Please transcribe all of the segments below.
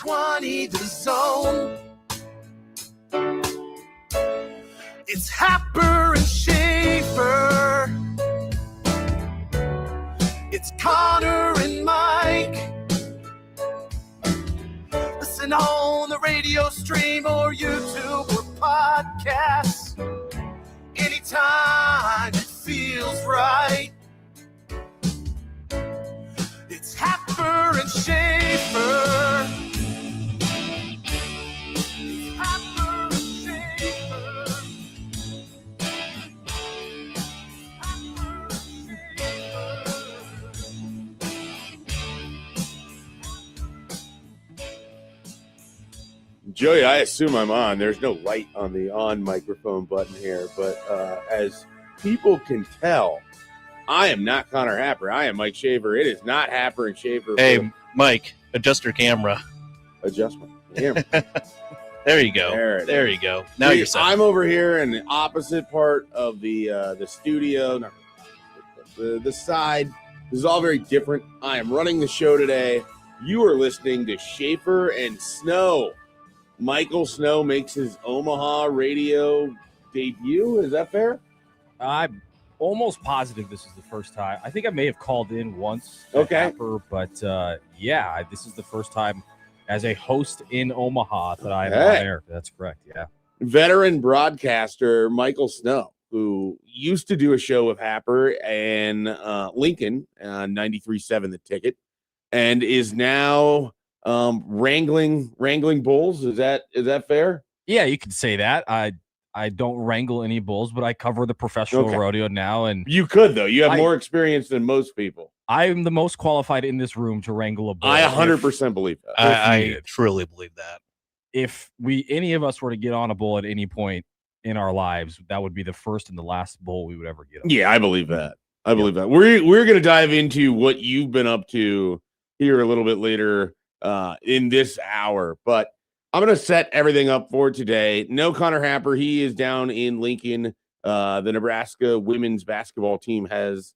620 The Zone. It's Happer and Schaefer. It's Connor and Mike. Listen on the radio stream or YouTube or podcasts. Anytime it feels right. It's Happer and Schaefer. It's Happer and Schaefer. Happer and Schaefer. Joey, I assume I'm on. There's no light on the on microphone button here, but as people can tell, I am not Connor Happer. I am Mike Schaefer. It is not Happer and Schaefer. Hey, Mike, adjust your camera. Adjustment. Camera. There you go. There you go. Now you're set. I'm over here in the opposite part of the studio, not the side. This is all very different. I am running the show today. You are listening to Schaefer and Snow. Michael Snow makes his Omaha radio debut. Is that fair? I'm almost positive this is the first time. I think I may have called in once. Okay. Happer, but yeah, this is the first time as a host in Omaha that I'm on air. That's correct. Yeah. Veteran broadcaster Michael Snow, who used to do a show with Happer and Lincoln on 93.7 The Ticket, and is now wrangling bulls. Is that fair? Yeah, you could say that. I don't wrangle any bulls, but I cover the professional rodeo now. And you could, though. You have more experience than most people. I'm the most qualified in this room to wrangle a bull. I 100% believe that. I truly believe that. If any of us were to get on a bull at any point in our lives, that would be the first and the last bull we would ever get on. Yeah, I believe that. We're going to dive into what you've been up to here a little bit later in this hour, but I'm going to set everything up for today. No Connor Happer. He is down in Lincoln. The Nebraska women's basketball team has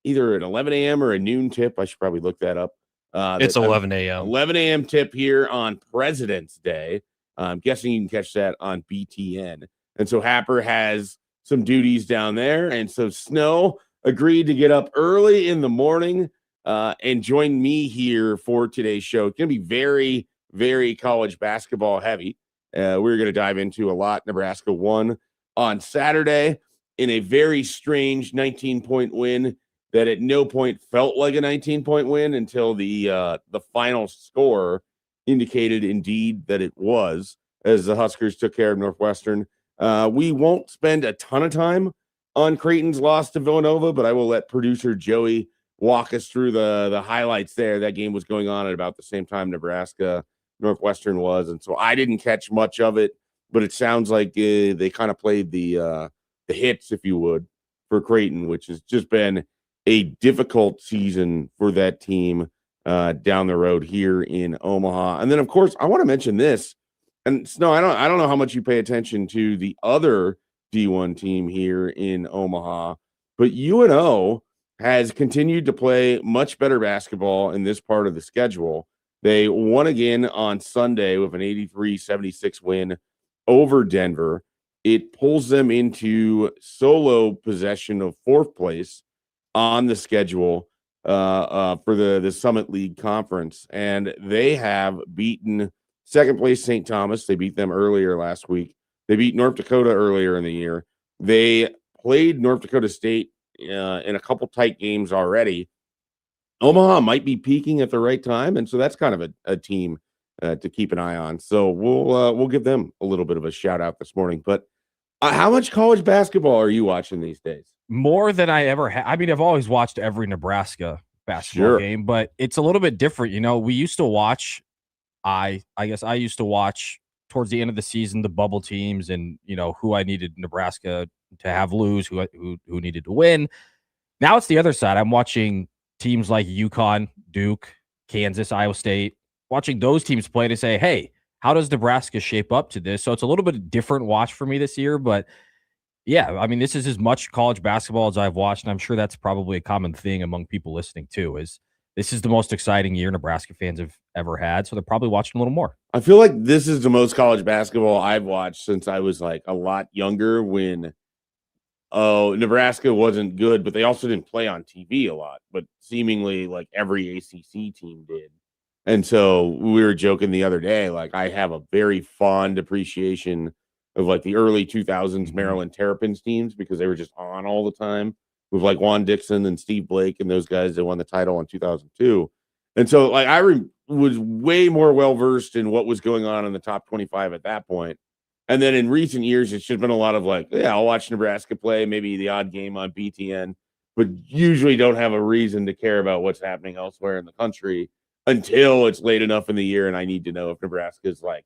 either an 11 a.m. or a noon tip. I should probably look that up. It's 11 a.m. 11 a.m. tip here on President's Day. I'm guessing you can catch that on BTN. And so Happer has some duties down there. And so Snow agreed to get up early in the morning and join me here for today's show. It's going to be very, very college basketball heavy. We're going to dive into a lot. Nebraska won on Saturday in a very strange 19-point win that at no point felt like a 19-point win until the final score indicated indeed that it was, as the Huskers took care of Northwestern. We won't spend a ton of time on Creighton's loss to Villanova, but I will let producer Joey walk us through the highlights there. That game was going on at about the same time Northwestern was, and so I didn't catch much of it, but it sounds like they kind of played the hits, if you would, for Creighton, which has just been a difficult season for that team down the road here in Omaha. And then, of course, I want to mention this, and Snow, I don't know how much you pay attention to the other D1 team here in Omaha, but UNO has continued to play much better basketball in this part of the schedule. They won again on Sunday with an 83-76 win over Denver. It pulls them into solo possession of fourth place on the schedule for the Summit League Conference. And they have beaten second place St. Thomas. They beat them earlier last week. They beat North Dakota earlier in the year. They played North Dakota State in a couple tight games already. Omaha might be peaking at the right time, and so that's kind of a team to keep an eye on. So we'll give them a little bit of a shout out this morning. But how much college basketball are you watching these days? More than I ever had. I mean, I've always watched every Nebraska basketball game, but it's a little bit different. You know, we used to watch. I guess I used to watch towards the end of the season the bubble teams, and who I needed Nebraska to have lose, who needed to win. Now it's the other side. I'm watching teams like UConn, Duke, Kansas, Iowa State, watching those teams play to say, hey, how does Nebraska shape up to this? So it's a little bit different watch for me this year, but yeah, I mean, this is as much college basketball as I've watched, and I'm sure that's probably a common thing among people listening too, is this is the most exciting year Nebraska fans have ever had. So they're probably watching a little more. I feel like this is the most college basketball I've watched since I was like a lot younger when Nebraska wasn't good, but they also didn't play on TV a lot, but seemingly like every ACC team did. And so we were joking the other day, like I have a very fond appreciation of like the early 2000s Maryland Terrapins teams because they were just on all the time with like Juan Dixon and Steve Blake and those guys that won the title in 2002. And so like I was way more well-versed in what was going on in the top 25 at that point. And then in recent years, it's just been a lot of like, yeah, I'll watch Nebraska play, maybe the odd game on BTN, but usually don't have a reason to care about what's happening elsewhere in the country until it's late enough in the year and I need to know if Nebraska's like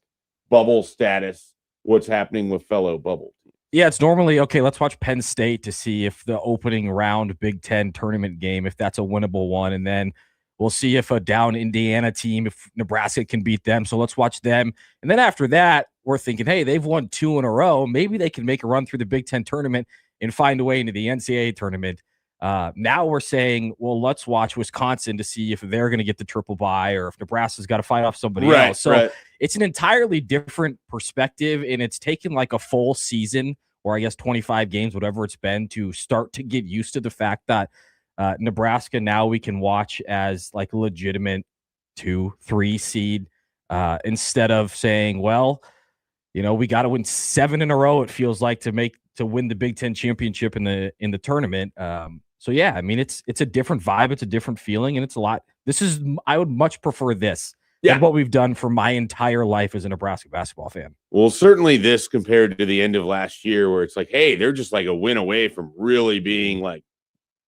bubble status, what's happening with fellow bubble teams. Yeah, it's normally, okay, let's watch Penn State to see if the opening round Big Ten tournament game, if that's a winnable one. And then we'll see if a down Indiana team, if Nebraska can beat them. So let's watch them. And then after that, we're thinking, hey, they've won 2 in a row. Maybe they can make a run through the Big Ten tournament and find a way into the NCAA tournament. Now we're saying, well, let's watch Wisconsin to see if they're going to get the triple bye or if Nebraska's got to fight off somebody else. So it's an entirely different perspective, and it's taken like a full season or I guess 25 games, whatever it's been, to start to get used to the fact that Nebraska now we can watch as like a legitimate 2-3 seed instead of saying, well, you know, we got to win 7 in a row. It feels like to win the Big Ten championship in the tournament. So yeah, I mean, it's a different vibe. It's a different feeling. And it's a lot. I would much prefer this than what we've done for my entire life as a Nebraska basketball fan. Well, certainly this compared to the end of last year where it's like, hey, they're just like a win away from really being like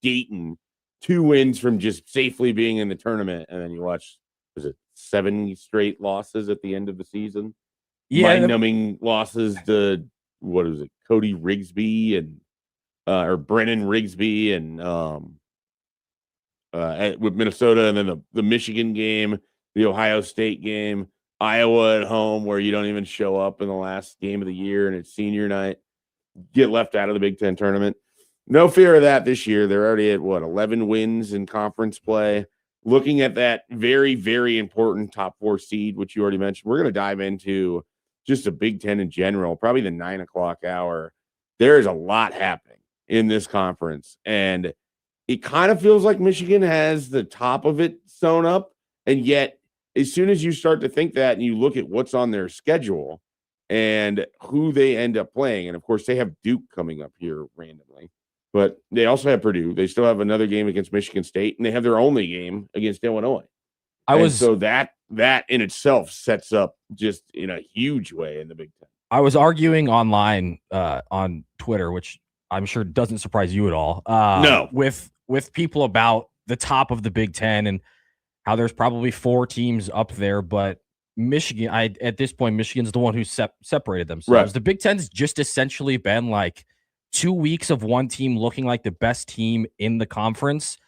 Dayton, 2 wins from just safely being in the tournament. And then you watch, was it 7 straight losses at the end of the season? Yeah. Mind-numbing losses to, what is it, Cody Rigsby and or Brennan Rigsby and with Minnesota, and then the Michigan game, the Ohio State game, Iowa at home where you don't even show up in the last game of the year and it's senior night, get left out of the Big Ten tournament. No fear of that this year. They're already at 11 wins in conference play. Looking at that very, very important top 4 seed, which you already mentioned, we're going to dive into just the Big Ten in general, probably the 9 o'clock hour. There is a lot happening in this conference, and it kind of feels like Michigan has the top of it sewn up, and yet as soon as you start to think that and you look at what's on their schedule and who they end up playing, and of course they have Duke coming up here randomly, but they also have Purdue. They still have another game against Michigan State, and they have their only game against Illinois. So that in itself sets up just in a huge way in the Big Ten. I was arguing online on Twitter, which I'm sure doesn't surprise you at all. No, with people about the top of the Big Ten and how there's probably 4 teams up there, but Michigan, at this point, Michigan's the one who separated themselves. Right. The Big Ten's just essentially been like 2 weeks of one team looking like the best team in the conference.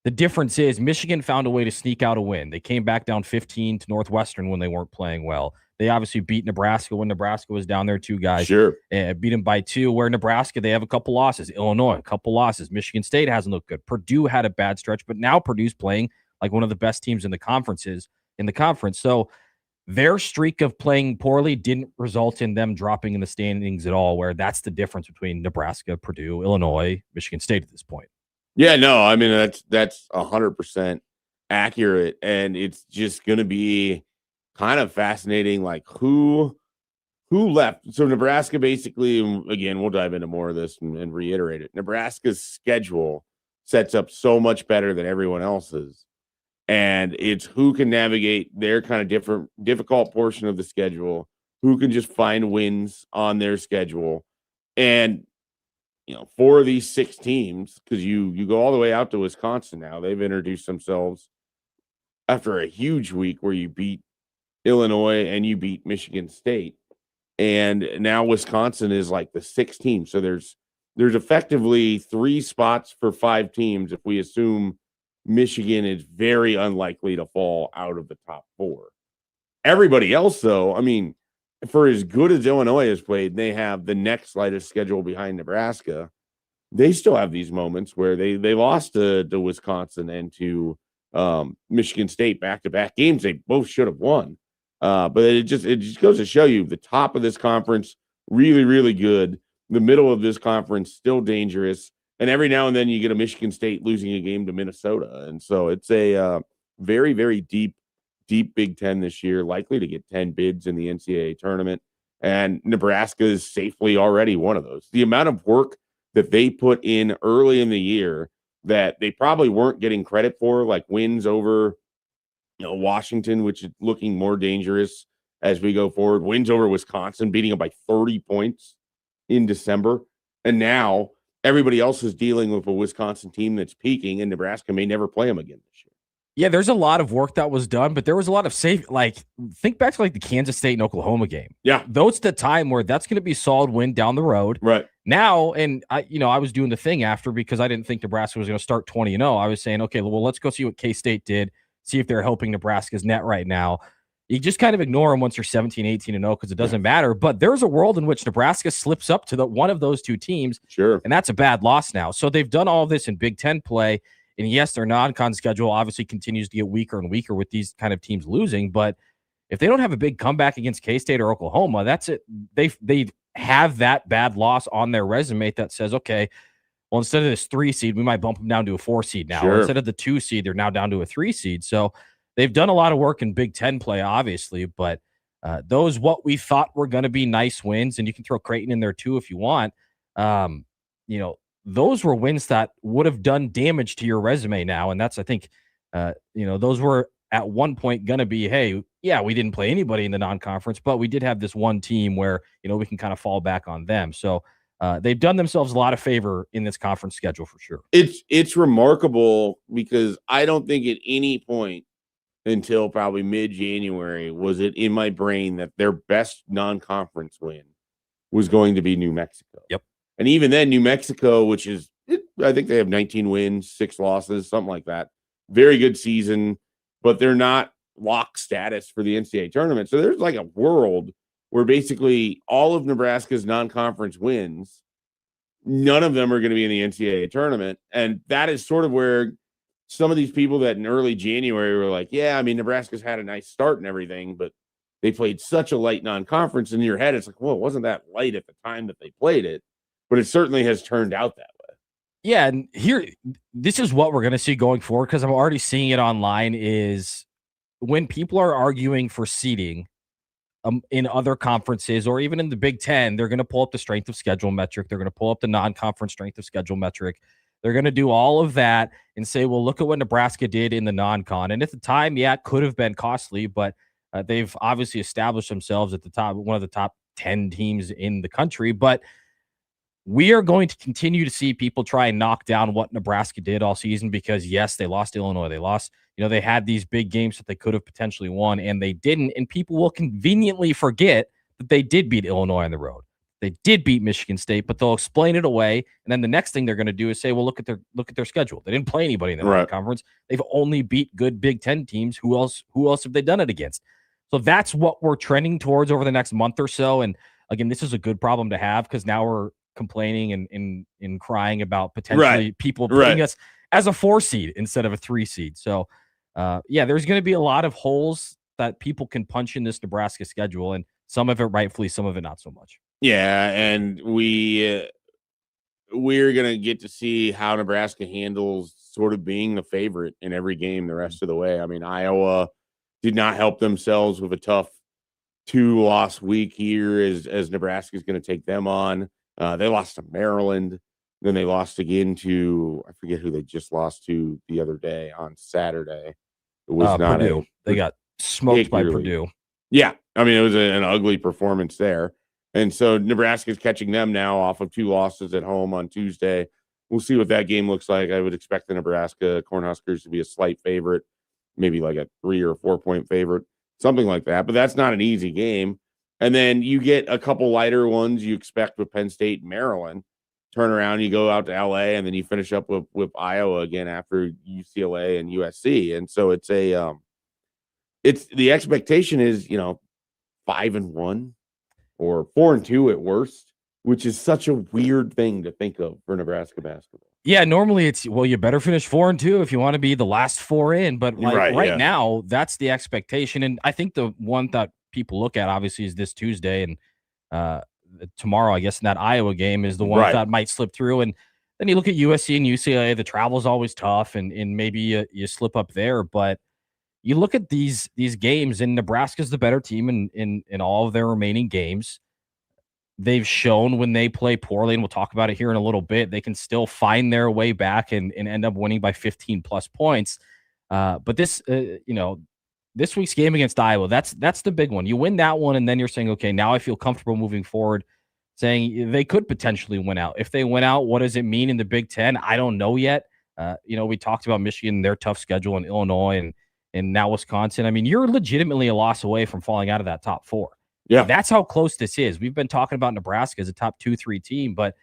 The difference is Michigan found a way to sneak out a win. They came back down 15 to Northwestern when they weren't playing well. They obviously beat Nebraska when Nebraska was down there 2 guys. Sure. Beat them by 2, where Nebraska, they have a couple losses. Illinois, a couple losses. Michigan State hasn't looked good. Purdue had a bad stretch, but now Purdue's playing like one of the best teams in the conference. So their streak of playing poorly didn't result in them dropping in the standings at all, where that's the difference between Nebraska, Purdue, Illinois, Michigan State at this point. Yeah, no, I mean, that's 100% accurate. And it's just going to be kind of fascinating, like who left. So Nebraska basically, again, we'll dive into more of this and reiterate it. Nebraska's schedule sets up so much better than everyone else's. And it's who can navigate their kind of difficult portion of the schedule, who can just find wins on their schedule. And, you know, 4 of these 6 teams, because you go all the way out to Wisconsin now, they've introduced themselves after a huge week where you beat Illinois and you beat Michigan State. And now Wisconsin is like the 6th team. So there's effectively 3 spots for 5 teams if we assume Michigan is very unlikely to fall out of the top 4. Everybody else, though, I mean, for as good as Illinois has played, they have the next lightest schedule behind Nebraska. They still have these moments where they lost to Wisconsin and to Michigan State back-to-back games they both should have won. But it just goes to show you the top of this conference really, really good. The middle of this conference still dangerous. And every now and then you get a Michigan State losing a game to Minnesota. And so it's a very, very deep Big Ten this year, likely to get 10 bids in the NCAA tournament. And Nebraska is safely already one of those. The amount of work that they put in early in the year that they probably weren't getting credit for, like wins over Washington, which is looking more dangerous as we go forward, wins over Wisconsin, beating them by 30 points in December. And now everybody else is dealing with a Wisconsin team that's peaking, and Nebraska may never play them again this year. Yeah, there's a lot of work that was done, but there was a lot of safe, think back to the Kansas State and Oklahoma game. Yeah. Those the time where that's going to be a solid win down the road. Right. Now, and I was doing the thing after because I didn't think Nebraska was going to start 20-0. I was saying, okay, well, let's go see what K-State did, see if they're helping Nebraska's net right now. You just kind of ignore them once you're 17, 18-0 because it doesn't matter. But there's a world in which Nebraska slips up to one of those two teams. Sure. And that's a bad loss now. So they've done all of this in Big Ten play. And yes, their non-con schedule obviously continues to get weaker and weaker with these kind of teams losing. But if they don't have a big comeback against K-State or Oklahoma, that's it. They have that bad loss on their resume that says, okay, well, instead of this 3 seed, we might bump them down to a 4 seed now. Sure. Or instead of the 2 seed, they're now down to a 3 seed. So they've done a lot of work in Big Ten play, obviously. But those what we thought were going to be nice wins, and you can throw Creighton in there too if you want. Those were wins that would have done damage to your resume now. And that's, I think, those were at one point going to be, hey, yeah, we didn't play anybody in the non-conference, but we did have this one team where, we can kind of fall back on them. So they've done themselves a lot of favor in this conference schedule for sure. It's remarkable because I don't think at any point until probably mid-January was it in my brain that their best non-conference win was going to be New Mexico. Yep. And even then, New Mexico, which is, I think they have 19 wins, 6 losses, something like that. Very good season, but they're not lock status for the NCAA tournament. So there's a world where basically all of Nebraska's non-conference wins, none of them are going to be in the NCAA tournament. And that is sort of where some of these people that in early January were like, yeah, I mean, Nebraska's had a nice start and everything, but they played such a light non-conference. In your head, it's like, well, it wasn't that light at the time that they played it. But it certainly has turned out that way. Yeah, and this is what we're going to see going forward because I'm already seeing it online is when people are arguing for seeding in other conferences or even in the Big Ten, they're going to pull up the strength of schedule metric. They're going to pull up the non-conference strength of schedule metric. They're going to do all of that and say, well, look at what Nebraska did in the non-con. And at the time, yeah, it could have been costly, but they've obviously established themselves at the top, one of the top 10 teams in the country. But we are going to continue to see people try and knock down what Nebraska did all season because, yes, they lost to Illinois. They lost, they had these big games that they could have potentially won, and they didn't. And people will conveniently forget that they did beat Illinois on the road. They did beat Michigan State, but they'll explain it away. And then the next thing they're going to do is say, well, look at their schedule. They didn't play anybody in the conference. They've only beat good Big Ten teams. Who else have they done it against? So that's what we're trending towards over the next month or so. And again, this is a good problem to have because now we're complaining and crying about potentially people putting us as a 4 seed instead of a 3 seed. So there's going to be a lot of holes that people can punch in this Nebraska schedule, and some of it rightfully, some of it not so much. Yeah, and we're going to get to see how Nebraska handles sort of being the favorite in every game the rest of the way. I mean, Iowa did not help themselves with a tough 2-loss week here as Nebraska is going to take them on. They lost to Maryland. Then they lost again to, I forget who they just lost to the other day on Saturday. It was not Purdue. They got smoked by Purdue. Yeah. I mean, it was an ugly performance there. And so Nebraska's catching them now off of 2 losses at home on Tuesday. We'll see what that game looks like. I would expect the Nebraska Cornhuskers to be a slight favorite, maybe like a 3 or 4 point favorite, something like that. But that's not an easy game. And then you get a couple lighter ones you expect with Penn State and Maryland. Turn around, you go out to LA, and then you finish up with Iowa again after UCLA and USC. And so it's the expectation is, 5-1 or 4-2 at worst. which is such a weird thing to think of for Nebraska basketball. Yeah, normally it's, well, you better finish 4-2 if you want to be the last 4 in. But right now, that's the expectation. And I think the one that people look at, obviously, is this Tuesday. And tomorrow, I guess, in that Iowa game is the one that might slip through. And then you look at USC and UCLA, the travel is always tough, and maybe you slip up there. But you look at these games, and Nebraska's the better team in all of their remaining games. They've shown when they play poorly, and we'll talk about it here in a little bit, they can still find their way back and end up winning by 15 plus points. But this, this week's game against Iowa, that's the big one. You win that one, and then you're saying, okay, now I feel comfortable moving forward, saying they could potentially win out. If they win out, what does it mean in the Big Ten? I don't know yet. We talked about Michigan, their tough schedule, and Illinois, and now Wisconsin. I mean, you're legitimately a loss away from falling out of that top 4. Yeah, that's how close this is. We've been talking about Nebraska as a top 2-3 team, but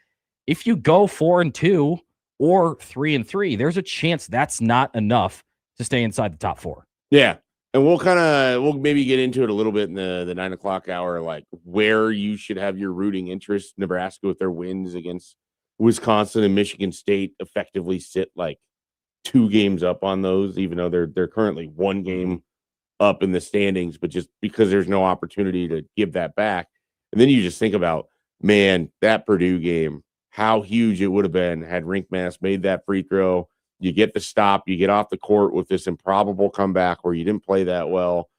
if you go 4-2 or 3-3, there's a chance that's not enough to stay inside the top 4. Yeah, and we'll maybe get into it a little bit in the 9 o'clock hour, like where you should have your rooting interest. Nebraska with their wins against Wisconsin and Michigan State effectively sit like 2 games up on those, even though they're currently 1 game up in the standings, but just because there's no opportunity to give that back. And then you just think about, man, that Purdue game, how huge it would have been had Rinkmass made that free throw. You get the stop, you get off the court with this improbable comeback where you didn't play that well.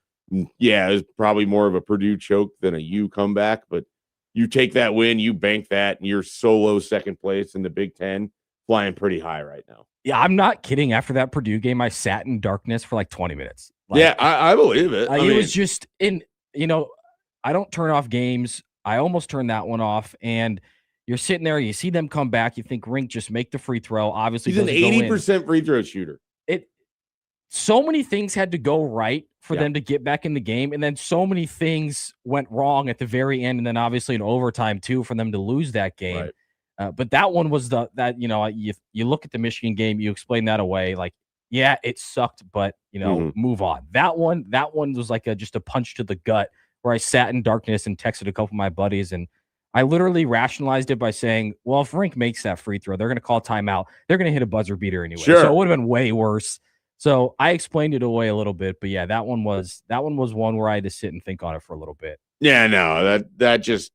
Yeah, it was probably more of a Purdue choke than a U comeback, but you take that win, you bank that, and you're solo second place in the Big Ten, flying pretty high right now. Yeah, I'm not kidding. After that Purdue game, I sat in darkness for like 20 minutes. Yeah, I believe it. It was just I don't turn off games. I almost turned that one off. And you're sitting there, you see them come back. You think, Rink, just make the free throw. Obviously, he's an 80% free throw shooter. So many things had to go right for them to get back in the game. And then so many things went wrong at the very end. And then obviously in overtime too, for them to lose that game. Right. But that one was you look at the Michigan game, you explain that away. Like, yeah, it sucked, but move on. That one was like just a punch to the gut, where I sat in darkness and texted a couple of my buddies, and I literally rationalized it by saying, well, if Rink makes that free throw, they're going to call timeout. They're going to hit a buzzer beater anyway. Sure. So it would have been way worse. So I explained it away a little bit, but yeah, that one was one where I had to sit and think on it for a little bit. Yeah, no, that just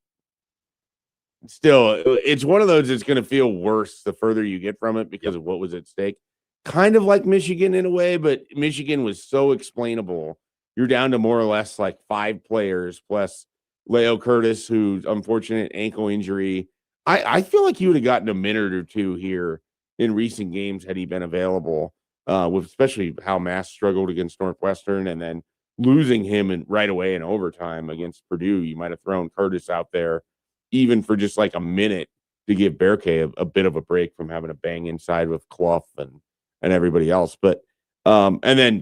still, it's one of those that's going to feel worse the further you get from it because of what was at stake. Kind of like Michigan in a way, but Michigan was so explainable. You're down to more or less like 5 players plus Leo Curtis, whose unfortunate ankle injury. I feel like he would have gotten a minute or two here in recent games had he been available, with especially how Mass struggled against Northwestern, and then losing him right away in overtime against Purdue. You might have thrown Curtis out there even for just like a minute to give Berkay a bit of a break from having to bang inside with Clough and everybody else. But and then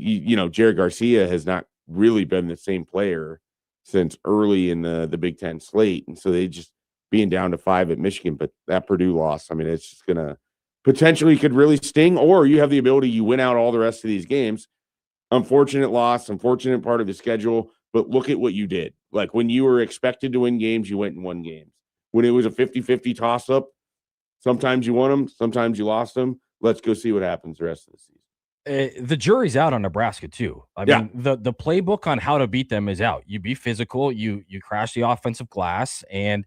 Jared Garcia has not really been the same player since early in the Big Ten slate, and so they just being down to 5 at Michigan. But that Purdue loss, I mean, it's just gonna potentially could really sting. Or you have the ability, you win out all the rest of these games. Unfortunate loss, unfortunate part of the schedule, but look at what you did. Like when you were expected to win games, you went and won games. When it was a 50-50 toss-up, sometimes you won them, sometimes you lost them. Let's go see what happens the rest of the season. The jury's out on Nebraska too. I mean, the playbook on how to beat them is out. You be physical, you crash the offensive glass, and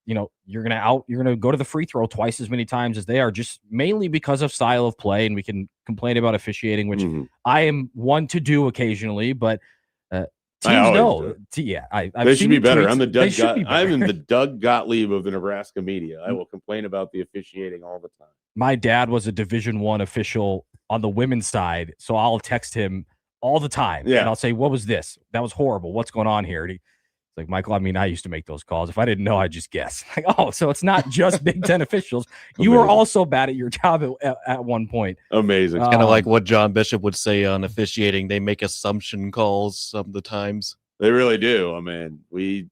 you're gonna go to the free throw twice as many times as they are, just mainly because of style of play. And we can complain about officiating, which I am one to do occasionally, but teams know. They should be better. I'm in the Doug Gottlieb of the Nebraska media. I will complain about the officiating all the time. My dad was a Division I official on the women's side, so I'll text him all the time. And I'll say, what was this? That was horrible. What's going on here? And he's like, Michael, I mean, I used to make those calls. If I didn't know, I'd just guess. Like, oh, so it's not just Big Ten officials. You were also bad at your job at one point. Amazing. It's kind of like what John Bishop would say on officiating. They make assumption calls some of the times. They really do. I mean, we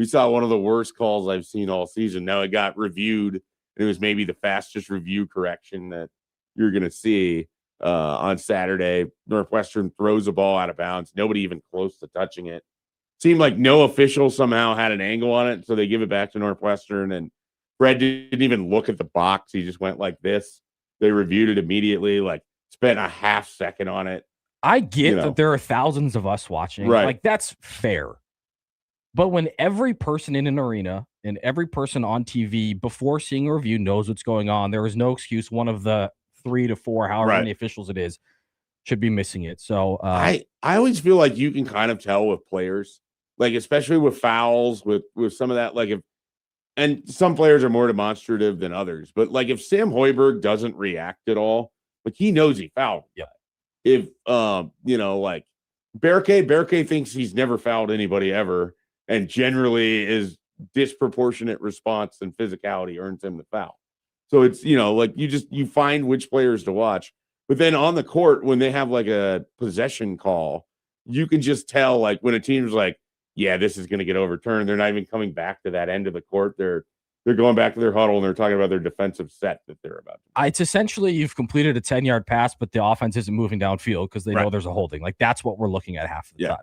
saw one of the worst calls I've seen all season. Now it got reviewed. It was maybe the fastest review correction that you're going to see on Saturday. Northwestern throws a ball out of bounds. Nobody even close to touching it. Seemed like no official somehow had an angle on it, so they give it back to Northwestern, and Fred didn't even look at the box. He just went like this. They reviewed it immediately, like spent a half second on it. I get that there are thousands of us watching. Right. Like, that's fair. But when every person in an arena and every person on TV before seeing a review knows what's going on, there is no excuse one of the 3 to 4, however many officials it is, should be missing it. So I always feel like you can kind of tell with players, like especially with fouls, with some of that, like and some players are more demonstrative than others, but like if Sam Hoiberg doesn't react at all, like he knows he fouled. Yeah. If like Berke thinks he's never fouled anybody ever, and generally is disproportionate response and physicality earns him the foul. So it's like you find which players to watch. But then on the court, when they have like a possession call, you can just tell like when a team's like, yeah, this is going to get overturned. They're not even coming back to that end of the court. They're going back to their huddle and they're talking about their defensive set that they're about to do. It's essentially you've completed a 10-yard pass, but the offense isn't moving downfield because they know there's a holding. Like that's what we're looking at half of the time.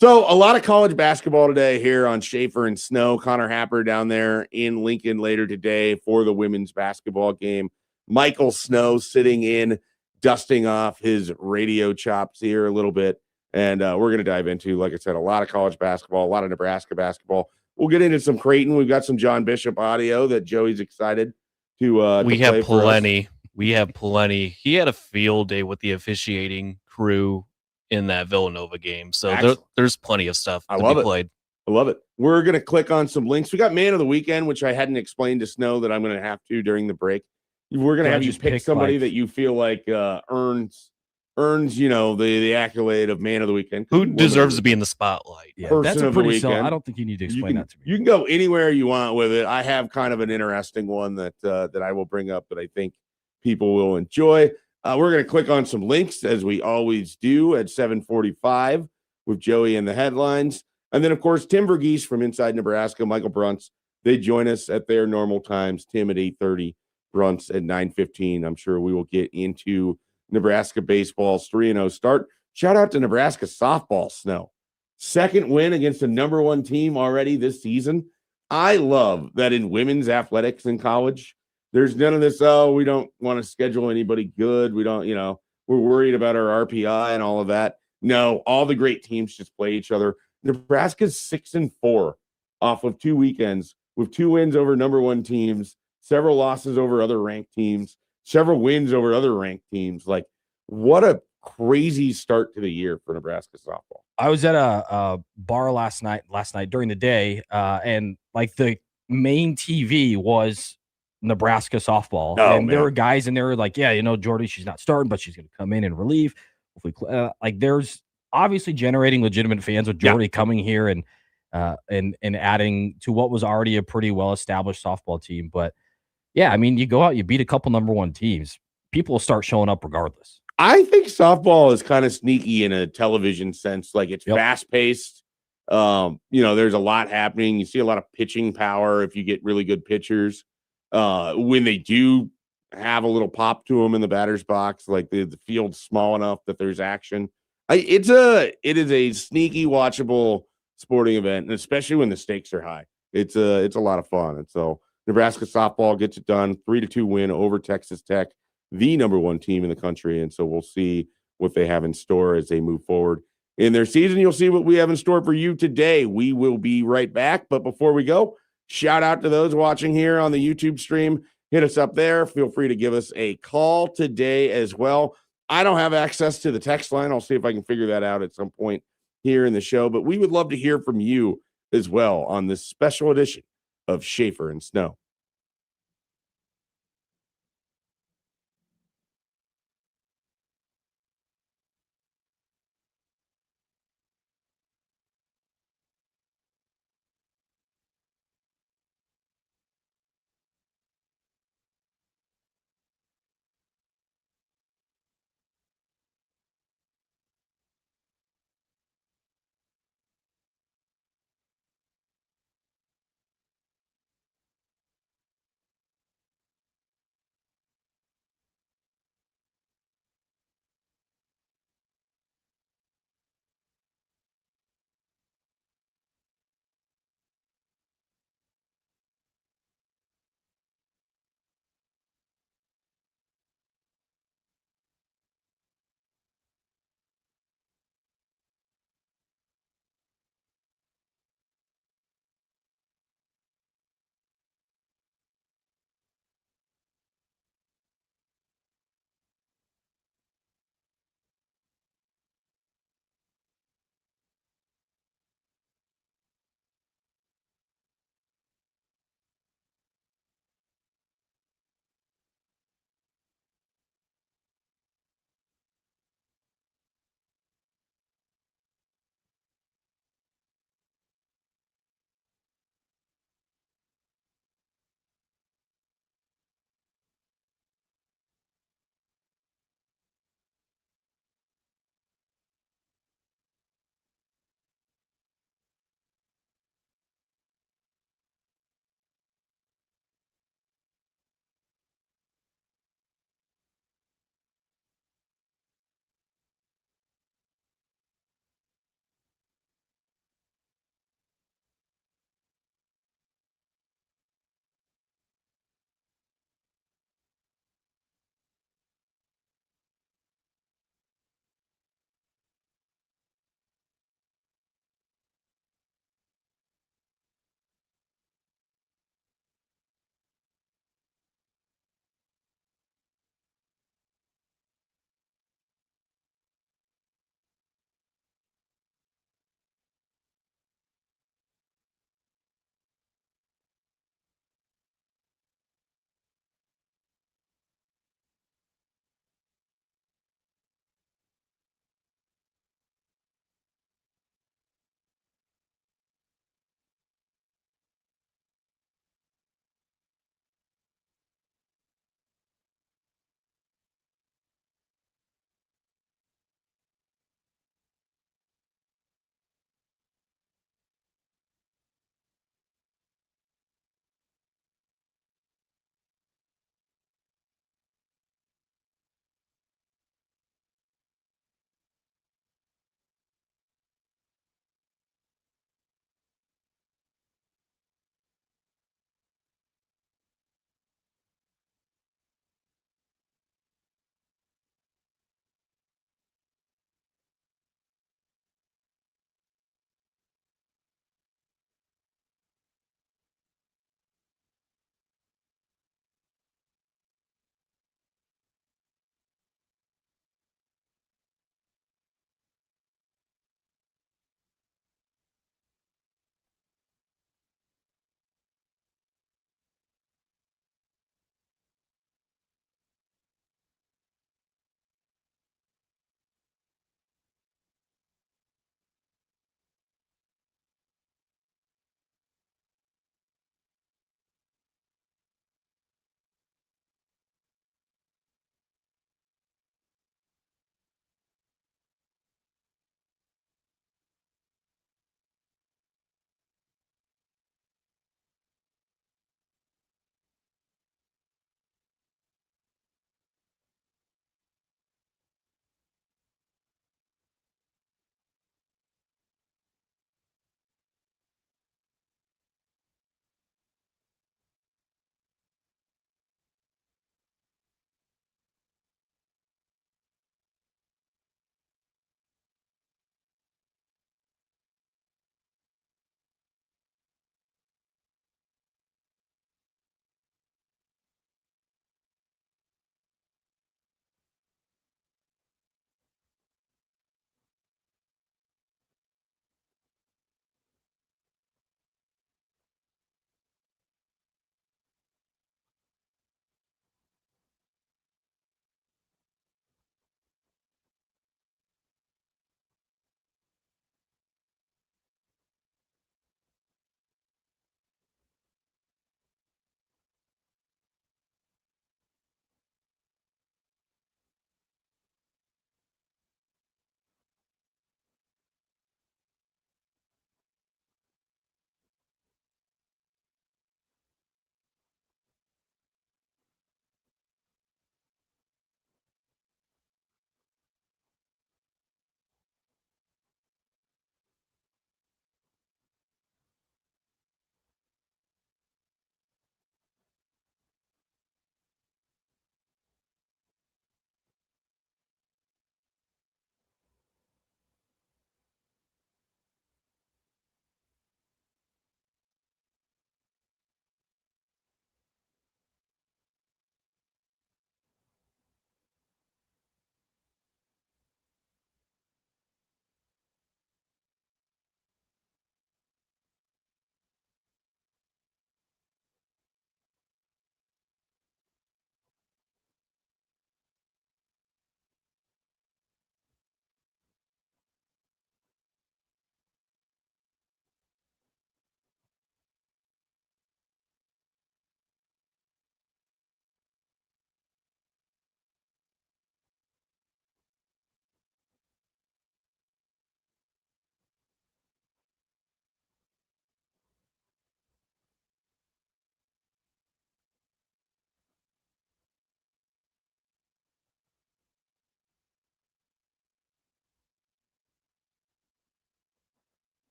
So a lot of college basketball today here on Schaefer and Snow. Connor Happer down there in Lincoln later today for the women's basketball game. Michael Snow sitting in, dusting off his radio chops here a little bit. And we're going to dive into, like I said, a lot of college basketball, a lot of Nebraska basketball. We'll get into some Creighton. We've got some John Bishop audio that Joey's excited to we to have play for us. plenty. We have plenty. He had a field day with the officiating crew in that Villanova game. So there's plenty of stuff to be played. I love it. We're going to click on some links. We got Man of the Weekend, which I hadn't explained to Snow that I'm going to have to during the break. We're going to have you pick somebody that you feel like earns the accolade of Man of the Weekend. Who deserves to be in the spotlight? Yeah, that's a pretty solid. I don't think you need to explain that to me. You can go anywhere you want with it. I have kind of an interesting one that I will bring up that I think people will enjoy. We're going to click on some links as we always do at 7:45 with Joey and the headlines. And then, of course, Tim Verghese from Inside Nebraska, Michael Bruntz, they join us at their normal times. Tim at 8:30, Bruntz at 9:15. I'm sure we will get into Nebraska baseball's 3-0 start. Shout out to Nebraska softball, Snow. Second win against the number one team already this season. I love that in women's athletics in college, there's none of this, we don't want to schedule anybody good. We don't, we're worried about our RPI and all of that. No, all the great teams just play each other. Nebraska's 6-4 off of 2 weekends with 2 wins over number one teams, several losses over other ranked teams, several wins over other ranked teams. Like, what a crazy start to the year for Nebraska softball. I was at a bar last night during the day, and like the main TV was Nebraska softball. There were guys in there like, Jordy, she's not starting, but she's going to come in and relieve. Hopefully, there's obviously generating legitimate fans with Jordy coming here and adding to what was already a pretty well-established softball team. But yeah, I mean, you go out, you beat a couple number one teams, people will start showing up regardless. I think softball is kind of sneaky in a television sense. Like it's fast-paced. There's a lot happening. You see a lot of pitching power if you get really good pitchers. When they do have a little pop to them in the batter's box, like the field's small enough that there's action. It is a sneaky, watchable sporting event, and especially when the stakes are high. It's a lot of fun. And so Nebraska softball gets it done, 3-2 win over Texas Tech, the number one team in the country. And so we'll see what they have in store as they move forward in their season. You'll see what we have in store for you today. We will be right back. But before we go, shout out to those watching here on the YouTube stream. Hit us up there. Feel free to give us a call today as well. I don't have access to the text line. I'll see if I can figure that out at some point here in the show. But we would love to hear from you as well on this special edition of Schaefer and Snow.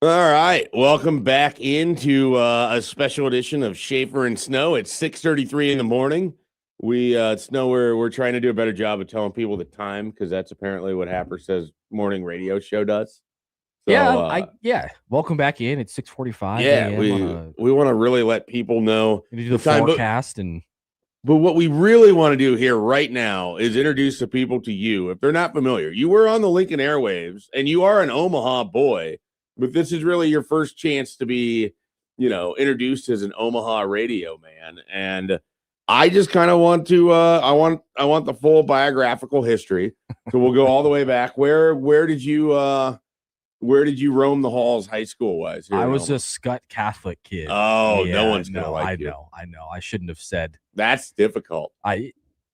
All right, welcome back into a special edition of Schaefer and Snow. It's 6:33 in the morning. Snow, we're trying to do a better job of telling people the time because that's apparently what Happer says morning radio show does. So, welcome back in. It's 6:45. Yeah, we want to really let people know do the forecast But what we really want to do here right now is introduce the people to you. If they're not familiar, you were on the Lincoln airwaves and you are an Omaha boy, but this is really your first chance to be, introduced as an Omaha radio man. And I just kind of want to, I want the full biographical history. So we'll go all the way back. Where did you roam the halls high school wise? I was a Scott Catholic kid. Oh, yeah, no one's going to like you. I know. I shouldn't have said. That's difficult.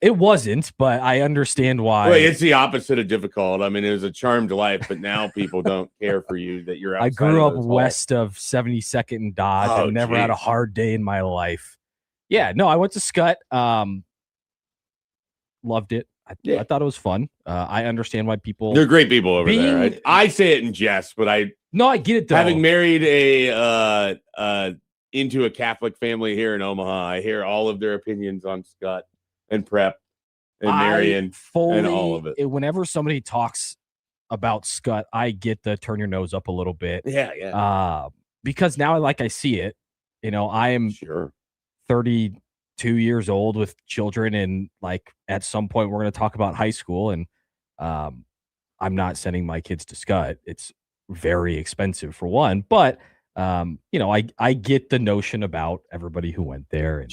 It wasn't, but I understand why. Well, it's the opposite of difficult. I mean, it was a charmed life, but now people don't care for you that you're outside. I grew up west of 72nd and Dodge. I never had a hard day in my life. Yeah, no, I went to Scott. Loved it. I thought it was fun. I understand why people. They're great people over there. I say it in jest, but I get it though. Having married into a Catholic family here in Omaha, I hear all of their opinions on Scott and Prep and Marion and all of it. Whenever somebody talks about Scott, I get the turn your nose up a little bit. Yeah. Because now I see it. I am 32 years old with children, and at some point we're going to talk about high school, and I'm not sending my kids to Scott. It's very expensive for one, but I get the notion about everybody who went there, and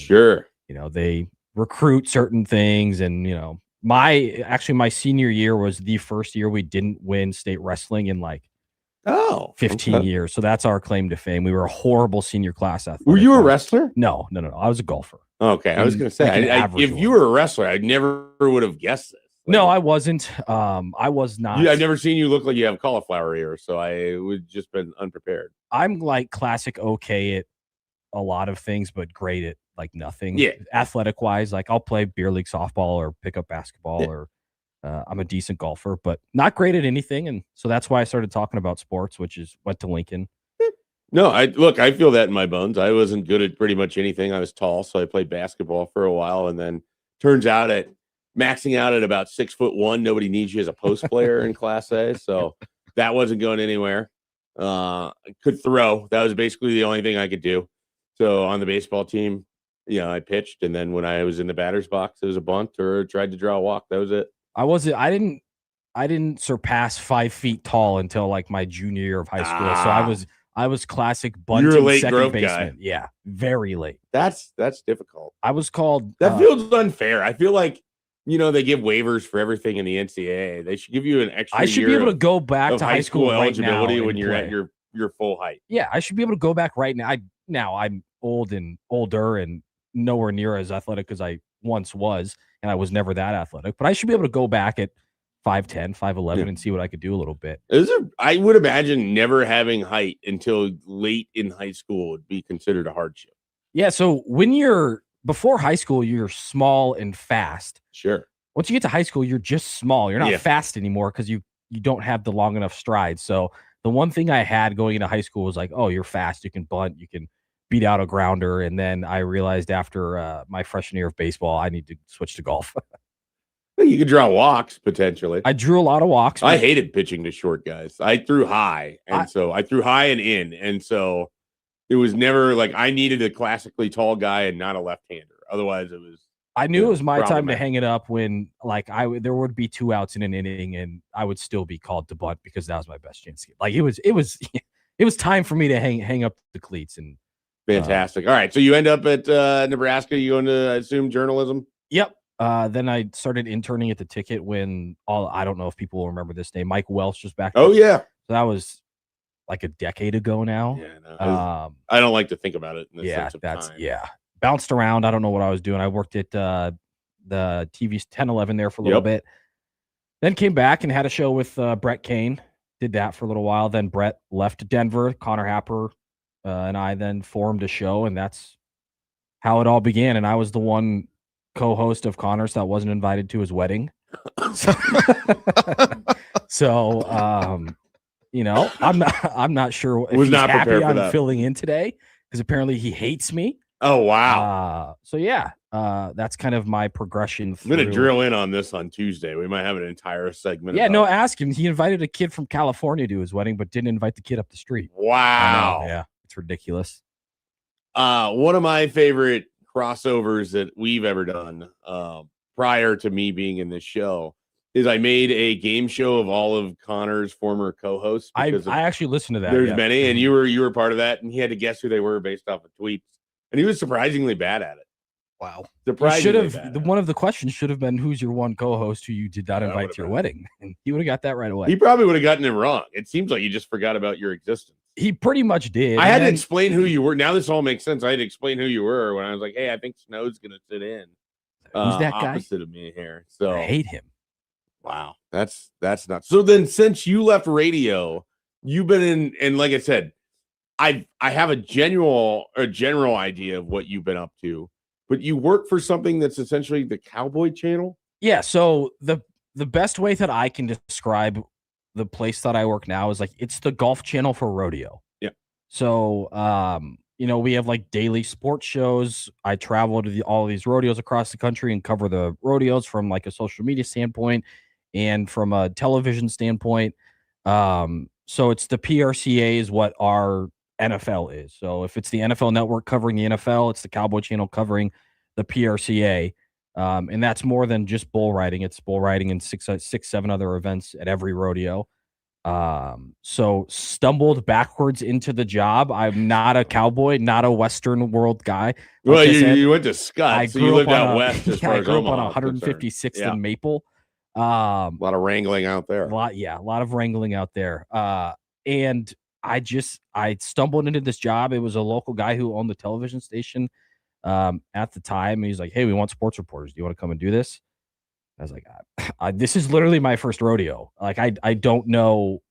they recruit certain things, and my senior year was the first year we didn't win state wrestling in 15 years. So that's our claim to fame. We were a horrible senior class athlete. Were you a wrestler? No. I was a golfer. Okay, I was going to say, if you were a wrestler, I never would have guessed this. No, I wasn't. I was not. I've never seen you look like you have cauliflower ear, so I would just been unprepared. I'm classic okay at a lot of things, but great at nothing. Yeah. Athletic wise, I'll play beer league softball or pick up basketball, or I'm a decent golfer, but not great at anything. And so that's why I started talking about sports, went to Lincoln. No, I feel that in my bones. I wasn't good at pretty much anything. I was tall, so I played basketball for a while, and then turns out maxing out at about 6'1", nobody needs you as a post player in Class A. So that wasn't going anywhere. I could throw. That was basically the only thing I could do. So on the baseball team, I pitched, and then when I was in the batter's box, it was a bunt or tried to draw a walk. That was it. I didn't surpass 5 feet tall until my junior year of high school. So I was classic bunting. You're a late second growth baseman. guy. Yeah, very late. That's difficult. I was called. That feels unfair. I feel like they give waivers for everything in the NCAA. They should give you an extra. I should be able to go back to high school eligibility right when you're play. at your full height. Yeah, I should be able to go back right now. Now I'm old and older and nowhere near as athletic as I once was, and I was never that athletic. But I should be able to go back at 5'10", 5'11", and see what I could do a little bit. I would imagine never having height until late in high school would be considered a hardship. Yeah, so before high school, you're small and fast. Sure. Once you get to high school, you're just small. You're not fast anymore because you don't have the long enough strides. So the one thing I had going into high school was oh, you're fast. You can bunt. You can beat out a grounder. And then I realized after my freshman year of baseball, I need to switch to golf. You could draw walks, potentially. I drew a lot of walks. I hated pitching to short guys. I threw high, and so I threw high and in. And so it was never I needed a classically tall guy and not a left-hander. Otherwise, it was. I knew it was my time to hang it up when there would be 2 outs in an inning, and I would still be called to bunt because that was my best chance to get. It was time for me to hang up the cleats. And fantastic. All right, so you end up at Nebraska. You go into, I assume, journalism. Yep. Then I started interning at the Ticket when I don't know if people will remember this name. Mike Welch was back. Oh yeah, so that was a decade ago now. Yeah, no, I don't like to think about it. In the sense of time. Bounced around. I don't know what I was doing. I worked at the TV's 10-11 there for a little bit. Then came back and had a show with Brett Kane. Did that for a little while. Then Brett left Denver. Connor Happer and I then formed a show, and that's how it all began. And I was the one co-host of Connor's that wasn't invited to his wedding. So I'm not sure if he's happy I'm filling in today because apparently he hates me. Oh, wow. So yeah, that's kind of my progression. I'm going to drill in on this on Tuesday. We might have an entire segment. Yeah, ask him. He invited a kid from California to his wedding, but didn't invite the kid up the street. Wow. Yeah, it's ridiculous. One of my favorite crossovers that we've ever done prior to me being in this show is I made a game show of all of Connor's former co-hosts. I actually listened to that. There's many, and you were part of that, and he had to guess who they were based off of tweets, and he was surprisingly bad at it. Wow. One of the questions should have been, who's your one co-host who you did not invite to your wedding? And he would have got that right away. He probably would have gotten it wrong. It seems like he just forgot about your existence. He pretty much did. I had to explain who you were. Now this all makes sense. I had to explain who you were when I was like, hey, I think Snow's going to sit in. Who's that guy? Opposite of me here. So I hate him. Wow. That's nuts. So then since you left radio, you've been in, and like I said, I have a general idea of what you've been up to, but you work for something that's essentially the Cowboy Channel. Yeah. So the best way that I can describe the place that I work now is like, it's the Golf Channel for rodeo. Yeah. So, we have like daily sports shows. I travel to all these rodeos across the country and cover the rodeos from like a social media standpoint and from a television standpoint. So it's the PRCA is what our NFL is. So if it's the NFL Network covering the NFL, it's the Cowboy Channel covering the PRCA. And that's more than just bull riding. It's bull riding and six, 7 other events at every rodeo. So stumbled backwards into the job. I'm not a cowboy, not a Western world guy. Well, you went to Scott, so you lived out west. I grew up on 156th and Maple. A lot of wrangling out there. A lot of wrangling out there. And I stumbled into this job. It was a local guy who owned the television station at the time. He's like, hey, we want sports reporters. Do you want to come and do this? I was like, this is literally my first rodeo. Like, I don't know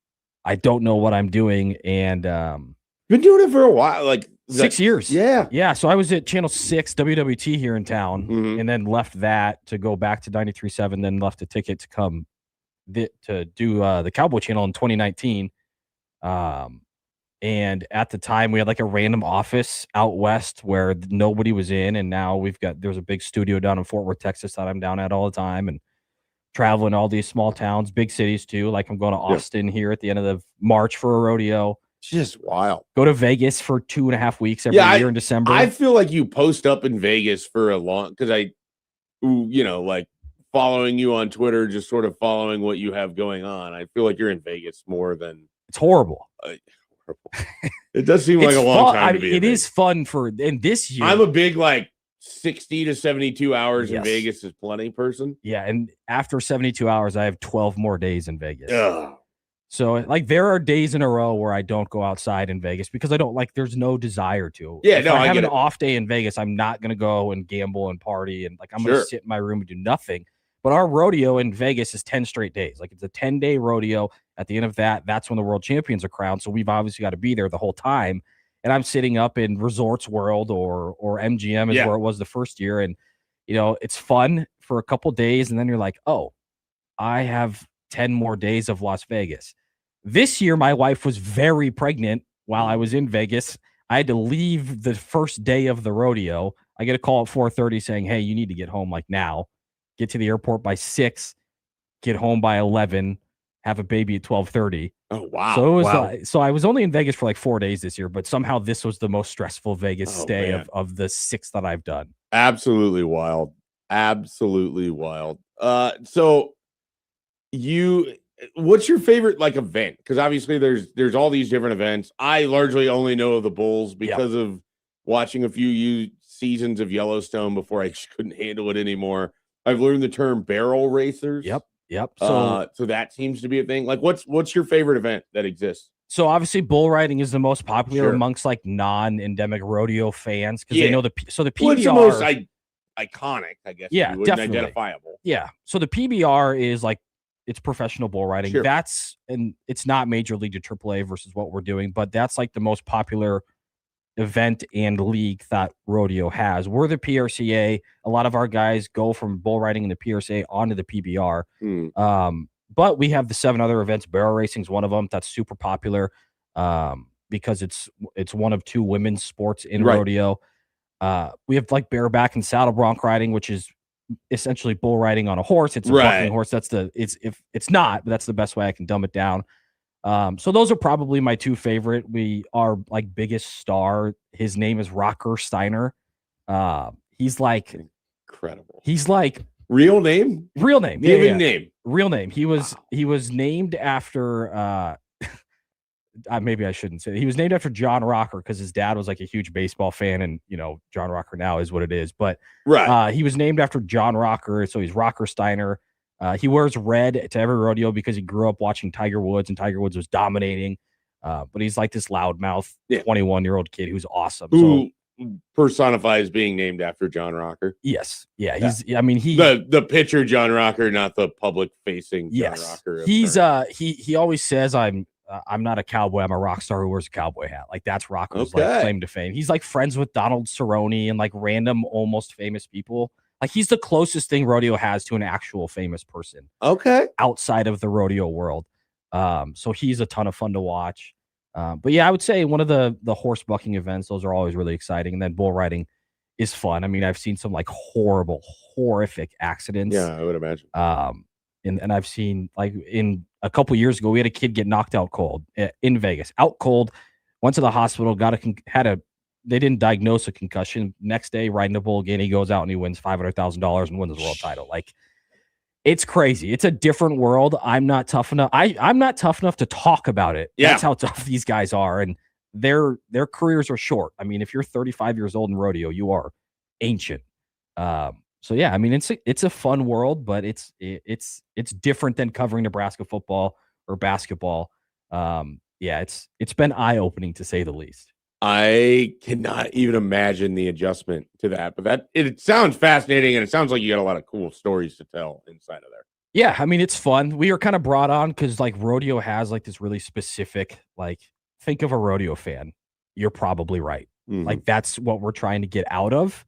what I'm doing. And been doing it for a while, like 6 years. Yeah. So I was at Channel 6 WWT here in town, and then left that to go back to 93.7, then left a ticket to come to do the Cowboy Channel in 2019. And at the time we had like a random office out west where nobody was in. And now there's a big studio down in Fort Worth, Texas that I'm down at all the time and traveling all these small towns, big cities too. Like I'm going to Austin here at the end of the March for a rodeo. It's just wild. Go to Vegas for 2.5 weeks every year in December. I feel like you post up in Vegas for a long, cause like following you on Twitter, just sort of following what you have going on. I feel like you're in Vegas more than it's horrible. It does seem like a long time to be. It is fun in this year. I'm a big 60 to 72 hours in Vegas is plenty person. Yeah, and after 72 hours, I have 12 more days in Vegas. Ugh. So there are days in a row where I don't go outside in Vegas because I don't there's no desire to. Yeah, if I have an off day in Vegas, I'm not going to go and gamble and party and I'm going to sit in my room and do nothing. But our rodeo in Vegas is 10 straight days. It's a 10-day rodeo. At the end of that's when the world champions are crowned. So we've obviously got to be there the whole time. And I'm sitting up in Resorts World or MGM is where it was the first year. And, it's fun for a couple days. And then you're like, oh, I have 10 more days of Las Vegas. This year, my wife was very pregnant while I was in Vegas. I had to leave the first day of the rodeo. I get a call at 4:30 saying, hey, you need to get home now. Get to the airport by 6, get home by 11, have a baby at 12:30. Oh, wow. So it was so I was only in Vegas for 4 days this year, but somehow this was the most stressful Vegas stay of the 6 that I've done. Absolutely wild. Absolutely wild. So what's your favorite event? Because obviously there's all these different events. I largely only know of the Bulls because of watching a few seasons of Yellowstone before I just couldn't handle it anymore. I've learned the term barrel racers. Yep. So that seems to be a thing. What's your favorite event that exists? So obviously bull riding is the most popular amongst non-endemic rodeo fans because they know the PBR. Well, it's the most iconic, I guess. Yeah, definitely identifiable. Yeah. So the PBR is it's professional bull riding. Sure. And it's not major league to AAA versus what we're doing, but that's the most popular event and league that rodeo has. We're the PRCA. A lot of our guys go from bull riding in the PRCA onto the PBR. But we have the 7 other events. Barrel racing is one of them. That's super popular because it's one of 2 women's sports in rodeo. We have like bareback and saddle bronc riding, which is essentially bull riding on a horse. It's a bucking horse. It's not, but that's the best way I can dumb it down. So those are probably my 2 favorite. Our like biggest star, his name is Rocker Steiner. He's like incredible. He's like real name. Given name. Real name. He was named after maybe I shouldn't say. He was named after John Rocker because his dad was like a huge baseball fan, and John Rocker now is what it is. But he was named after John Rocker, so he's Rocker Steiner. He wears red to every rodeo because he grew up watching Tiger Woods, and Tiger Woods was dominating. But he's like this loudmouth 21-year-old kid who's awesome. Who personifies being named after John Rocker? Yes. Yeah. I mean, the pitcher John Rocker, not the public facing John Rocker. He always says I'm not a cowboy. I'm a rock star who wears a cowboy hat. Like that's Rocker's like claim to fame. He's like friends with Donald Cerrone and like random almost famous people. Like he's the closest thing rodeo has to an actual famous person. Okay. Outside of the rodeo world. So he's a ton of fun to watch. But yeah, I would say one of the horse bucking events, those are always really exciting. And then bull riding is fun. I mean, I've seen some like horrific accidents. Yeah, I would imagine. And I've seen like in a couple years ago, we had a kid get knocked out cold in Vegas, out cold, went to the hospital, they didn't diagnose a concussion. Next day, riding a bull again, he goes out and he wins $500,000 and wins the world title. Like it's crazy. It's a different world. I'm not tough enough. I'm not tough enough to talk about it. Yeah. That's how tough these guys are. And their careers are short. I mean, if you're 35 years old in rodeo, you are ancient. So yeah, I mean, it's a fun world, but it's different than covering Nebraska football or basketball. Yeah, it's been eye-opening to say the least. I cannot even imagine the adjustment to that, but it sounds fascinating, and it sounds like you got a lot of cool stories to tell inside of there. Yeah, I mean, it's fun. We are kind of brought on because like rodeo has like this really specific, like think of a rodeo fan. You're probably right. Mm-hmm. Like that's what we're trying to get out of.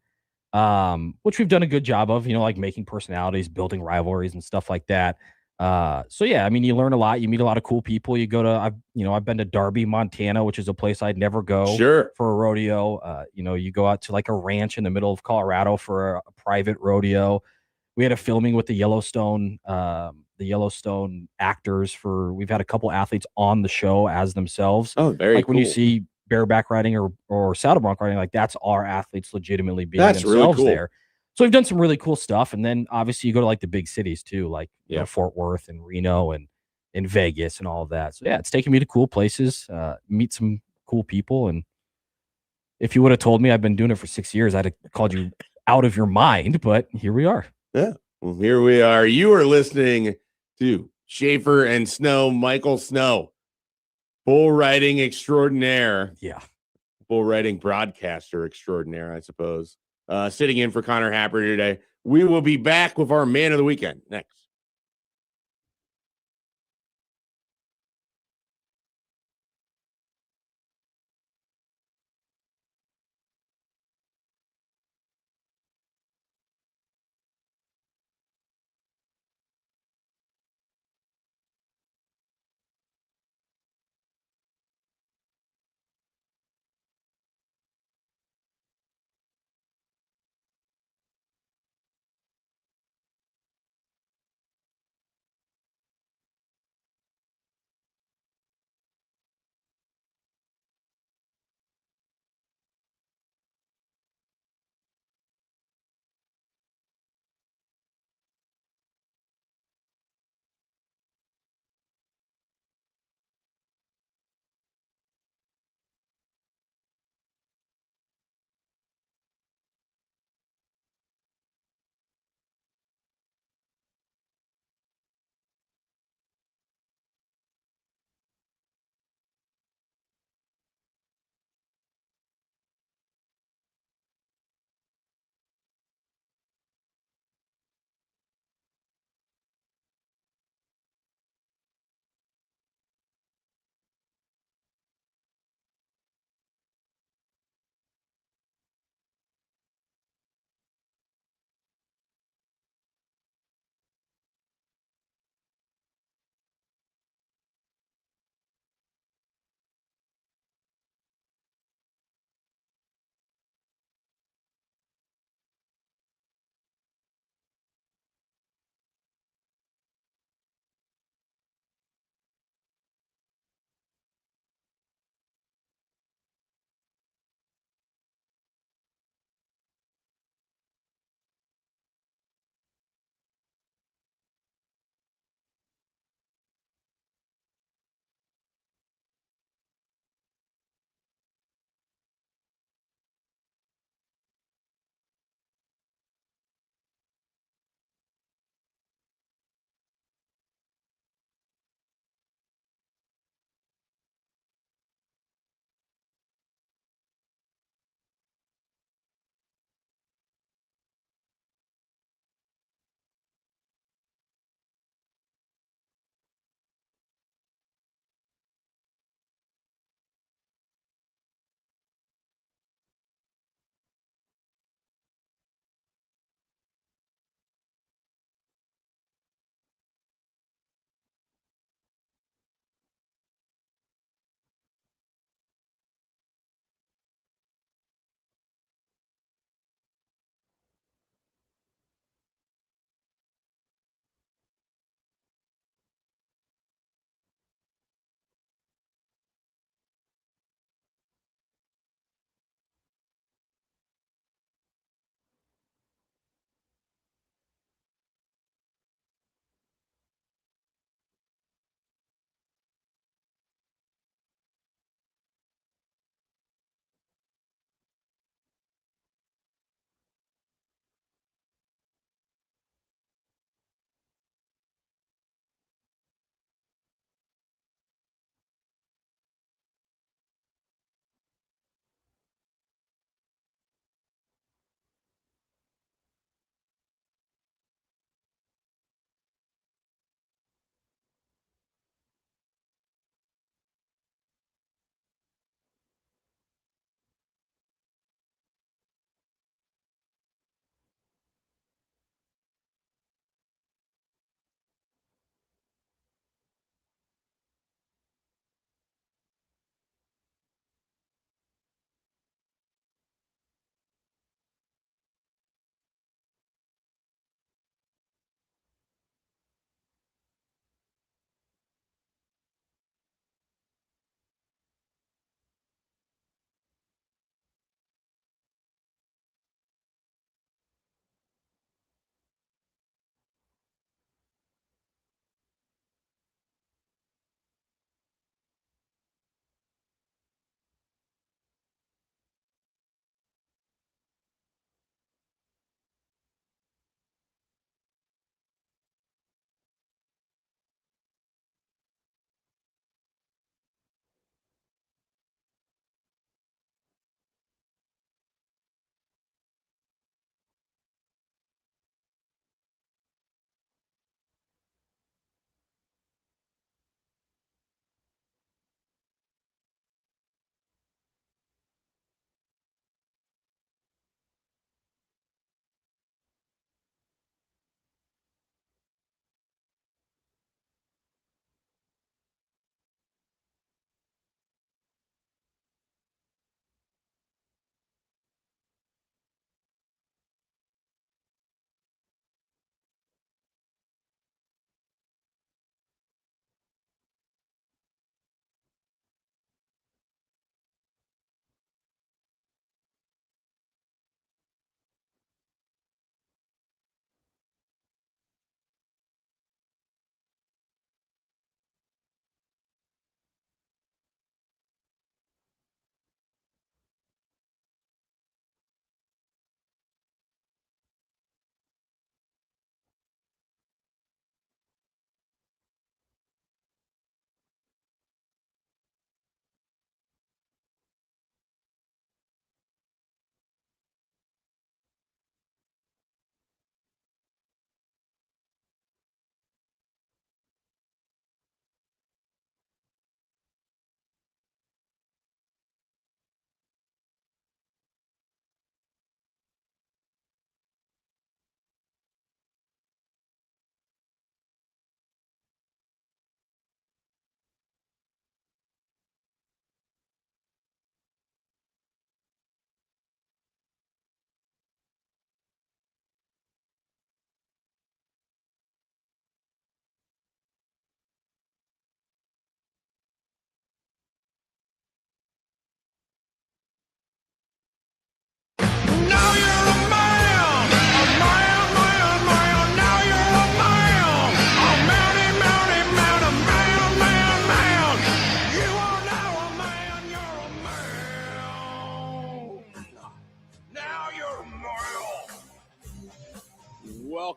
Which we've done a good job of, like making personalities, building rivalries and stuff like that. So yeah, I mean, you learn a lot, you meet a lot of cool people. You go to, I've been to Darby, Montana, which is a place I'd never go for a rodeo. You go out to like a ranch in the middle of Colorado for a private rodeo. We had a filming with the Yellowstone actors we've had a couple athletes on the show as themselves. Oh, very like cool. When you see bareback riding or saddle bronc riding, like that's our athletes legitimately being themselves really cool. There. So we've done some really cool stuff. And then obviously you go to like the big cities too, like Fort Worth and Reno and in Vegas and all of that. So yeah, it's taken me to cool places, meet some cool people. And if you would have told me I've been doing it for 6 years, I'd have called you out of your mind, but here we are. Yeah. Well, here we are. You are listening to Schaefer and Snow, Michael Snow, bull riding extraordinaire. Yeah. Bull riding broadcaster extraordinaire, I suppose. Sitting in for Connor Happer today. We will be back with our man of the weekend next.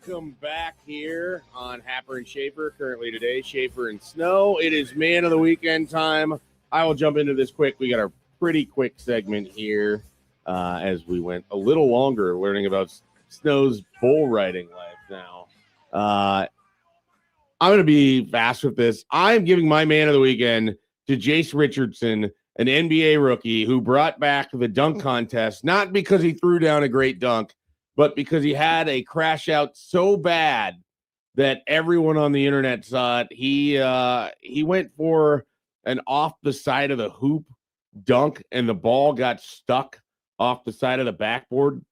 welcome back here on Happer and Schaefer. Currently today, Schaefer and Snow. It is man of the weekend time. I will jump into this quick. We got a pretty quick segment here as we went a little longer learning about Snow's bull riding life now. I'm going to be fast with this. I'm giving my man of the weekend to Jace Richardson, an NBA rookie who brought back the dunk contest, not because he threw down a great dunk, but because he had a crash out so bad that everyone on the internet saw it. He went for an off the side of the hoop dunk, and the ball got stuck off the side of the backboard,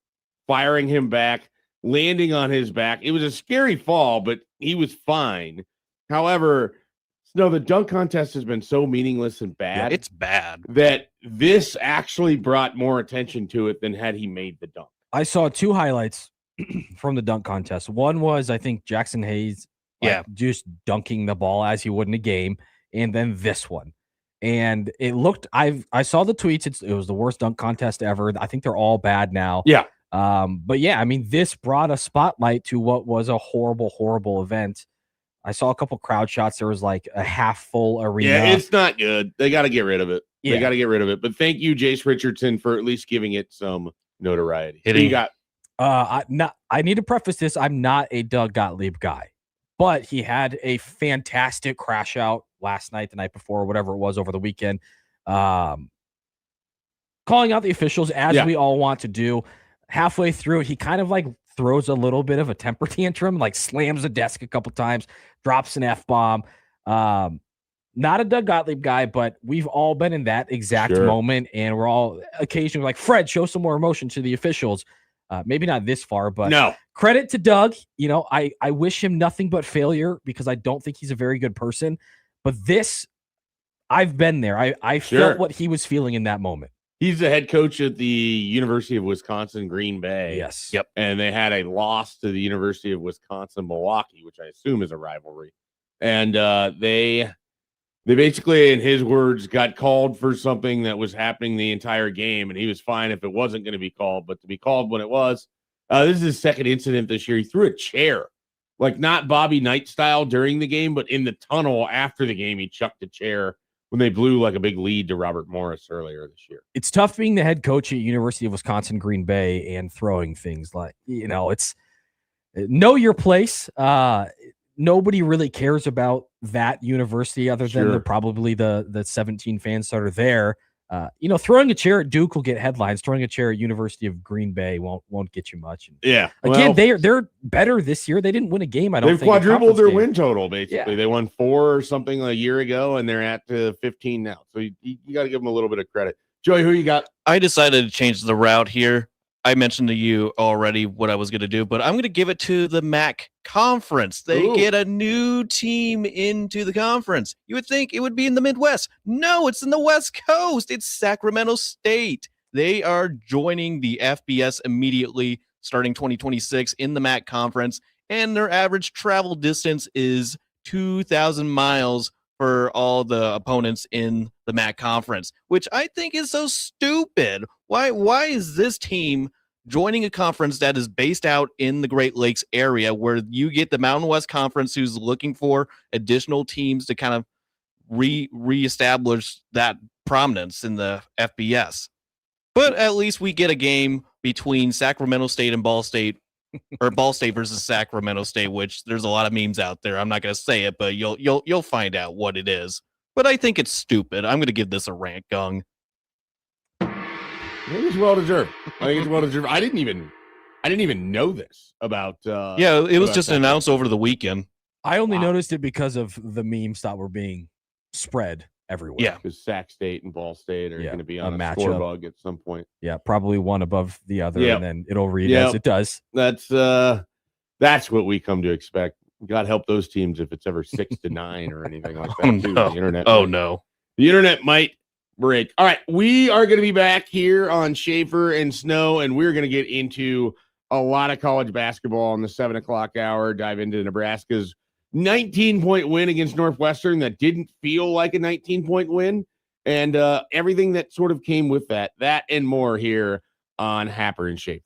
firing him back, landing on his back. It was a scary fall, but he was fine. However, Snow, the dunk contest has been so meaningless and bad. Yeah, it's bad. That this actually brought more attention to it than had he made the dunk. I saw two highlights from the dunk contest. One was, I think, Jackson Hayes just dunking the ball as he would in a game, and then this one. And it looked, I saw the tweets. It was the worst dunk contest ever. I think they're all bad now. Yeah. But yeah, I mean, this brought a spotlight to what was a horrible, horrible event. I saw a couple crowd shots. There was like a half full arena. Yeah, it's not good. They got to get rid of it. Yeah. They got to get rid of it. But thank you, Jace Richardson, for at least giving it some notoriety. Hitting. You got. I need to preface this. I'm not a Doug Gottlieb guy, but he had a fantastic crash out last night, the night before, whatever it was over the weekend. Calling out the officials as we all want to do. Halfway through, he kind of like throws a little bit of a temper tantrum, like slams the desk a couple times, drops an F-bomb. Not a Doug Gottlieb guy, but we've all been in that exact moment, and we're all occasionally like, Fred, show some more emotion to the officials. Maybe not this far, but no. Credit to Doug. You know, I wish him nothing but failure because I don't think he's a very good person. But this, I've been there. I felt what he was feeling in that moment. He's the head coach at the University of Wisconsin, Green Bay. Yes. Yep. And they had a loss to the University of Wisconsin, Milwaukee, which I assume is a rivalry. And they basically, in his words, got called for something that was happening the entire game, and he was fine if it wasn't going to be called. But to be called when it was, this is his second incident this year. He threw a chair, like not Bobby Knight style during the game, but in the tunnel after the game, he chucked a chair when they blew like a big lead to Robert Morris earlier this year. It's tough being the head coach at University of Wisconsin, Green Bay, and throwing things like, you know, it's know your place. Nobody really cares about that university other than probably the 17 fans that are there. You know, throwing a chair at Duke will get headlines. Throwing a chair at University of Green Bay won't get you much. Yeah. Again, they're better this year. They didn't win a game. I don't think they've quadrupled their win total. Basically, they won 4 or something a year ago, and they're at 15 now. So you got to give them a little bit of credit. Joey, who you got? I decided to change the route here. I mentioned to you already what I was going to do, but I'm going to give it to the MAC conference. They get a new team into the conference. You would think it would be in the Midwest. No, it's in the West Coast. It's Sacramento State. They are joining the FBS immediately starting 2026 in the MAC conference, and their average travel distance is 2,000 miles for all the opponents in the MAC conference, which I think is so stupid. Why is this team joining a conference that is based out in the Great Lakes area where you get the Mountain West Conference who's looking for additional teams to kind of reestablish that prominence in the FBS? But at least we get a game between Sacramento State and Ball State, or Ball State versus Sacramento State, which there's a lot of memes out there. I'm not going to say it, but you'll find out what it is. But I think it's stupid. I'm going to give this a rant gong. I think it's well deserved. I didn't even know this about. It was just announced over the weekend. I only noticed it because of the memes that were being spread everywhere. Yeah, because Sac State and Ball State are going to be on a matchup. score bug at some point. Yeah, probably one above the other, and then it'll read as it does. That's what we come to expect. God help those teams if it's ever 6-9 or anything like that. No. The internet. No. The internet might break. All right, we are going to be back here on Schaefer and Snow, and we're going to get into a lot of college basketball in the 7:00 hour. Dive into Nebraska's 19-point win against Northwestern that didn't feel like a 19-point win, and everything that sort of came with that and more here on Happer and Schaefer.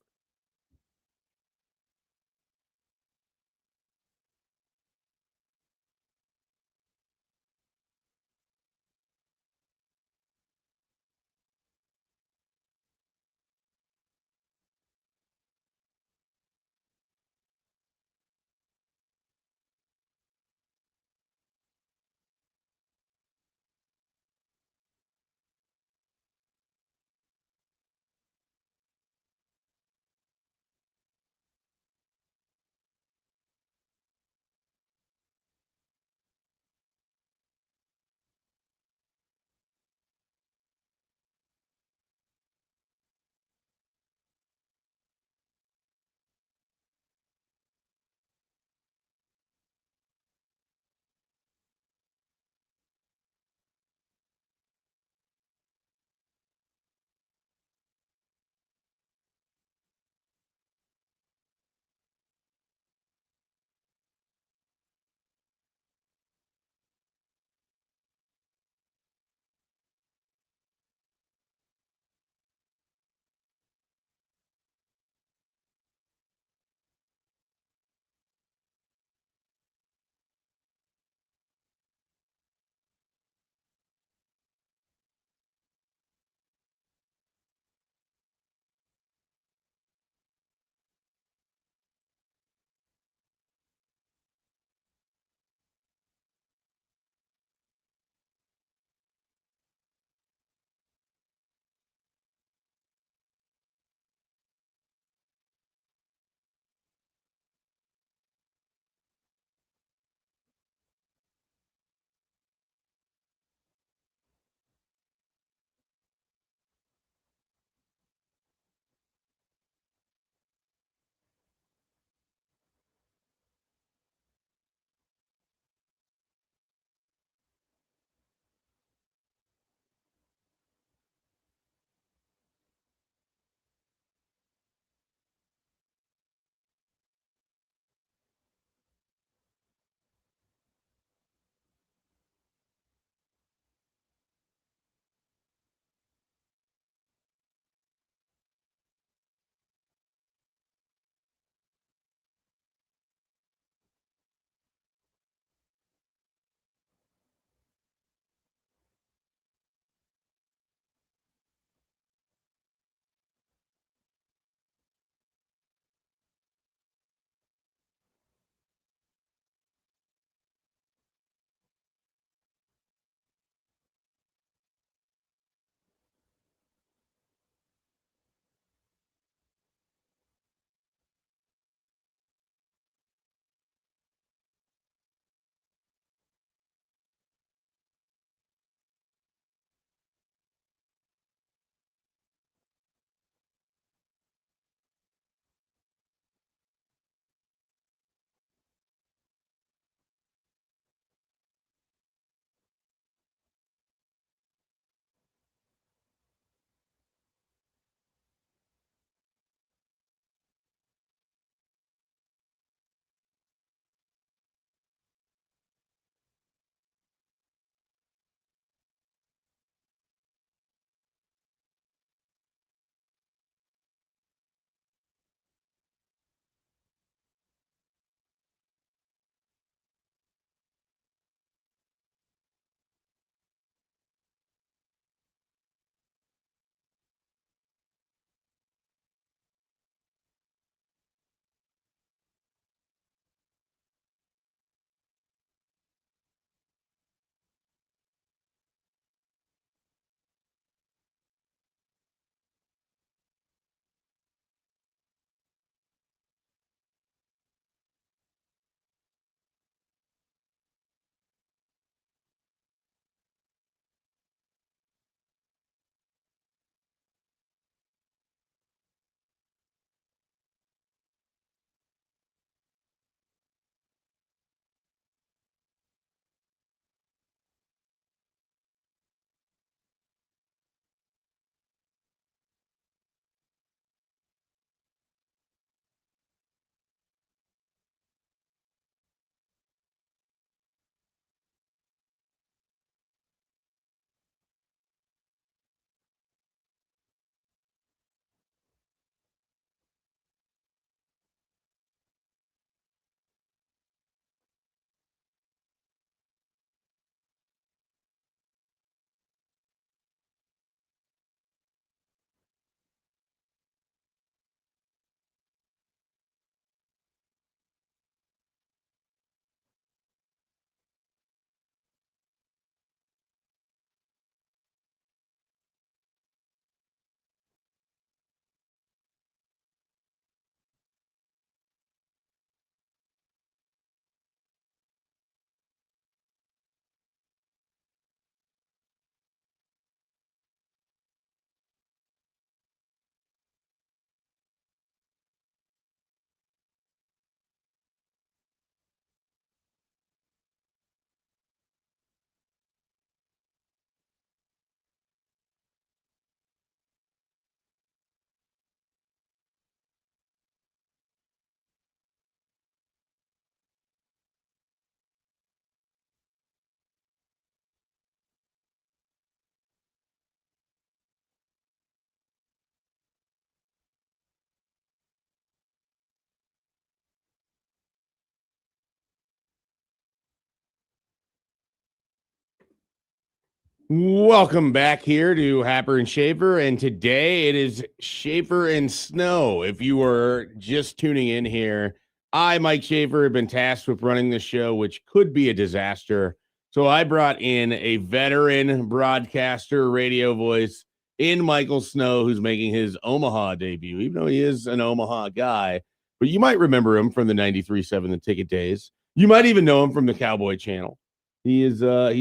Welcome back here to Happer and Schaefer, and today it is Schaefer and Snow. If you were just tuning in here, I, Mike Schaefer, have been tasked with running this show, which could be a disaster. So I brought in a veteran broadcaster, radio voice in Michael Snow, who's making his Omaha debut, even though he is an Omaha guy. But you might remember him from the 93.7 The Ticket days. You might even know him from the Cowboy Channel. He's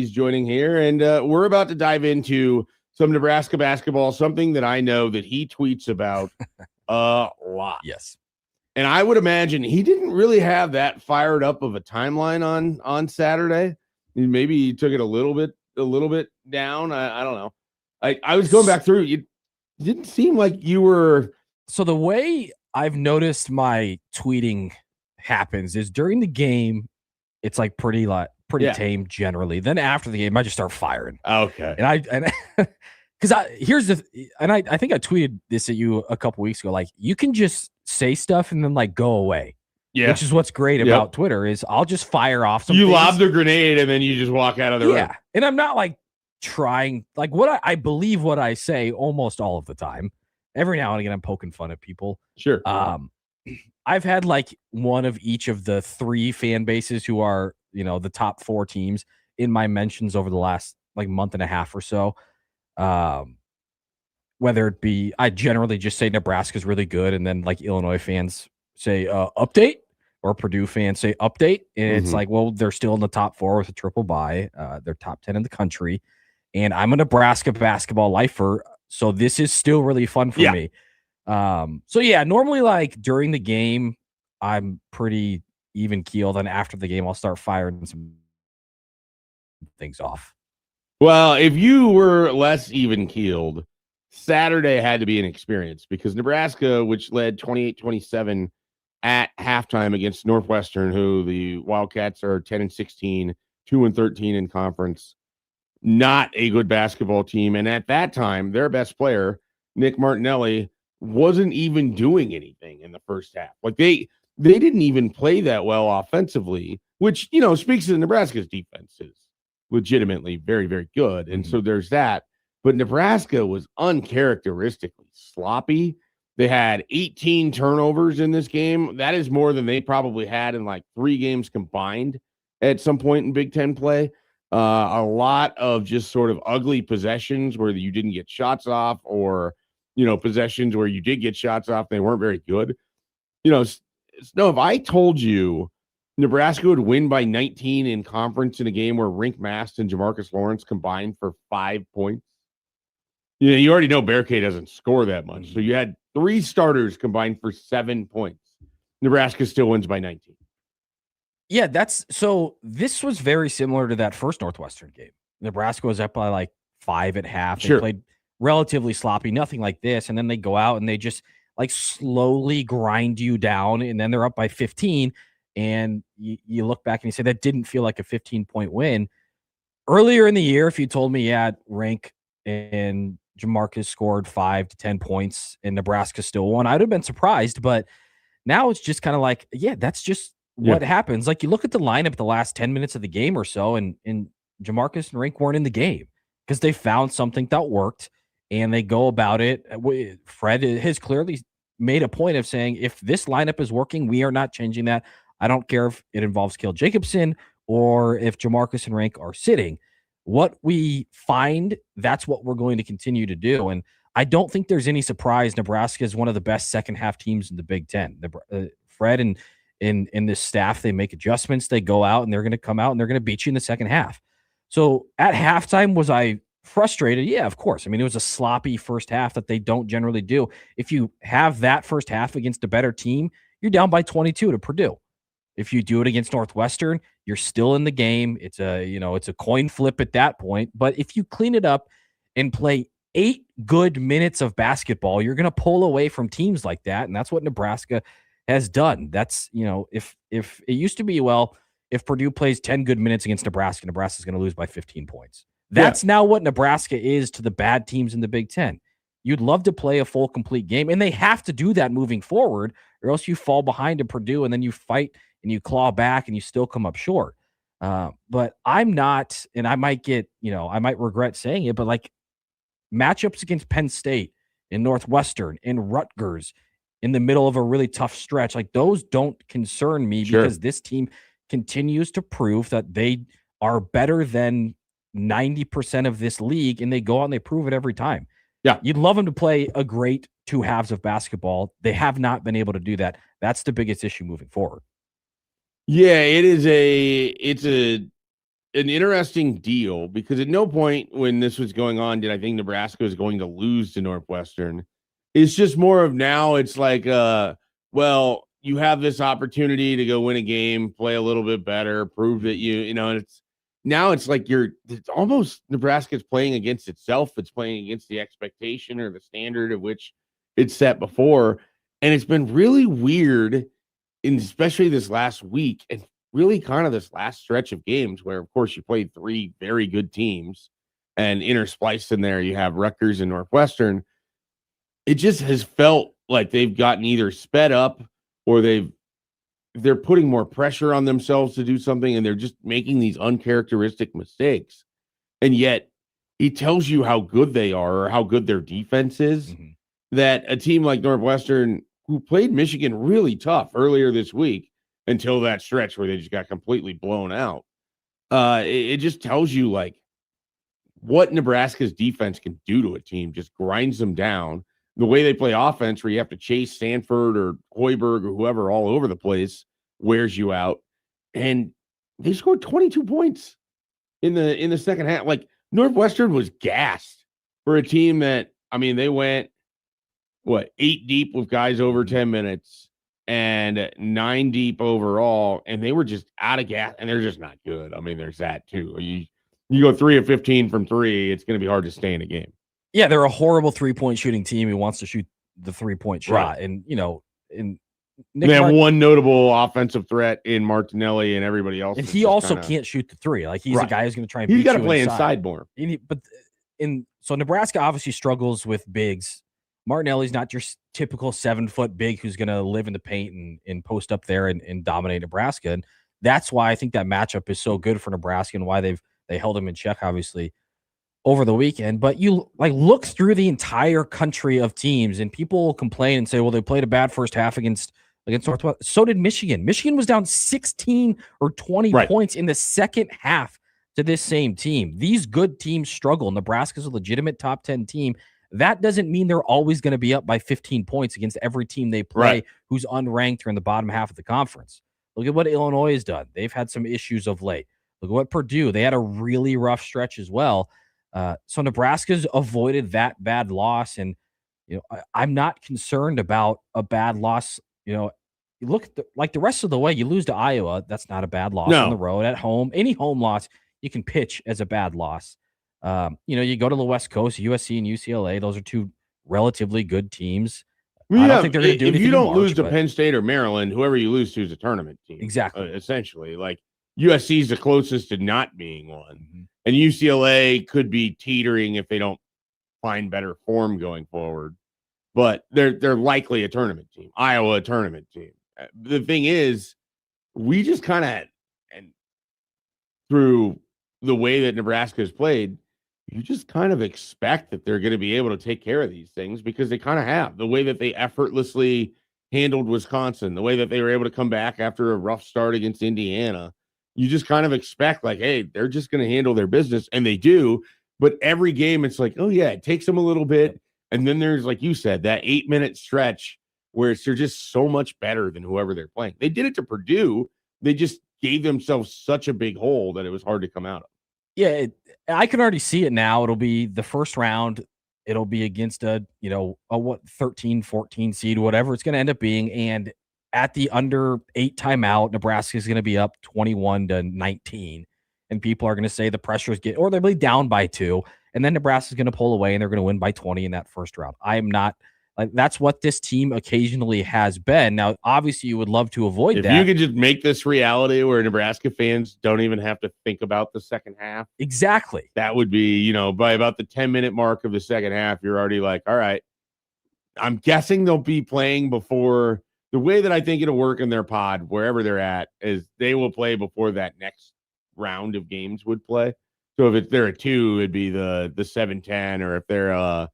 joining here, and we're about to dive into some Nebraska basketball, something that I know that he tweets about a lot. Yes. And I would imagine he didn't really have that fired up of a timeline on Saturday. Maybe he took it a little bit down. I don't know. I was going back through. It didn't seem like you were. So the way I've noticed my tweeting happens is during the game, it's like pretty tame generally. Then after the game, I just start firing. Okay. And because I think I tweeted this at you a couple weeks ago. Like, you can just say stuff and then like go away. Yeah. Which is what's great about Twitter is I'll just fire off some You things. lob the grenade and then you just walk out of the room. Yeah. And I'm not like trying, like what I believe what I say almost all of the time. Every now and again, I'm poking fun at people. Sure. I've had like one of each of the three fan bases who are, the top four teams in my mentions over the last like month and a half or so. Whether it be, I generally just say Nebraska's really good. And then like Illinois fans say update, or Purdue fans say update. And it's like, well, they're still in the top four with a triple bye. They're top 10 in the country. And I'm a Nebraska basketball lifer. So this is still really fun for me. So yeah, normally like during the game, I'm pretty even keeled. And after the game, I'll start firing some things off. Well, if you were less even keeled, Saturday had to be an experience because Nebraska, which led 28-27 at halftime against Northwestern, who the Wildcats are 10-16, 2-13 in conference, not a good basketball team. And at that time, their best player, Nick Martinelli, wasn't even doing anything in the first half. Like they didn't even play that well offensively, which, speaks to Nebraska's defense is legitimately very, very good. And so there's that. But Nebraska was uncharacteristically sloppy. They had 18 turnovers in this game. That is more than they probably had in like 3 games combined at some point in Big Ten play. A lot of just sort of ugly possessions where you didn't get shots off, or, possessions where you did get shots off. They weren't very good. Snow, if I told you Nebraska would win by 19 in conference in a game where Rink Mast and Jamarcus Lawrence combined for 5 points, you already know Bear K doesn't score that much. So you had 3 starters combined for 7 points. Nebraska still wins by 19. Yeah, so this was very similar to that first Northwestern game. Nebraska was up by like 5 at half. They played relatively sloppy, nothing like this. And then they go out and they just like slowly grind you down. And then they're up by 15. And you look back and you say that didn't feel like a 15-point win. Earlier in the year, if you told me, Rank and Jamarcus scored 5 to 10 points and Nebraska still won, I'd have been surprised. But now it's just kind of like, that's just what happens. Like, you look at the lineup the last 10 minutes of the game or so, and Jamarcus and Rink weren't in the game because they found something that worked and they go about it. Fred has clearly made a point of saying, if this lineup is working, we are not changing that. I don't care if it involves Cale Jacobson or if Jamarcus and Rink are sitting. What we find, that's what we're going to continue to do. And I don't think there's any surprise Nebraska is one of the best second half teams in the Big Ten. Fred and in this staff, they make adjustments. They go out and they're going to come out and they're going to beat you in the second half. So at halftime, was I frustrated? Yeah, of course. I mean, it was a sloppy first half that they don't generally do. If you have that first half against a better team, you're down by 22 to Purdue. If you do it against Northwestern, you're still in the game. It's a coin flip at that point. But if you clean it up and play 8 good minutes of basketball, you're going to pull away from teams like that. And that's what Nebraska has done. That's, if it used to be, if Purdue plays 10 good minutes against Nebraska, Nebraska's going to lose by 15 points. That's now what Nebraska is to the bad teams in the Big Ten. You'd love to play a full, complete game, and they have to do that moving forward, or else you fall behind to Purdue, and then you fight and you claw back and you still come up short. But I'm not, and I might get, I might regret saying it, but like matchups against Penn State and Northwestern and Rutgers in the middle of a really tough stretch, like those don't concern me because this team continues to prove that they are better than 90% of this league, and they go out and they prove it every time. Yeah. You'd love them to play a great two halves of basketball. They have not been able to do that. That's the biggest issue moving forward. Yeah, it's an interesting deal because at no point when this was going on did I think Nebraska was going to lose to Northwestern. It's just more of now it's like, well, you have this opportunity to go win a game, play a little bit better, prove that and it's like it's almost Nebraska's playing against itself. It's playing against the expectation or the standard at which it's set before. And it's been really weird, especially this last week and really kind of this last stretch of games where, of course, you played three very good teams and interspliced in there, you have Rutgers and Northwestern. It just has felt like they've gotten either sped up or they're putting more pressure on themselves to do something, and they're just making these uncharacteristic mistakes. And yet it tells you how good they are or how good their defense is, that a team like Northwestern, who played Michigan really tough earlier this week until that stretch where they just got completely blown out, it just tells you like what Nebraska's defense can do to a team, just grinds them down. The way they play offense, where you have to chase Sanford or Hoiberg or whoever all over the place, wears you out. And they scored 22 points in the second half. Like Northwestern was gassed for a team that, I mean, they went 8 deep with guys over 10 minutes and 9 deep overall, and they were just out of gas, and they're just not good. I mean, there's that too. You go 3 of 15 from 3, it's going to be hard to stay in a game. Yeah, they're a horrible 3-point shooting team who wants to shoot the 3-point shot. Right. And, they have one notable offensive threat in Martinelli, and everybody else. And he also can't shoot the 3. Like, he's a guy who's going to try and beat you. He's got to play inside more. So Nebraska obviously struggles with bigs. Martinelli's not your typical 7-foot big who's going to live in the paint and post up there and dominate Nebraska. And that's why I think that matchup is so good for Nebraska and why they held him in check, obviously, over the weekend. But you look through the entire country of teams, and people will complain and say, well, they played a bad first half against Northwestern. So did Michigan. Michigan was down 16 or 20 points in the second half to this same team. These good teams struggle. Nebraska's a legitimate top 10 team. That doesn't mean they're always going to be up by 15 points against every team they play who's unranked or in the bottom half of the conference. Look at what Illinois has done. They've had some issues of late. Look at what Purdue, they had a really rough stretch as well. So Nebraska's avoided that bad loss. And, I'm not concerned about a bad loss. You look like the rest of the way, you lose to Iowa. That's not a bad loss on the road. At home, any home loss you can pitch as a bad loss. You go to the West Coast, USC and UCLA. Those are two relatively good teams. I don't think they're going to do anything. If you don't lose to Penn State or Maryland, whoever you lose to is a tournament team. Exactly. Essentially, like USC is the closest to not being one, and UCLA could be teetering if they don't find better form going forward. But they're likely a tournament team. Iowa, a tournament team. The thing is, we just kind of, and through the way that Nebraska has played, you just kind of expect that they're going to be able to take care of these things because they kind of have. The way that they effortlessly handled Wisconsin, the way that they were able to come back after a rough start against Indiana, you just kind of expect like, hey, they're just going to handle their business, and they do. But every game, it's like, oh yeah, it takes them a little bit. And then there's, like you said, that 8-minute stretch where they're just so much better than whoever they're playing. They did it to Purdue. They just gave themselves such a big hole that it was hard to come out of. Yeah, I can already see it now. It'll be the first round. It'll be against a 13, 14 seed, whatever it's going to end up being. And at the under 8 timeout, Nebraska is going to be up 21-19. And people are going to say the pressure is or they'll be down by 2. And then Nebraska's going to pull away and they're going to win by 20 in that first round. I am not that's what this team occasionally has been. Now, obviously, you would love to avoid that. If you could just make this reality where Nebraska fans don't even have to think about the second half. Exactly. That would be, by about the 10-minute mark of the second half, you're already like, all right, I'm guessing they'll be playing before. The way that I think it'll work in their pod, wherever they're at, is they will play before that next round of games would play. So if they're a 2, it'd be the 7-10, or if they're a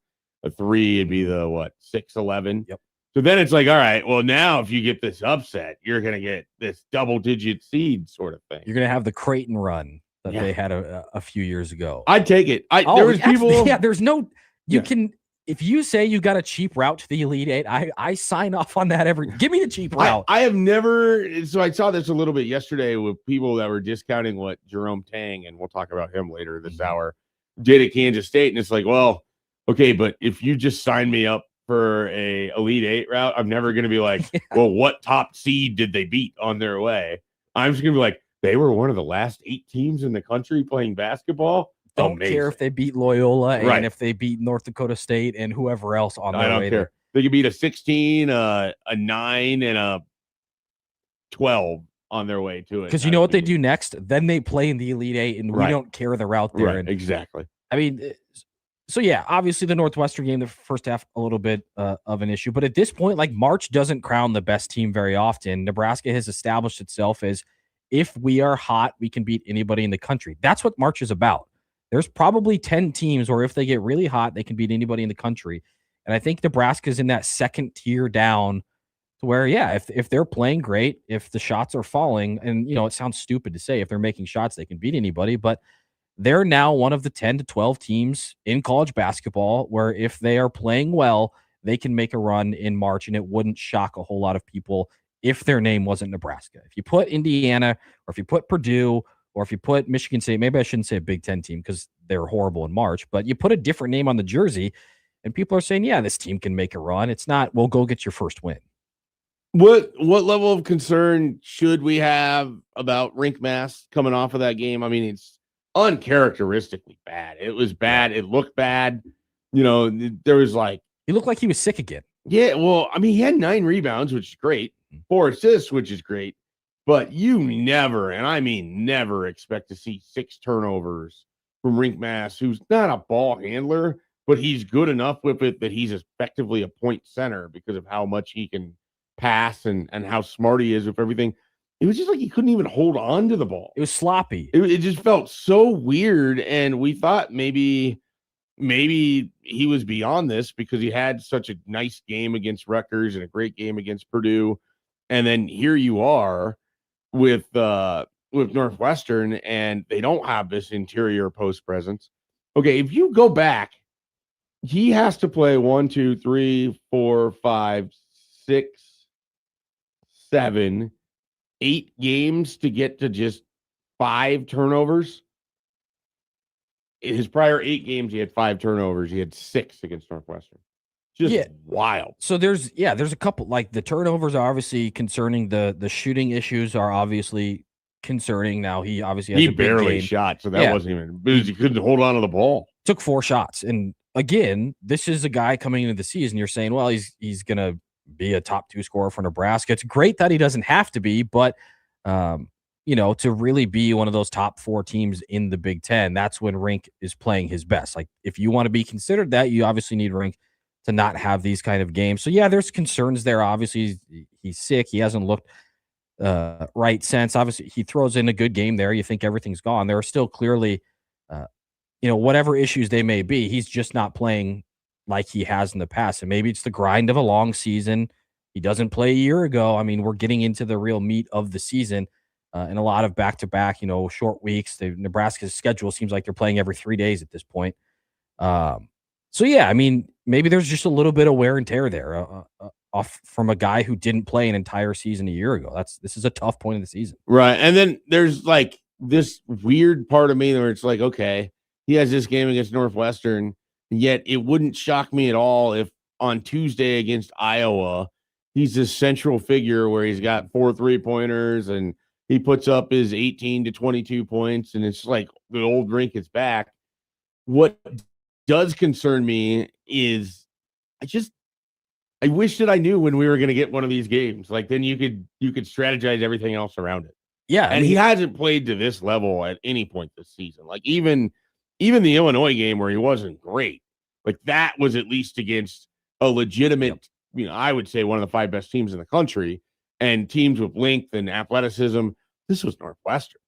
3, it'd be the 6-11. Yep. So then it's like, all right, well, now if you get this upset, you're going to get this double-digit seed sort of thing. You're going to have the Creighton run that they had a few years ago. I'd take it. There was people. Yeah, there's no. You can. If you say you got a cheap route to the Elite Eight, I sign off on that give me the cheap route. I have never. So I saw this a little bit yesterday with people that were discounting what Jerome Tang, and we'll talk about him later this hour, did at Kansas State. And it's like, well, okay, but if you just sign me up for a Elite Eight route, I'm never going to be like, well, what top seed did they beat on their way? I'm just going to be like, they were one of the last 8 teams in the country playing basketball. Don't care if they beat Loyola and if they beat North Dakota State and whoever else on their way. I don't care. They could beat a 16, a 9, and a 12 on their way to it. Because you know what they do next? Then they play in the Elite Eight, and we don't care the route there. Right, exactly. I mean, so yeah, obviously the Northwestern game, the first half, a little bit of an issue. But at this point, like, March doesn't crown the best team very often. Nebraska has established itself as, if we are hot, we can beat anybody in the country. That's what March is about. There's probably 10 teams where if they get really hot, they can beat anybody in the country. And I think Nebraska's in that second tier down to where, yeah, if they're playing great, if the shots are falling, and, you know, it sounds stupid to say if they're making shots, they can beat anybody, but they're now one of the 10 to 12 teams in college basketball where if they are playing well, they can make a run in March, and it wouldn't shock a whole lot of people if their name wasn't Nebraska. If you put Indiana, or if you put Purdue, or if you put Michigan State, maybe I shouldn't say a Big Ten team because they're horrible in March, but you put a different name on the jersey and people are saying, yeah, this team can make a run. It's not, well, go get your first win. What level of concern should we have about rink mass coming off of that game? I mean, it's uncharacteristically bad. It was bad. It looked bad. You know, there was like... He looked like he was sick again. Yeah, well, I mean, he had 9 rebounds, which is great. 4 assists, which is great. But you never, and I mean never, expect to see 6 turnovers from Rink Mass, who's not a ball handler, but he's good enough with it that he's effectively a point center because of how much he can pass and how smart he is with everything. It was just like he couldn't even hold on to the ball. It was sloppy. It just felt so weird, and we thought maybe he was beyond this because he had such a nice game against Rutgers and a great game against Purdue, and then here you are with Northwestern, and they don't have this interior post presence. Okay, if you go back, he has to play 1, 2, 3, 4, 5, 6, 7, 8 games to get to just 5 turnovers. In his prior 8 games, he had 5 turnovers. He had 6 against Northwestern. Just wild. So there's a couple, like, the turnovers are obviously concerning. The shooting issues are obviously concerning. Now he obviously has he barely shot, so that wasn't even because he couldn't hold on to the ball. Took 4 shots, and again, this is a guy coming into the season. You're saying, well, he's gonna be a top 2 scorer for Nebraska. It's great that he doesn't have to be, but you know, to really be one of those top 4 teams in the Big Ten, that's when Rink is playing his best. Like, if you want to be considered that, you obviously need Rink to not have these kind of games. So yeah, there's concerns there. Obviously, he's sick. He hasn't looked right since. Obviously, he throws in a good game there. You think everything's gone. There are still clearly, you know, whatever issues they may be, he's just not playing like he has in the past. And maybe it's the grind of a long season. He doesn't play a year ago. I mean, we're getting into the real meat of the season and a lot of back-to-back, you know, short weeks. Nebraska's schedule seems like they're playing every 3 days at this point. So yeah, I mean, maybe there's just a little bit of wear and tear there off from a guy who didn't play an entire season a year ago. This is a tough point of the season. Right. And then there's like this weird part of me where it's like, okay, he has this game against Northwestern, yet it wouldn't shock me at all if on Tuesday against Iowa, he's this central figure where he's got 4 3-pointers and he puts up his 18 to 22 points. And it's like the old Rink is back. What does concern me is I wish that I knew when we were going to get one of these games. Like, then you could strategize everything else around it. Yeah. And he hasn't played to this level at any point this season. Like, even the Illinois game where he wasn't great, like, that was at least against a legitimate, you know, I would say one of the 5 best teams in the country and teams with length and athleticism. This was Northwestern.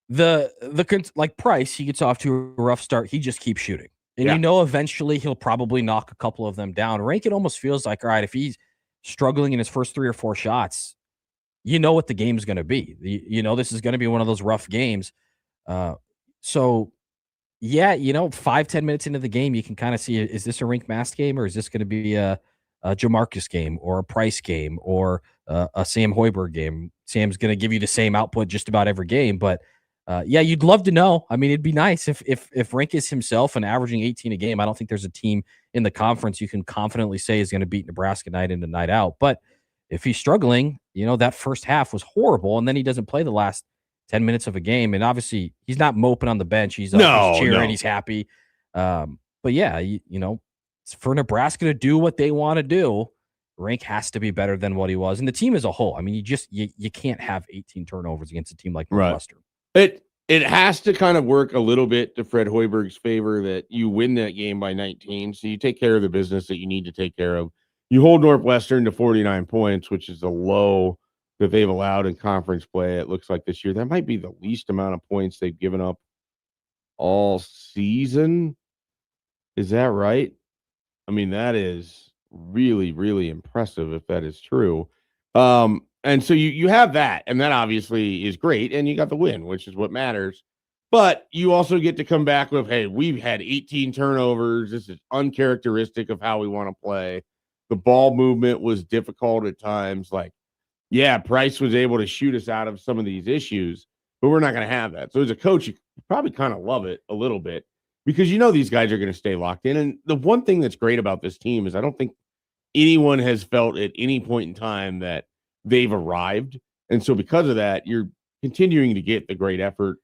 like Price, he gets off to a rough start. He just keeps shooting. And eventually he'll probably knock a couple of them down. Rank, it almost feels like, all right, if he's struggling in his first 3 or 4 shots, what the game's going to be. This is going to be one of those rough games. So, 5-10 minutes into the game, you can kind of see, is this a Rink Mast game, or is this going to be a Jamarcus game or a Price game or a Sam Hoiberg game? Sam's going to give you the same output just about every game, but you'd love to know. I mean, it'd be nice if Rink is himself and averaging 18 a game. I don't think there's a team in the conference you can confidently say is going to beat Nebraska night in and night out. But if he's struggling, that first half was horrible, and then he doesn't play the last 10 minutes of a game, and obviously he's not moping on the bench. He's cheering, he's happy. But for Nebraska to do what they want to do, Rank has to be better than what he was, and the team as a whole. I mean, you can't have 18 turnovers against a team like Northwestern. It has to kind of work a little bit to Fred Hoiberg's favor that you win that game by 19. So you take care of the business that you need to take care of. You hold Northwestern to 49 points, which is the low that they've allowed in conference play. It looks like this year that might be the least amount of points they've given up all season. Is that right? I mean, that is really, really impressive if that is true. And so you have that, and that obviously is great, and you got the win, which is what matters. But you also get to come back with, hey, we've had 18 turnovers. This is uncharacteristic of how we want to play. The ball movement was difficult at times. Like, yeah, Price was able to shoot us out of some of these issues, but we're not going to have that. So as a coach, you probably kind of love it a little bit because these guys are going to stay locked in. And the one thing that's great about this team is I don't think anyone has felt at any point in time that they've arrived. And so because of that, you're continuing to get the great effort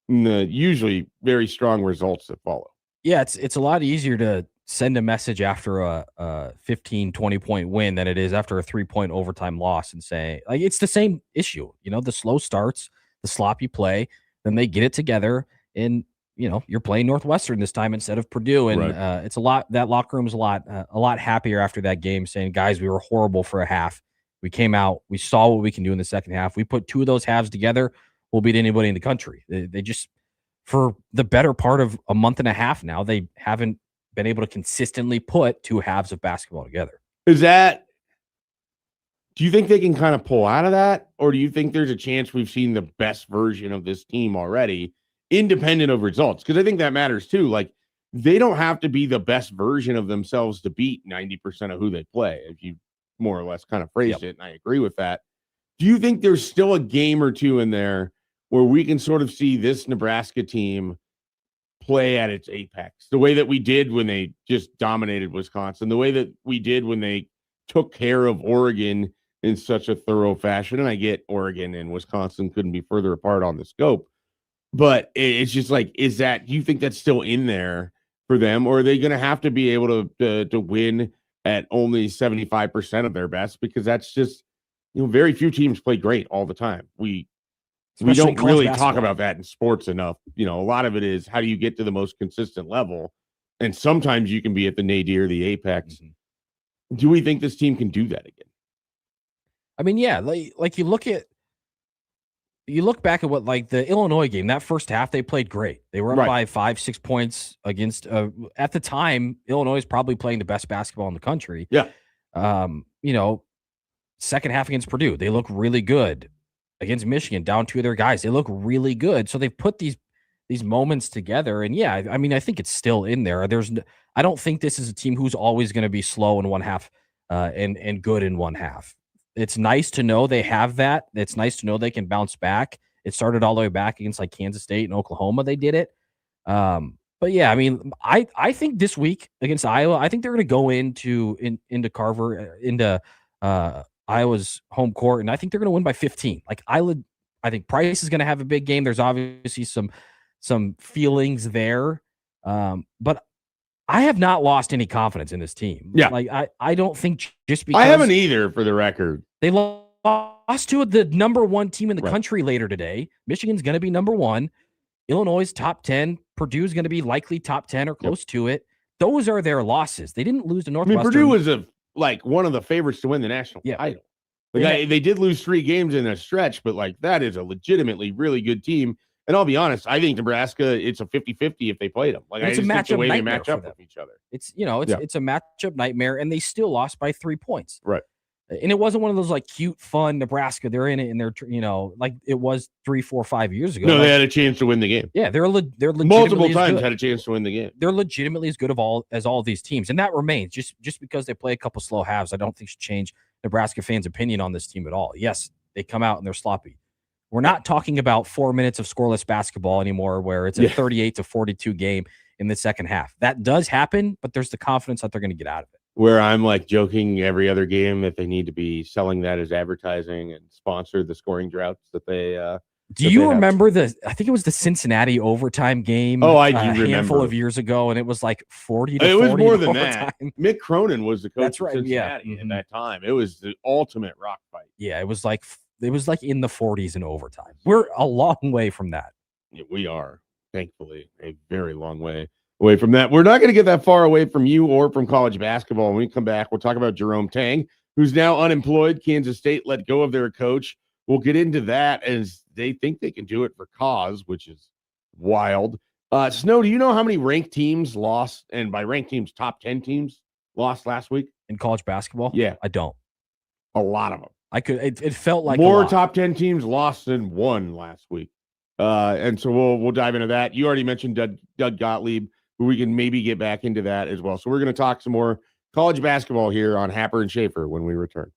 and the usually very strong results that follow. Yeah, it's a lot easier to send a message after a 15, 20-point win than it is after a 3-point overtime loss and say, like, it's the same issue. The slow starts, the sloppy play, then they get it together, and you're playing Northwestern this time instead of Purdue, and right. It's a lot. That locker room's a lot happier after that game, saying, guys, we were horrible for a half. We came out, we saw what we can do in the second half. We put 2 of those halves together, we'll beat anybody in the country. They just, for the better part of a month and a half now, they haven't been able to consistently put 2 halves of basketball together. Do you think they can kind of pull out of that? Or do you think there's a chance we've seen the best version of this team already, independent of results? Because I think that matters too. Like, they don't have to be the best version of themselves to beat 90% of who they play, if you more or less kind of phrased it, and I agree with that. Do you think there's still a game or two in there where we can sort of see this Nebraska team play at its apex, the way that we did when they just dominated Wisconsin, the way that we did when they took care of Oregon in such a thorough fashion? And I get Oregon and Wisconsin couldn't be further apart on the scope, but it's just like, do you think that's still in there for them, or are they going to have to be able to win at only 75% of their best? Because that's just, very few teams play great all the time. We don't really talk about that in sports enough. A lot of it is, how do you get to the most consistent level? And sometimes you can be at the nadir, the apex. Mm-hmm. Do we think this team can do that again? I mean, yeah, like you look back at what, like, the Illinois game, that first half, they played great. They were up by 5-6 points against, at the time, Illinois is probably playing the best basketball in the country. Yeah. Second half against Purdue, they look really good. Against Michigan, down 2 of their guys, they look really good. So they've put these moments together, and yeah, I mean, I think it's still in there. I don't think this is a team who's always going to be slow in one half and good in one half. It's nice to know they have that. It's nice to know they can bounce back. It started all the way back against like Kansas State and Oklahoma. They did it. But yeah, I mean, I think this week against Iowa, I think they're going to go into Carver, into Iowa's home court, and I think they're going to win by 15. Like, I think Price is going to have a big game. There's obviously some feelings there, but I have not lost any confidence in this team. Yeah, like I don't think just because I haven't either, for the record. They lost to the number 1 team in the country later today. Michigan's going to be number 1. Illinois is top 10. Purdue's going to be likely top 10 or close to it. Those are their losses. They didn't lose to Northwestern. I mean, Purdue was one of the favorites to win the national title. They did lose 3 games in a stretch, but like, that is a legitimately really good team. And I'll be honest, I think Nebraska, it's a 50-50 if they played them. Like, I it's a just think the matchup way they nightmare match for up them. with each other. It's it's a matchup nightmare, and they still lost by 3 points. Right. And it wasn't one of those like cute, fun Nebraska. They're in it, and they're like it was 3, 4, 5 years ago. No, like, they had a chance to win the game. Yeah, they're legitimately multiple times good. had a chance to win the game. They're legitimately as good as all of these teams, and that remains. Just because they play a couple slow halves, I don't think should change Nebraska fans' opinion on this team at all. Yes, they come out and they're sloppy. We're not talking about 4 minutes of scoreless basketball anymore, where it's a 38-42 game in the second half. That does happen, but there's the confidence that they're going to get out of it. Where I'm like joking every other game that they need to be selling that as advertising and sponsor the scoring droughts that they. Do you remember I think it was the Cincinnati overtime game? Oh, I do remember. A handful of years ago, and it was like 40 to 40. It was more than overtime. that. Mick Cronin was the coach That's right, of Cincinnati at that time. It was the ultimate rock fight. Yeah, it was like in the 40s in overtime. We're a long way from that. Yeah, we are, thankfully, a very long way away from that. We're not going to get that far away from you or from college basketball. When we come back, we'll talk about Jerome Tang, who's now unemployed. Kansas State let go of their coach. We'll get into that as they think they can do it for cause, which is wild. Snow, do you know how many ranked teams lost? And by ranked teams, top 10 teams lost last week in college basketball? Yeah. I don't. A lot of them. It felt like more top 10 teams lost than one last week. And so we'll dive into that. You already mentioned Doug Gottlieb, but we can maybe get back into that as well. So we're going to talk some more college basketball here on Happer and Schaefer when we return.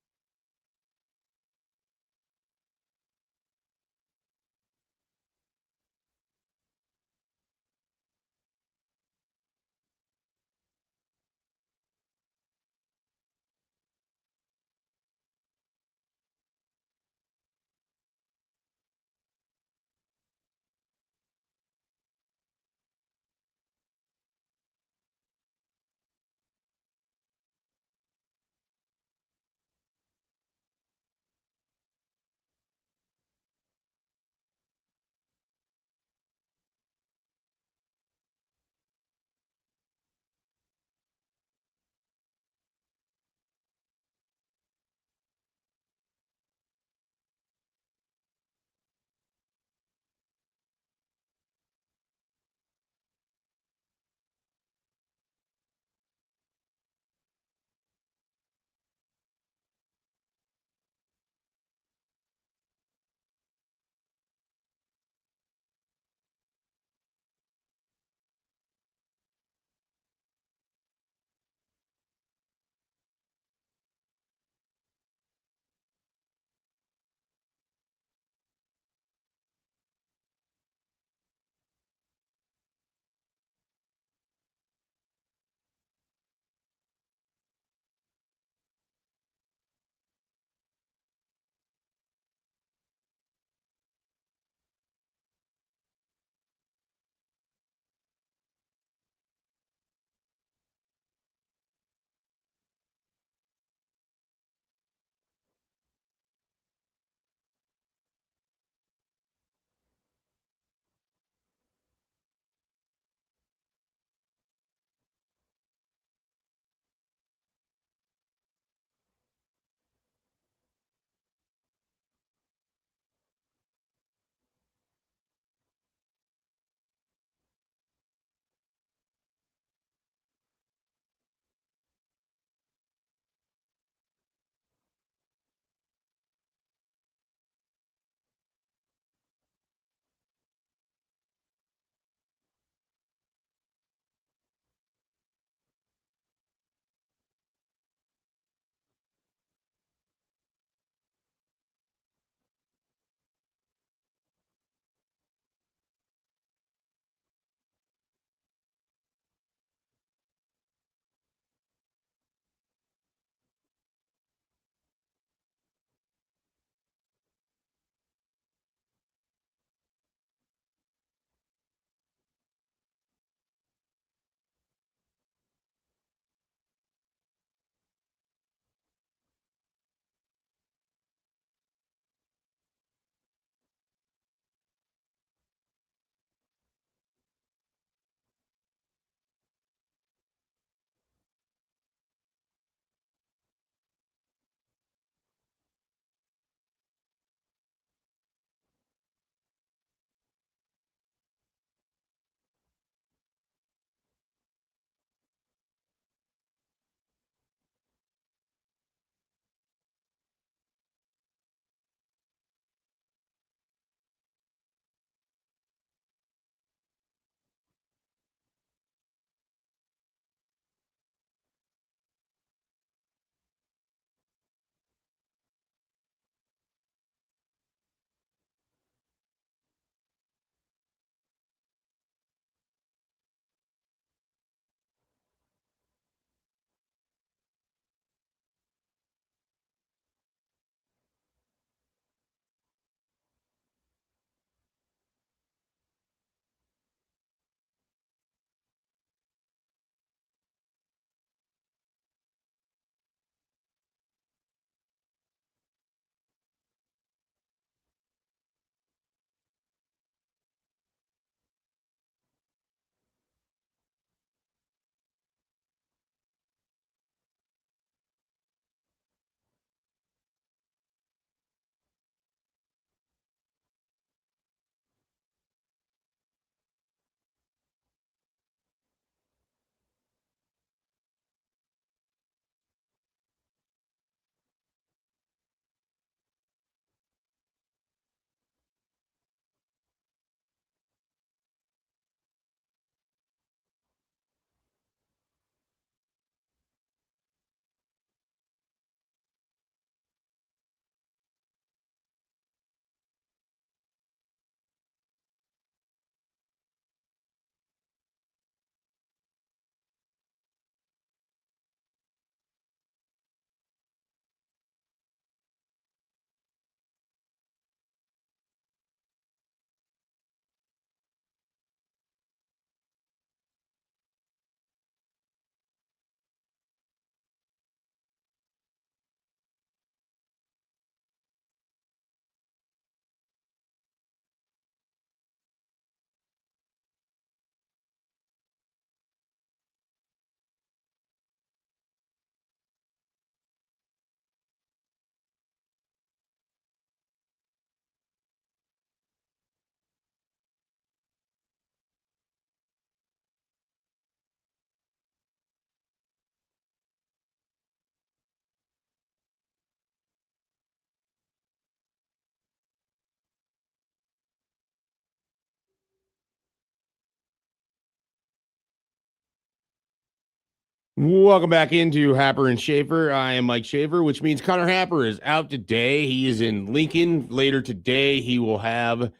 Welcome back into Happer and Schaefer. I am Mike Schaefer, which means Connor Happer is out today. He is in Lincoln. Later today, he will have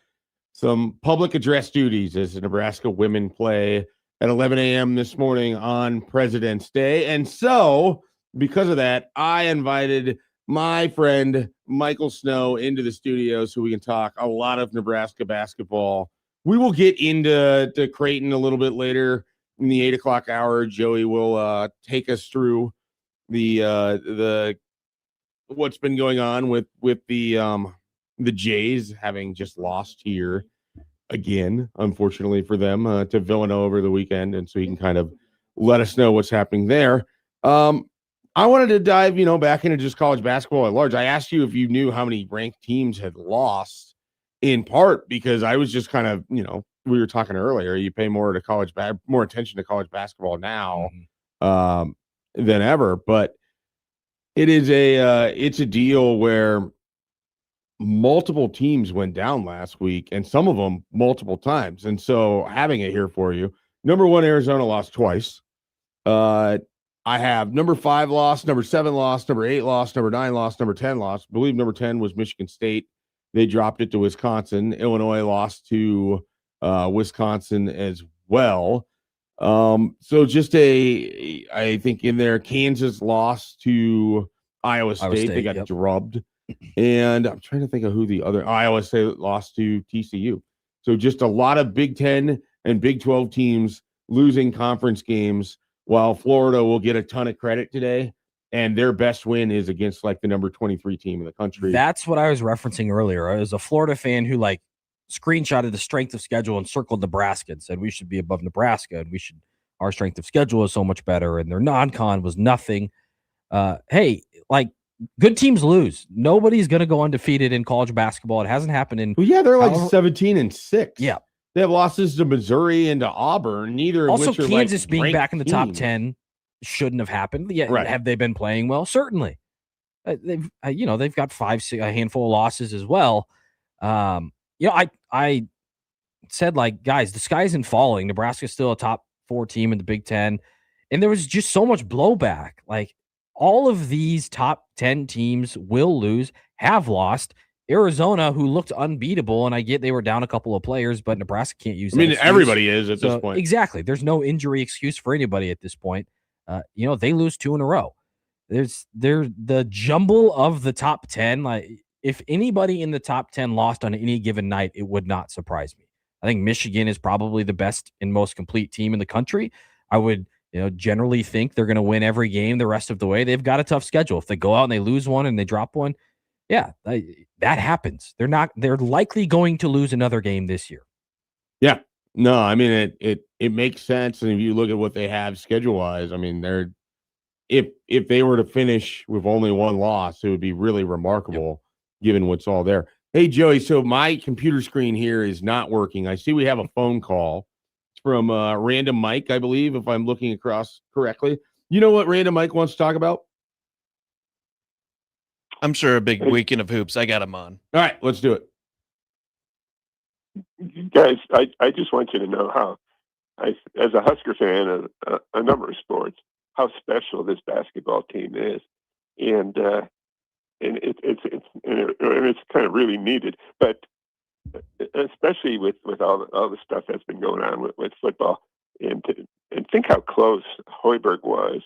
some public address duties as the Nebraska women play at 11 a.m. this morning on President's Day. And so, because of that, I invited my friend Michael Snow into the studio so we can talk a lot of Nebraska basketball. We will get into Creighton a little bit later in the 8 o'clock hour. Joey will take us through the what's been going on with the Jays having just lost here again, unfortunately for them, to Villanova over the weekend, and so he can kind of let us know what's happening there. I wanted to dive, back into just college basketball at large. I asked you if you knew how many ranked teams had lost, in part because I was just kind of, we were talking earlier, you pay more attention to college basketball now than ever, but it is it's a deal where multiple teams went down last week, and some of them multiple times. And so having it here for you, number 1, Arizona lost twice. I have number 5 lost, number 7 lost, number 8 lost, number 9 lost, number 10 lost. I believe number 10 was Michigan State. They dropped it to Wisconsin. Illinois lost to Wisconsin as well. So just I think in there, Kansas lost to Iowa State. They got drubbed. And I'm trying to think of who the other Iowa State lost to TCU. So just a lot of Big 10 and Big 12 teams losing conference games, while Florida will get a ton of credit today. And their best win is against the number 23 team in the country. That's what I was referencing earlier. I was a Florida fan who screenshotted the strength of schedule and circled Nebraska and said we should be above Nebraska and our strength of schedule is so much better and their non-con was nothing. Hey, good teams lose. Nobody's going to go undefeated in college basketball. It hasn't happened in. Well, yeah, they're 17-6. Yeah, they have losses to Missouri and to Auburn. Neither of also which are Kansas being back in the top team. 10 shouldn't have happened. Yeah, right. Have they been playing well? Certainly. They've got a handful of losses as well. I said guys, the sky isn't falling. Nebraska's still a top 4 team in the Big 10, and there was just so much blowback. All of these top 10 teams will lose, have lost. Arizona, who looked unbeatable, and I get they were down a couple of players, but Nebraska can't use that excuse. Everybody is at this point. Exactly. There's no injury excuse for anybody at this point. They lose 2 in a row. They're the jumble of the top 10. If anybody in the top 10 lost on any given night, it would not surprise me. I think Michigan is probably the best and most complete team in the country. I would generally think they're going to win every game the rest of the way. They've got a tough schedule. If they go out and they lose one and they drop one, yeah, that happens. They're likely going to lose another game this year. Yeah. No, it makes sense. And if you look at what they have schedule-wise, they're if they were to finish with only 1 loss, it would be really remarkable given what's all there. Hey, Joey, so my computer screen here is not working. I see we have a phone call. It's from Random Mike, I believe, if I'm looking across correctly. You know what Random Mike wants to talk about? I'm sure a big weekend of hoops. I got him on. All right, let's do it. Guys, I just want you to know how, as a Husker fan of a number of sports, how special this basketball team is, and it's kind of really needed. But especially with all the stuff that's been going on with football, and think how close Hoiberg was.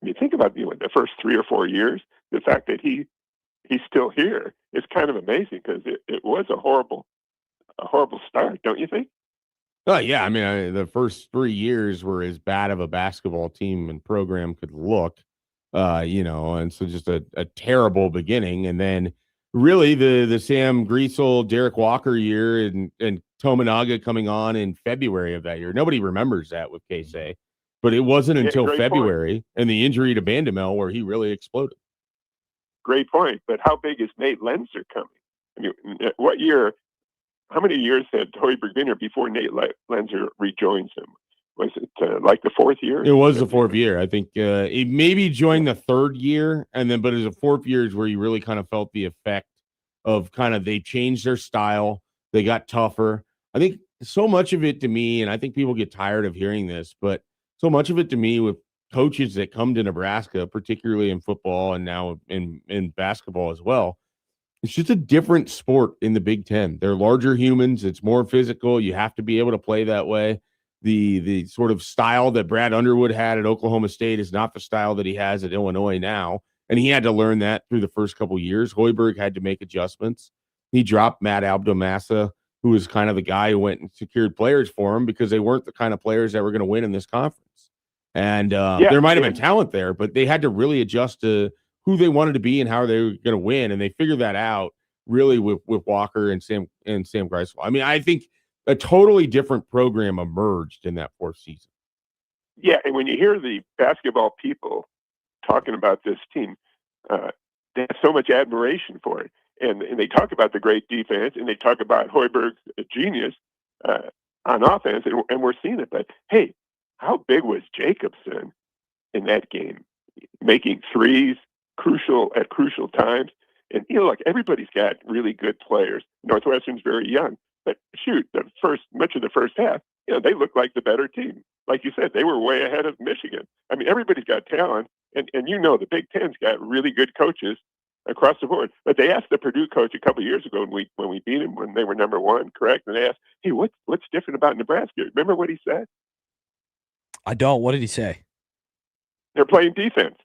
You think about the first 3 or 4 years. The fact that he's still here is kind of amazing because it was a horrible start, don't you think? Oh yeah, the first 3 years were as bad of a basketball team and program could look, and so just a terrible beginning, and then really the Sam Griesel, Derek Walker year, and Tominaga coming on in February of that year. Nobody remembers that with K-Say, but it wasn't until February and the injury to Bandamel where he really exploded. Great point. But how big is Nate Lenzer coming? What year? How many years had Hoiberg been here before Nate Lenzer rejoins him? Was it the 4th year? It was the 4th year. I think it maybe joined the 3rd year, but it was the 4th year is where you really kind of felt the effect of they changed their style. They got tougher. I think so much of it to me, and I think people get tired of hearing this, but so much of it to me with coaches that come to Nebraska, particularly in football and now in basketball as well. It's just a different sport in the Big Ten. They're larger humans. It's more physical. You have to be able to play that way. The sort of style that Brad Underwood had at Oklahoma State is not the style that he has at Illinois now. And he had to learn that through the first couple of years. Hoiberg had to make adjustments. He dropped Matt Abdelmassa, who was kind of the guy who went and secured players for him because they weren't the kind of players that were going to win in this conference. And there might have been talent there, but they had to really adjust to who they wanted to be and how they were going to win. And they figured that out really with Walker and Sam Greifswald. I mean, I think a totally different program emerged in that fourth season. Yeah, and when you hear the basketball people talking about this team, they have so much admiration for it. And they talk about the great defense, and they talk about Hoiberg's genius on offense, and we're seeing it. But, hey, how big was Jacobson in that game? Making threes at crucial times. And, look, everybody's got really good players. Northwestern's very young. But, shoot, much of the first half, they looked like the better team. Like you said, they were way ahead of Michigan. I mean, everybody's got talent. And the Big Ten's got really good coaches across the board. But they asked the Purdue coach a couple of years ago when we beat them, when they were number one, correct? And they asked, hey, what's different about Nebraska? Remember what he said? I don't. What did he say? They're playing defense.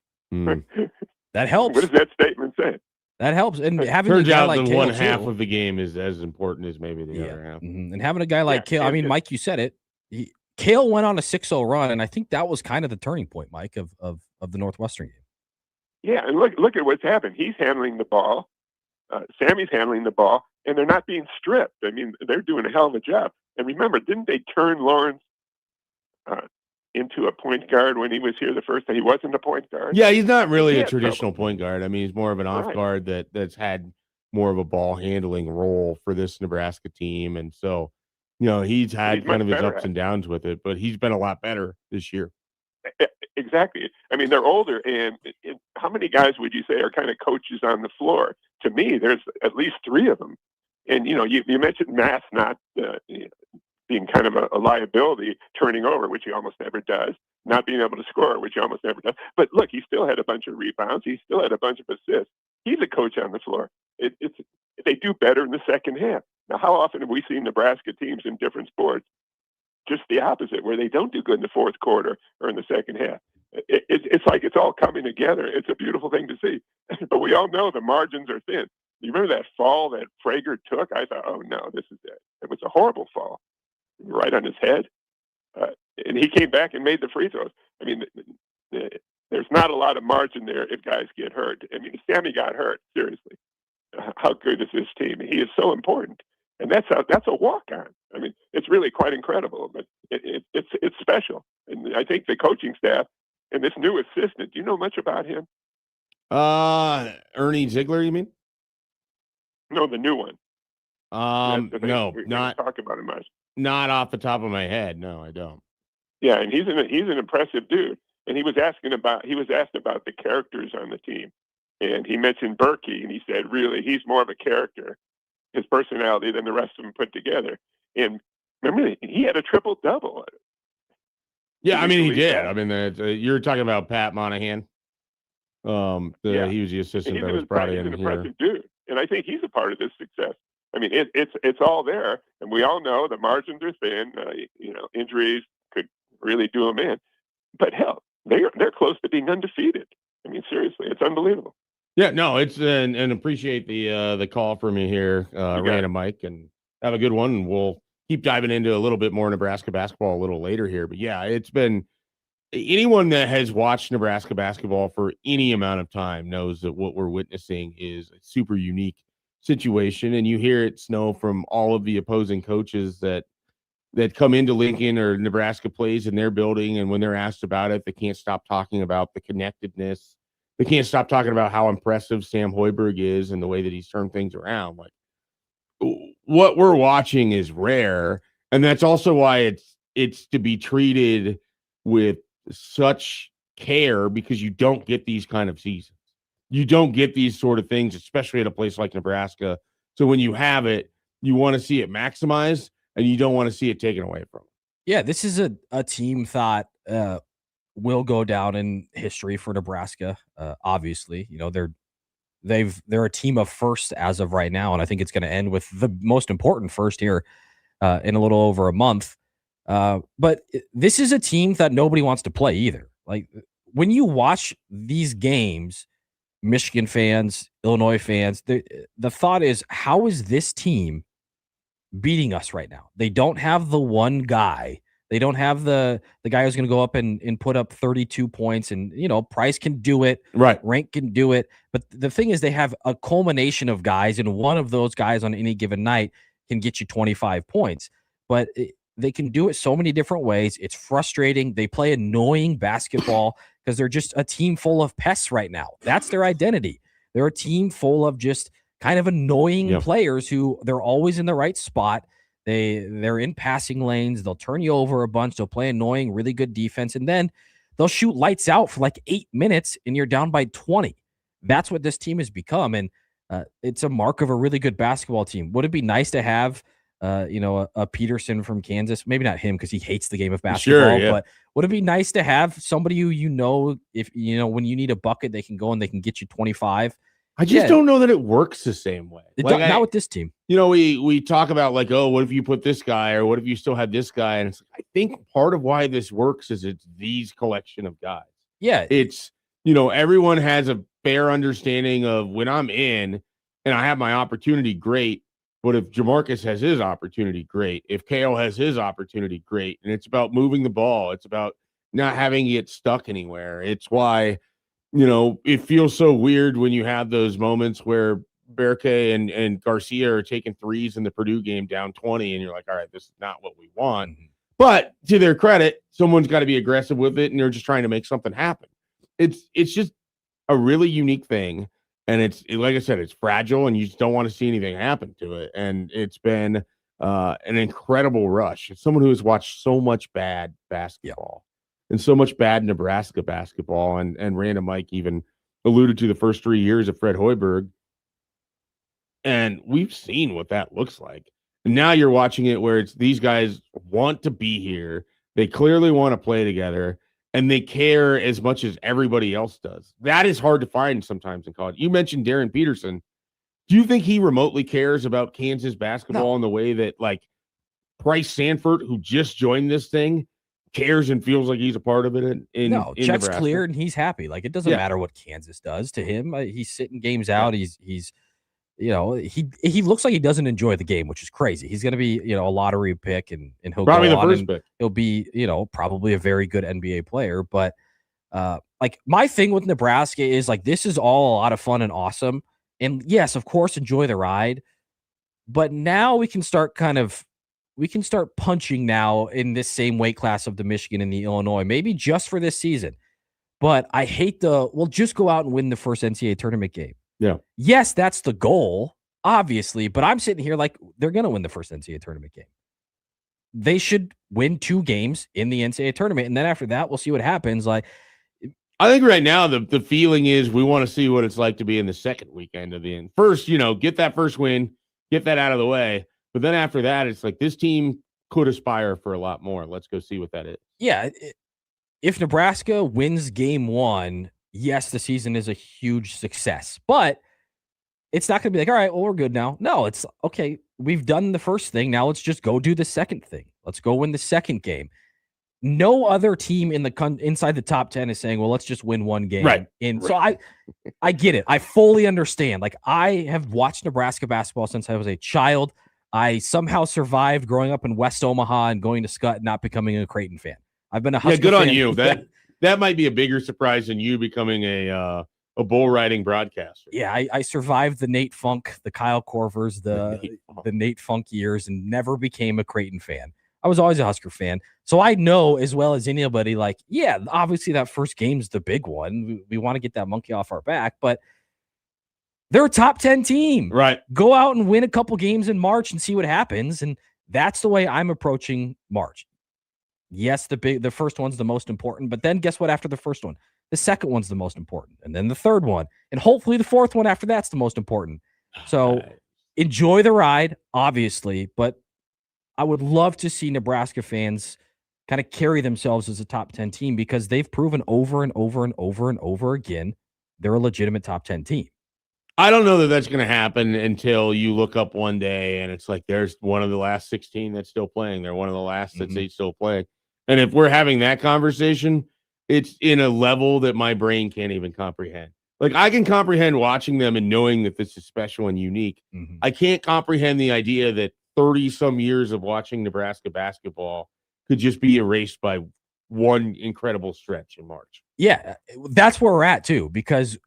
That helps. What does that statement say? That helps. And having turns a guy out like the Cale one half too. of the game is as important as maybe the other half. Mm-hmm. And having a guy like Cale, I mean, Mike, you said it. Cale went on a 6-0 run, and I think that was kind of the turning point, Mike, of the Northwestern game. Yeah, and look at what's happened. He's handling the ball. Sammy's handling the ball, and they're not being stripped. I mean, they're doing a hell of a job. And remember, didn't they turn Lawrence into a point guard when he was here the first time? He wasn't a point guard. Yeah, he's not really a traditional point guard. I mean, he's more of an off guard that's had more of a ball handling role for this Nebraska team. And so, he's had kind of his ups and downs with it, but he's been a lot better this year. Exactly. I mean, they're older, and how many guys would you say are kind of coaches on the floor? To me, there's at least three of them. And, you mentioned Mass not being kind of a liability, turning over, which he almost never does, not being able to score, which he almost never does. But look, he still had a bunch of rebounds. He still had a bunch of assists. He's a coach on the floor. They do better in the second half. Now, how often have we seen Nebraska teams in different sports just the opposite, where they don't do good in the fourth quarter or in the second half? It's like it's all coming together. It's a beautiful thing to see. But we all know the margins are thin. You remember that fall that Frager took? I thought, oh, no, this is it. It was a horrible fall, right on his head. And he came back and made the free throws. I mean, there's not a lot of margin there if guys get hurt. I mean, Sammy got hurt, seriously. How good is this team? He is so important. And that's a walk-on. I mean, it's really quite incredible, but it's special. And I think the coaching staff and this new assistant, do you know much about him? Ernie Ziegler, you mean? No, the new one. No, not talk about him much. Not off the top of my head. No, I don't. Yeah, and he's an impressive dude. And he was asked about the characters on the team, and he mentioned Berkey, and he said, really, he's more of a character, his personality, than the rest of them put together. And remember, he had a triple-double. Yeah, I mean, he did. I mean, you're talking about Pat Monahan. He was the assistant that was brought in. He's an impressive dude, and I think he's a part of this success. I mean, it's all there, and we all know the margins are thin. Injuries could really do them in, but hell, they're close to being undefeated. I mean, seriously, it's unbelievable. Yeah, no, it's and appreciate the call from you here, Random Mike, and have a good one. And we'll keep diving into a little bit more Nebraska basketball a little later here. But yeah, it's been anyone that has watched Nebraska basketball for any amount of time knows that what we're witnessing is a super unique situation. And you hear it, Snow, from all of the opposing coaches that come into Lincoln or Nebraska plays in their building. And when they're asked about it, they can't stop talking about the connectedness. They can't stop talking about how impressive Sam Hoiberg is and the way that he's turned things around. Like, what we're watching is rare. And that's also why it's to be treated with such care, because you don't get these kind of seasons. You don't get these sort of things, especially at a place like Nebraska. So when you have it, you want to see it maximized, and you don't want to see it taken away from them. Yeah, this is a team that will go down in history for Nebraska. Obviously, they're a team of first as of right now, and I think it's going to end with the most important first here in a little over a month. But this is a team that nobody wants to play either. Like when you watch these games, Michigan fans, Illinois fans, the thought is, how is this team beating us right now? They don't have the one guy. They don't have the guy who's going to go up and put up 32 points. And, Price can do it. Right. Rank can do it. But the thing is, they have a culmination of guys, and one of those guys on any given night can get you 25 points. But they can do it so many different ways. It's frustrating. They play annoying basketball because they're just a team full of pests right now. That's their identity. They're a team full of just kind of annoying players who they're always in the right spot. They're in passing lanes. They'll turn you over a bunch. They'll play annoying, really good defense. And then they'll shoot lights out for like 8 minutes and you're down by 20. That's what this team has become. And it's a mark of a really good basketball team. Would it be nice to have, a Peterson from Kansas? Maybe not him because he hates the game of basketball, but would it be nice to have somebody who, if, when you need a bucket, they can go and they can get you 25? I just don't know that it works the same way. Not with this team. We talk about like, oh, what if you put this guy, or what if you still had this guy? And it's I think part of why this works is it's these collection of guys. Yeah. It's, everyone has a fair understanding of when I'm in and I have my opportunity, great. But if Jamarcus has his opportunity, great. If Kale has his opportunity, great. And it's about moving the ball. It's about not having it stuck anywhere. It's why, it feels so weird when you have those moments where Berke and Garcia are taking threes in the Purdue game down 20, and you're like, all right, this is not what we want. But to their credit, someone's got to be aggressive with it, and they're just trying to make something happen. It's just a really unique thing, and it's like I said, it's fragile, and you just don't want to see anything happen to it. And it's been an incredible rush. It's someone who has watched so much bad basketball. And so much bad Nebraska basketball, and Random Mike even alluded to the first 3 years of Fred Hoiberg. And we've seen what that looks like. And now you're watching it where it's these guys want to be here. They clearly want to play together, and they care as much as everybody else does. That is hard to find sometimes in college. You mentioned Darren Peterson. Do you think he remotely cares about Kansas basketball in the way that, like, Price Sanford, who just joined this thing, cares and feels like he's a part of it in check's Nebraska? Cleared and he's happy. Like, it doesn't matter what Kansas does to him. He's sitting games out. He's he looks like he doesn't enjoy the game, which is crazy. He's going to be, a lottery pick, and he'll probably go the on first and pick. He'll be, probably a very good NBA player. But like, my thing with Nebraska is like, this is all a lot of fun and awesome. And yes, of course, enjoy the ride. But now we can start punching now in this same weight class of the Michigan and the Illinois, maybe just for this season. But I hate just go out and win the first NCAA tournament game. Yeah. Yes, that's the goal, obviously. But I'm sitting here like, they're going to win the first NCAA tournament game. They should win 2 games in the NCAA tournament. And then after that, we'll see what happens. Like, I think right now the feeling is we want to see what it's like to be in the second weekend of the end. First, get that first win, get that out of the way. But then after that, it's like this team could aspire for a lot more. Let's go see what that is. Yeah. If Nebraska wins game 1, yes, the season is a huge success. But it's not going to be like, all right, well, we're good now. No, it's okay. We've done the first thing. Now let's just go do the second thing. Let's go win the second game. No other team inside the top 10 is saying, well, let's just win one game. Right. So I get it. I fully understand. Like, I have watched Nebraska basketball since I was a child. I somehow survived growing up in West Omaha and going to Scott and not becoming a Creighton fan. I've been a Husker good fan. on you. That might be a bigger surprise than you becoming a bull riding broadcaster. Yeah, I survived the Nate Funk, the Kyle Korvers, the Nate Funk years, and never became a Creighton fan. I was always a Husker fan. So I know as well as anybody, like, yeah, obviously that first game's the big one. We want to get that monkey off our back, but they're a top 10 team. Right. Go out and win a couple games in March and see what happens. And that's the way I'm approaching March. Yes, the first one's the most important, but then guess what? After the first one, the second one's the most important, and then the third one, and hopefully the fourth one after that's the most important. So enjoy the ride, obviously, but I would love to see Nebraska fans kind of carry themselves as a top 10 team because they've proven over and over and over and over again they're a legitimate top 10 team. I don't know that that's going to happen until you look up one day and it's like there's one of the last 16 that's still playing. They're one of the last that's eight still playing. And if we're having that conversation, it's in a level that my brain can't even comprehend. Like I can comprehend watching them and knowing that this is special and unique. I can't comprehend the idea that 30 some years of watching Nebraska basketball could just be erased by one incredible stretch in March. Yeah, that's where we're at too, because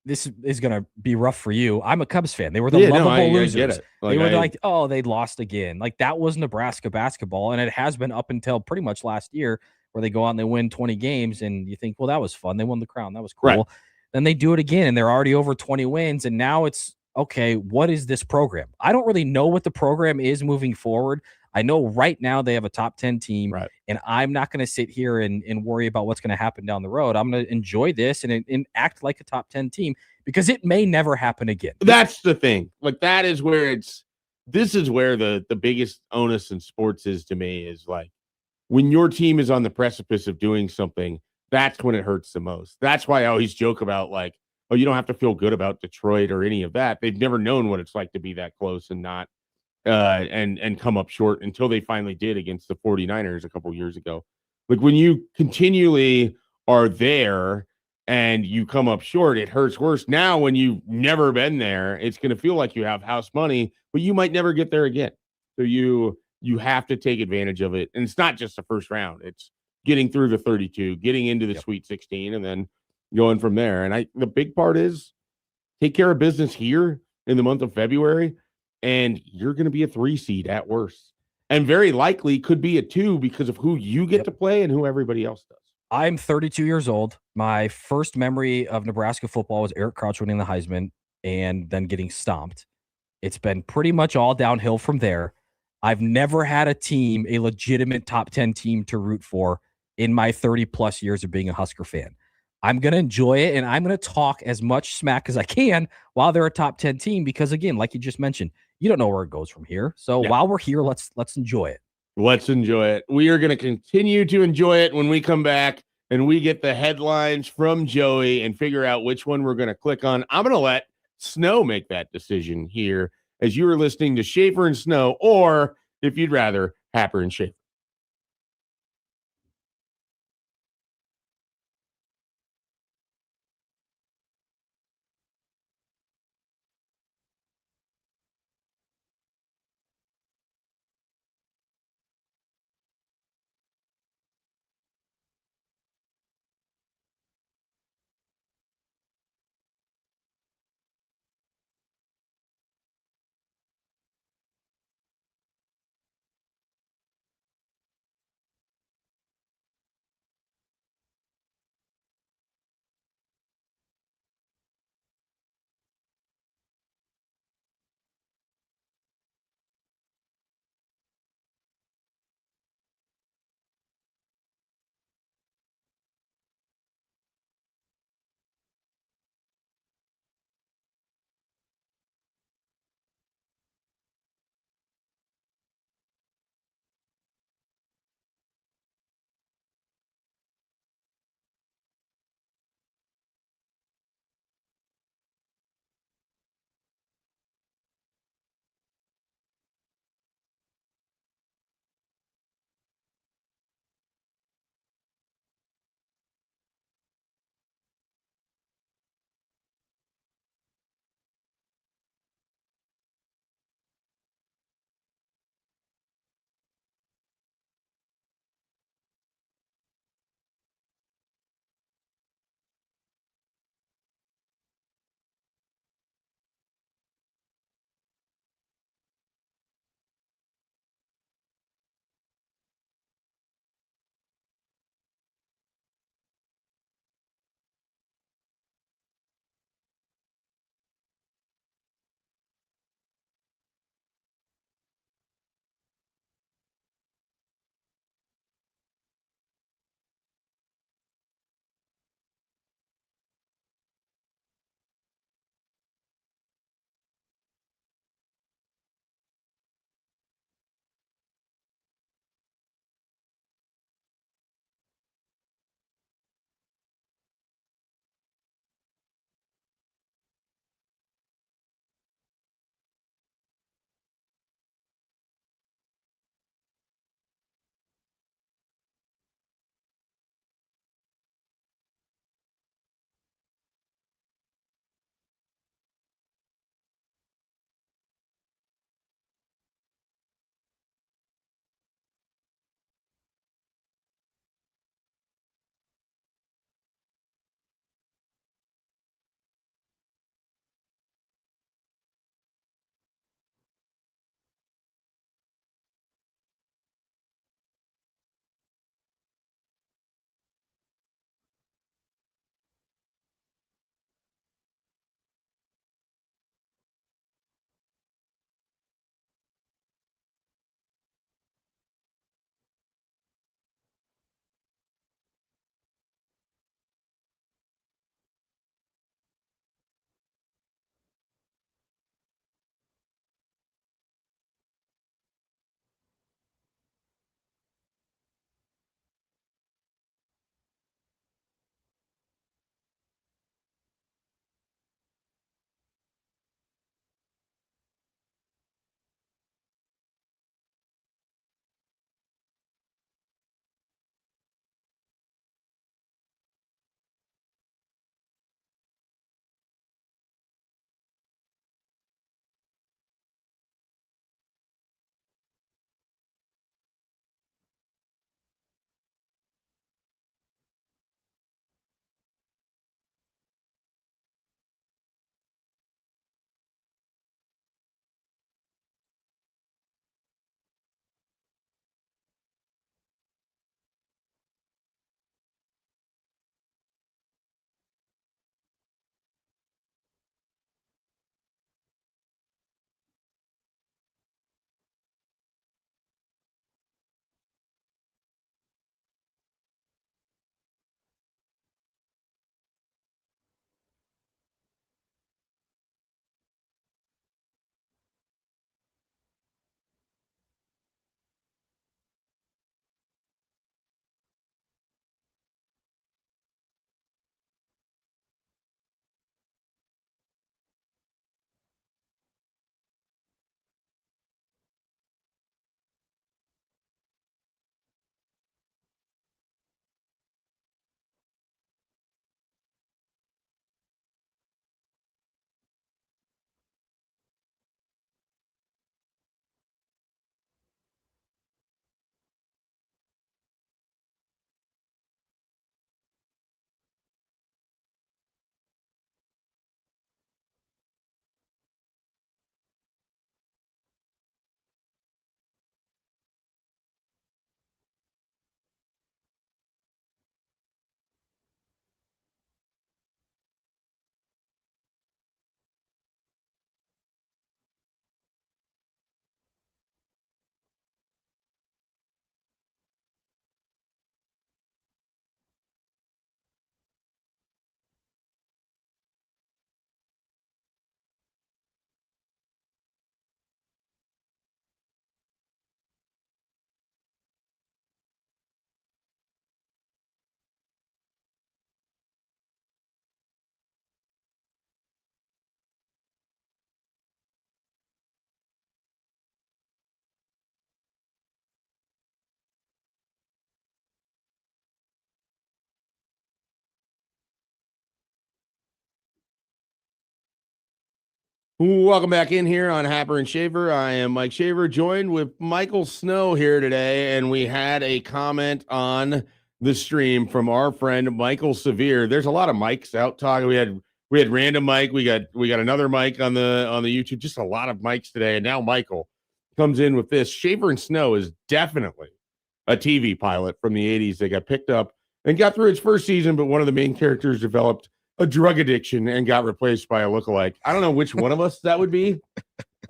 this is going to be rough for you. I'm a Cubs fan. They were the lovable losers. I get it. They were like, oh, they lost again. Like that was Nebraska basketball. And it has been up until pretty much last year where they go out and they win 20 games. And you think, well, that was fun. They won the crown. That was cool. Right. Then they do it again and they're already over 20 wins. And now it's, okay, what is this program? I don't really know what the program is moving forward. I know right now they have a top 10 team, and I'm not going to sit here and worry about what's going to happen down the road. I'm going to enjoy this and act like a top 10 team because it may never happen again. That's the thing. Like that is where this is where the biggest onus in sports is to me is like when your team is on the precipice of doing something, that's when it hurts the most. That's why I always joke about like, oh, you don't have to feel good about Detroit or any of that. They've never known what it's like to be that close and not and come up short until they finally did against the 49ers a couple years ago. Like when you continually are there and you come up short, it hurts worse. Now, when you've never been there, it's going to feel like you have house money, but you might never get there again. So you have to take advantage of it. And it's not just the first round. It's getting through the 32, getting into the Sweet 16, and then going from there. And the big part is take care of business here in the month of February, and you're going to be a 3 seed at worst. And very likely could be a 2 because of who you get to play and who everybody else does. I'm 32 years old. My first memory of Nebraska football was Eric Crouch winning the Heisman and then getting stomped. It's been pretty much all downhill from there. I've never had a team, a legitimate top 10 team to root for in my 30 plus years of being a Husker fan. I'm going to enjoy it, and I'm going to talk as much smack as I can while they're a top 10 team because, again, like you just mentioned, you don't know where it goes from here. So while we're here, let's enjoy it. Let's enjoy it. We are going to continue to enjoy it when we come back and we get the headlines from Joey and figure out which one we're going to click on. I'm going to let Snow make that decision here as you are listening to Schaefer and Snow, or if you'd rather, Happer and Schaefer. Welcome back in here on Happer and Schaefer. I am Mike Schaefer, joined with Michael Snow here today, and we had a comment on the stream from our friend Michael Severe. There's a lot of mics out talking. We had random Mike. We got another mic on the YouTube. Just a lot of mics today, and now Michael comes in with this. Schaefer and Snow is definitely a TV pilot from the 80s. They got picked up and got through its first season, but one of the main characters developed a drug addiction and got replaced by a lookalike. I don't know which one of us that would be.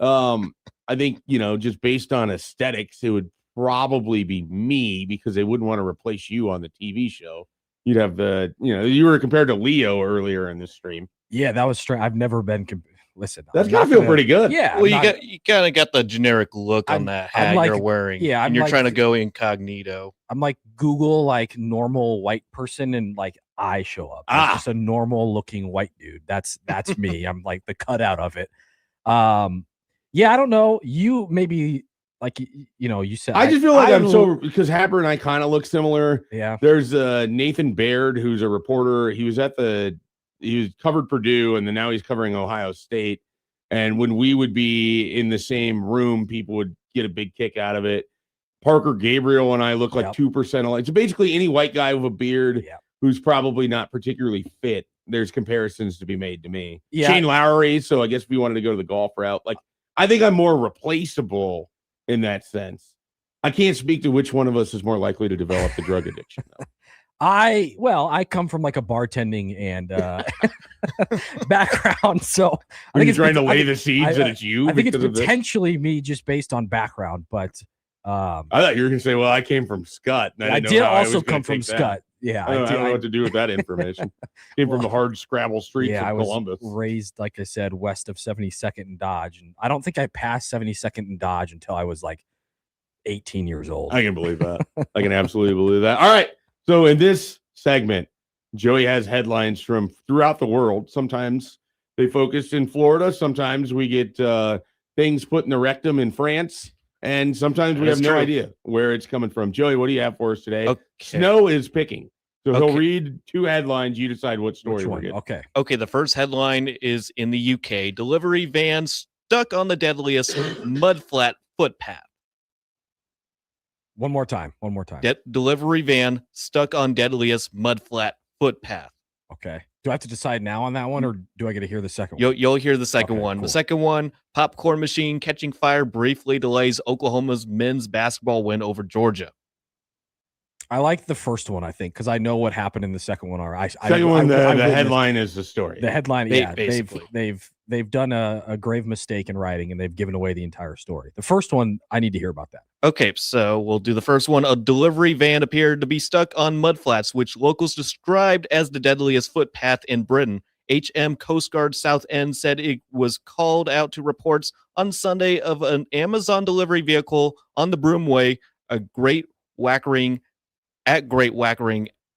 I think, just based on aesthetics, it would probably be me, because they wouldn't want to replace you on the TV show. You'd have you were compared to Leo earlier in this stream. Yeah, that was strange. I've never been. Listen, that's got to feel pretty good. Yeah. Well, you kind of got the generic look on that hat you're wearing. Yeah. And you're trying to go incognito. I'm like Google normal white person, and I show up. It's just a normal looking white dude. That's me. I'm like the cutout of it. Yeah, I don't know. You maybe you said. I just feel like because Happer and I kind of look similar. Yeah. There's Nathan Baird, who's a reporter. He was covered Purdue, and then now he's covering Ohio State. And when we would be in the same room, people would get a big kick out of it. Parker Gabriel and I look like 2% alike. So basically, any white guy with a beard who's probably not particularly fit, there's comparisons to be made to me. Yeah. Shane Lowry. So I guess if we wanted to go to the golf route, I think I'm more replaceable in that sense. I can't speak to which one of us is more likely to develop the drug addiction, though. I come from a bartending and background, so I think it's trying to lay the seeds that it's you. I think it's potentially me just based on background, but I thought you were going to say, "Well, I came from Scott." And I did also come from Scott. Yeah, I don't know what to do with that information. Came from the hard Scrabble streets of Columbus. I was raised, like I said, west of 72nd and Dodge, and I don't think I passed 72nd and Dodge until I was 18 years old. I can believe that. I can absolutely believe that. All right. So in this segment, Joey has headlines from throughout the world. Sometimes they focus in Florida. Sometimes we get things put in the rectum in France. And sometimes we have no idea where it's coming from. Joey, what do you have for us today? Okay. Snow is picking. So he'll read two headlines. You decide what story we're getting. Okay, the first headline is in the UK. Delivery van stuck on the deadliest mudflat footpath. One more time. Delivery van stuck on deadliest mudflat footpath. Okay. Do I have to decide now on that one, or do I get to hear the second one? You'll hear the second one. Cool. The second one, popcorn machine catching fire briefly delays Oklahoma's men's basketball win over Georgia. I like the first one, I think, because I know what happened in the second one. The headline is the story. The headline, basically. They've done a grave mistake in writing, and they've given away the entire story. The first one, I need to hear about that. Okay, so we'll do the first one. A delivery van appeared to be stuck on mudflats, which locals described as the deadliest footpath in Britain. HM Coast Guard Southend said it was called out to reports on Sunday of an Amazon delivery vehicle on the Broomway, Great Wackering,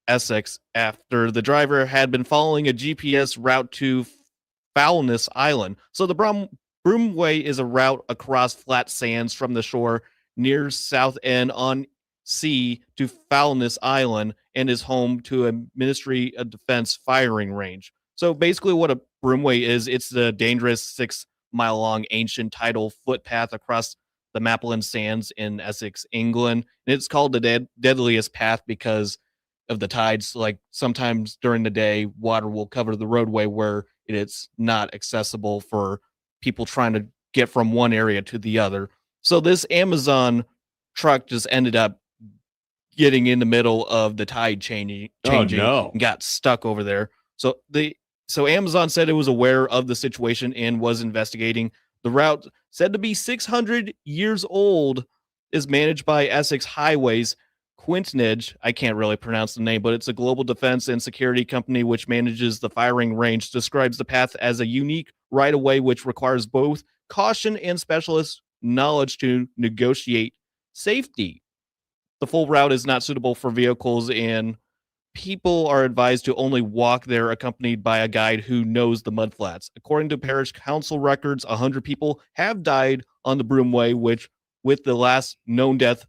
Essex, after the driver had been following a GPS route to Foulness Island. So the Broomway is a route across flat sands from the shore near Southend on Sea to Foulness Island and is home to a Ministry of Defense firing range. So basically what a Broomway is, it's the dangerous 6-mile-long ancient tidal footpath across the Mappleton Sands in Essex, England. And it's called the deadliest path because of the tides. Sometimes during the day, water will cover the roadway where it's not accessible for people trying to get from one area to the other. So this Amazon truck just ended up getting in the middle of the tide changing and got stuck over there. So Amazon said it was aware of the situation and was investigating. The route, said to be 600 years old, is managed by Essex Highways. Quintonage, I can't really pronounce the name, but it's a global defense and security company which manages the firing range, describes the path as a unique right-of-way which requires both caution and specialist knowledge to negotiate safety. The full route is not suitable for vehicles, and people are advised to only walk there accompanied by a guide who knows the mudflats. According to parish council records, 100 people have died on the Broomway, which, with the last known death,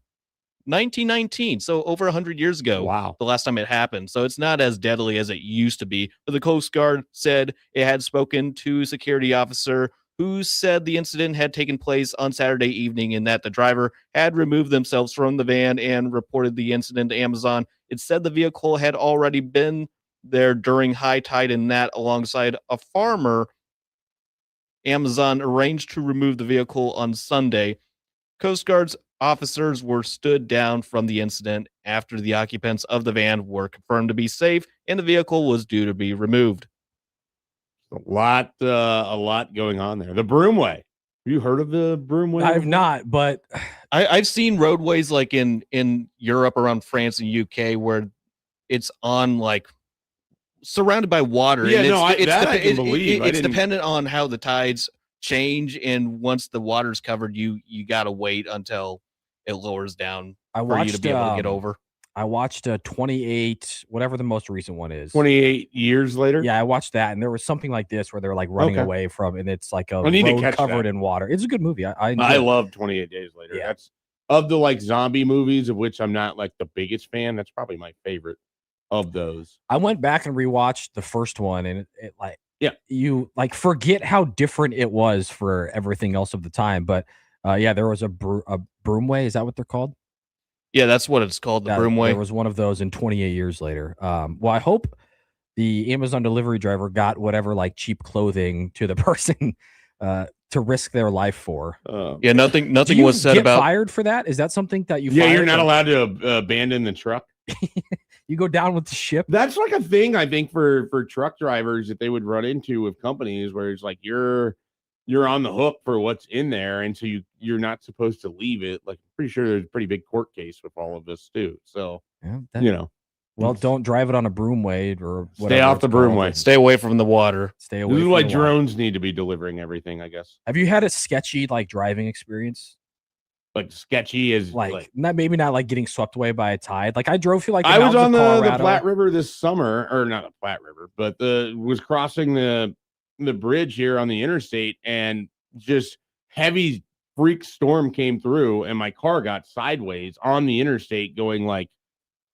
1919, so over 100 years ago. Wow. The last time it happened. So it's not as deadly as it used to be. But the Coast Guard said it had spoken to security officer who said the incident had taken place on Saturday evening and that the driver had removed themselves from the van and reported the incident to Amazon. It said the vehicle had already been there during high tide and that alongside a farmer, Amazon arranged to remove the vehicle on Sunday. Coast Guard's officers were stood down from the incident after the occupants of the van were confirmed to be safe and the vehicle was due to be removed. A lot going on there. The Broomway. Have you heard of the Broomway? I have not, but I've seen roadways like in Europe, around France and UK, where it's on like surrounded by water. Yeah, and no, I can believe. It's dependent on how the tides change, and once the water's covered, you got to wait until it lowers down for you to be able to get over. I watched 28, whatever the most recent one is. 28 years later? Yeah, I watched that, and there was something like this where they're like running away from, and it's like a I need to road catch covered that. in water. It's a good movie. I love 28 Days Later. Yeah. That's of the like zombie movies, of which I'm not like the biggest fan. That's probably my favorite of those. I went back and rewatched the first one, and it like, yeah, you like forget how different it was for everything else of the time. But yeah, there was a Broomway. Is that what they're called? Yeah, that's what it's called, the Broomway. There was one of those in 28 years later. Well, I hope the Amazon delivery driver got whatever like cheap clothing to the person to risk their life for. Yeah, nothing was said about fired for that. Is that something that you? Yeah, you're not allowed to abandon the truck. You go down with the ship. That's like a thing I think for truck drivers that they would run into with companies where it's like you're on the hook for what's in there, and so you're not supposed to leave it. Like, I'm pretty sure there's a pretty big court case with all of this too. So well, don't drive it on a broomway or whatever. Stay off the broomway. Stay away from the water. Stay away. This is from why the drones water. need to be delivering everything, I guess. Have you had a sketchy like driving experience? Like sketchy is like not like getting swept away by a tide. Like I drove through like I was on the Platte River this summer, or not the Platte River, but was crossing the bridge here on the interstate, and just heavy freak storm came through, and my car got sideways on the interstate going like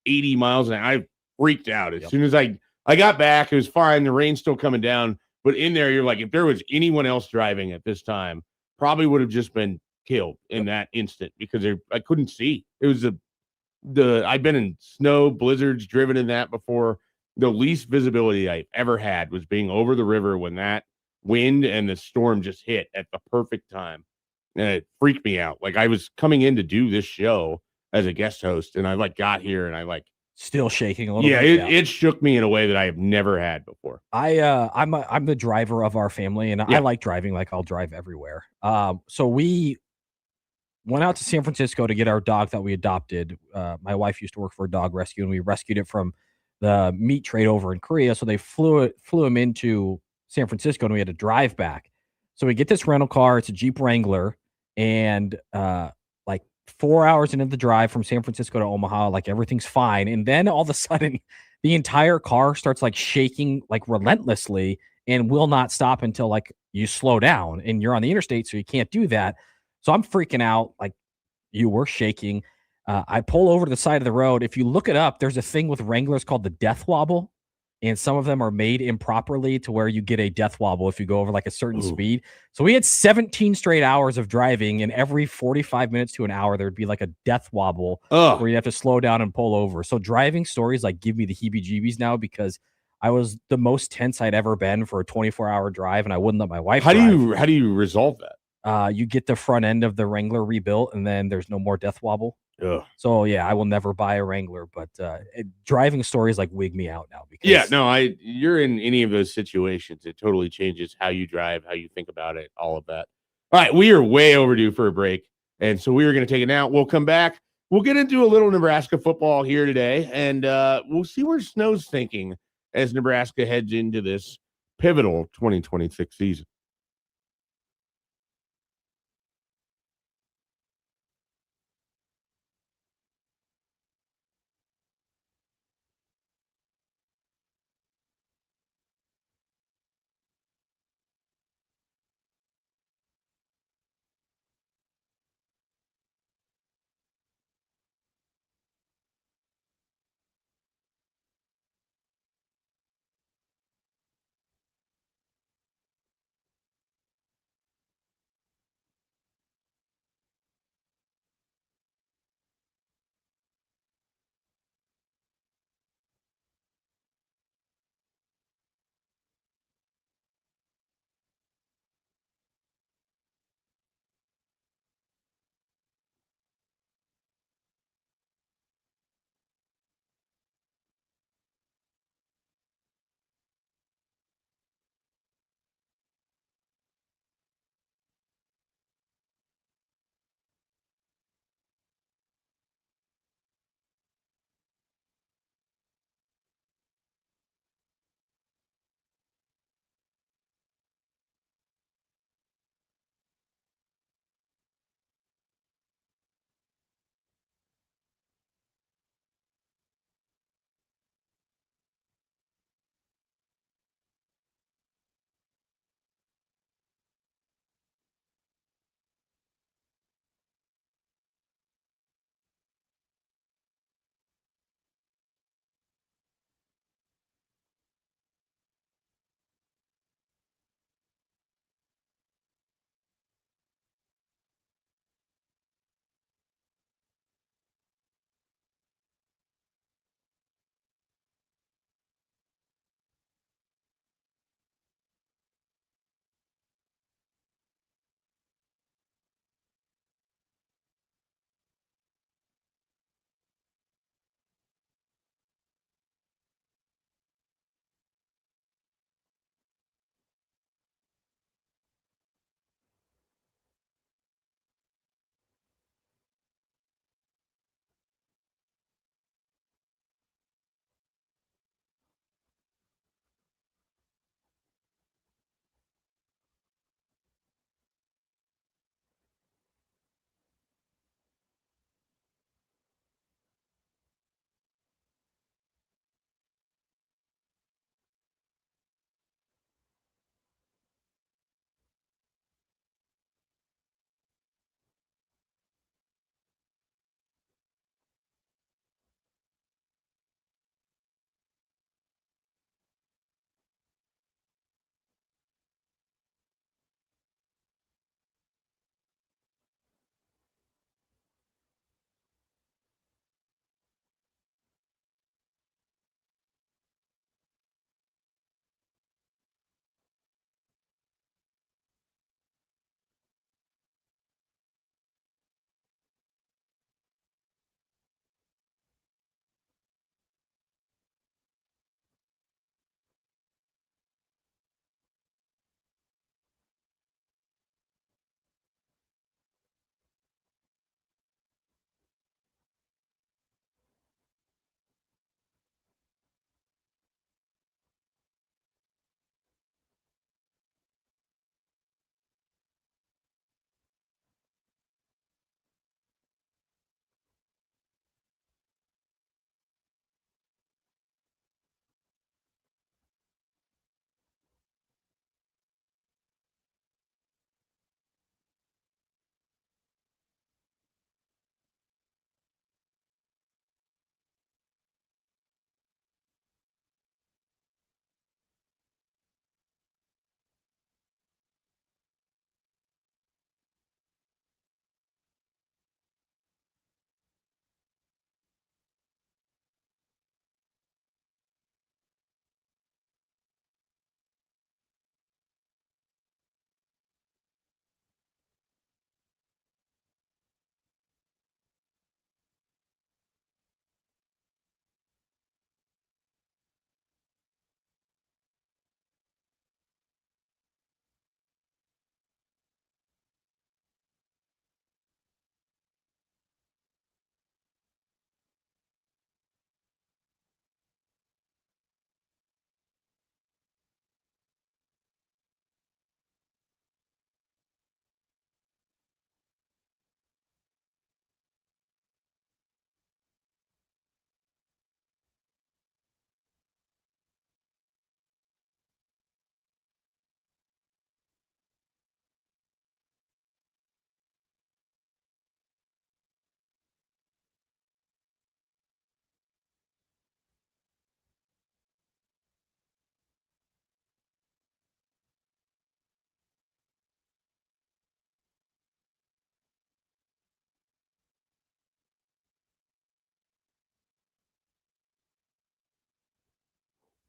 80 miles an hour. I freaked out as soon as I got back. It was fine. The rain's still coming down, but in there, you're like, if there was anyone else driving at this time, probably would have just been killed in that instant because I couldn't see. It was I've been in snow blizzards, driven in that before. The least visibility I've ever had was being over the river when that wind and the storm just hit at the perfect time. And it freaked me out. Like I was coming in to do this show as a guest host, and I like got here and I like still shaking a little bit. It shook me in a way that I have never had before. I'm the driver of our family, and I like driving. Like I'll drive everywhere. So we went out to San Francisco to get our dog that we adopted. My wife used to work for a dog rescue, and we rescued it from the meat trade over in Korea. So they flew him into San Francisco, and we had to drive back. So we get this rental car. It's a Jeep Wrangler, and like 4 hours into the drive from San Francisco to Omaha, like everything's fine, and then all of a sudden, the entire car starts like shaking like relentlessly and will not stop until like you slow down, and you're on the interstate, so you can't do that. So I'm freaking out, like you were shaking. I pull over to the side of the road. If you look it up, there's a thing with Wranglers called the death wobble, and some of them are made improperly to where you get a death wobble if you go over like a certain speed. So we had 17 straight hours of driving, and every 45 minutes to an hour, there'd be like a death wobble where you have to slow down and pull over. So driving stories like give me the heebie-jeebies now because I was the most tense I'd ever been for a 24-hour drive, and I wouldn't let my wife drive. How do you resolve that? You get the front end of the Wrangler rebuilt, and then there's no more death wobble. Ugh. So yeah, I will never buy a Wrangler, but driving stories like wig me out now. Because you're in any of those situations. It totally changes how you drive, how you think about it, all of that. All right, we are way overdue for a break, and so we are going to take it now. We'll come back. We'll get into a little Nebraska football here today, and we'll see where Snow's thinking as Nebraska heads into this pivotal 2026 season.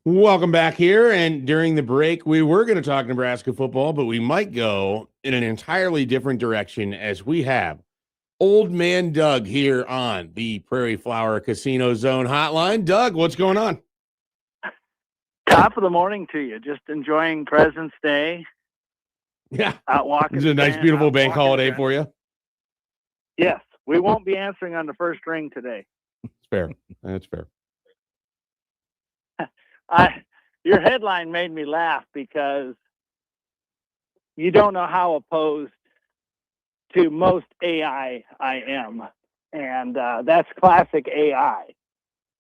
Welcome back here. And during the break, we were going to talk Nebraska football, but we might go in an entirely different direction as we have Old Man Doug here on the Prairie Flower Casino Zone hotline. Doug, what's going on? Top of the morning to you. Just enjoying President's Day. Yeah. Out walking. It's a nice, beautiful bank holiday for you. Yes. We won't be answering on the first ring today. It's fair. That's fair. Your headline made me laugh because you don't know how opposed to most AI I am. And that's classic AI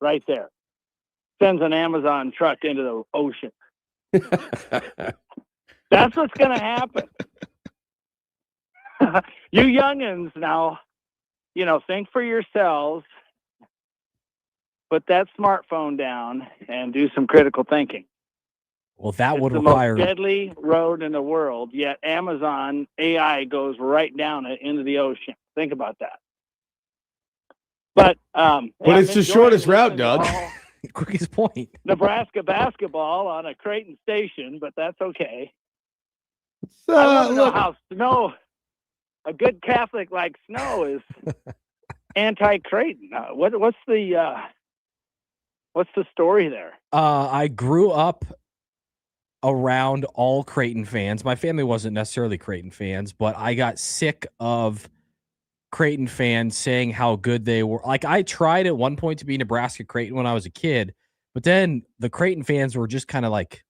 right there. Sends an Amazon truck into the ocean. That's what's going to happen. You youngins now, think for yourselves. Put that smartphone down and do some critical thinking. Well, that would require the most deadly road in the world, yet Amazon AI goes right down it into the ocean. Think about that. But it's the shortest route, Doug. Quickest point. Nebraska basketball on a Creighton station, but that's okay. I want to know how Snow, a good Catholic like Snow, is anti-Creighton. What's the story there? I grew up around all Creighton fans. My family wasn't necessarily Creighton fans, but I got sick of Creighton fans saying how good they were. Like, I tried at one point to be Nebraska Creighton when I was a kid, but then the Creighton fans were just kind of like,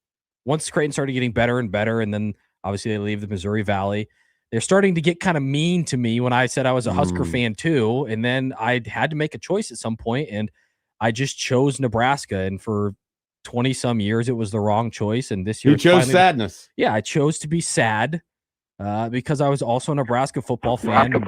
once Creighton started getting better and better, and then obviously they leave the Missouri Valley, they're starting to get kind of mean to me when I said I was a Husker fan too. And then I had to make a choice at some point, and I just chose Nebraska. And for 20 some years, it was the wrong choice. And this year, you chose sadness. Yeah, I chose to be sad because I was also a Nebraska football fan.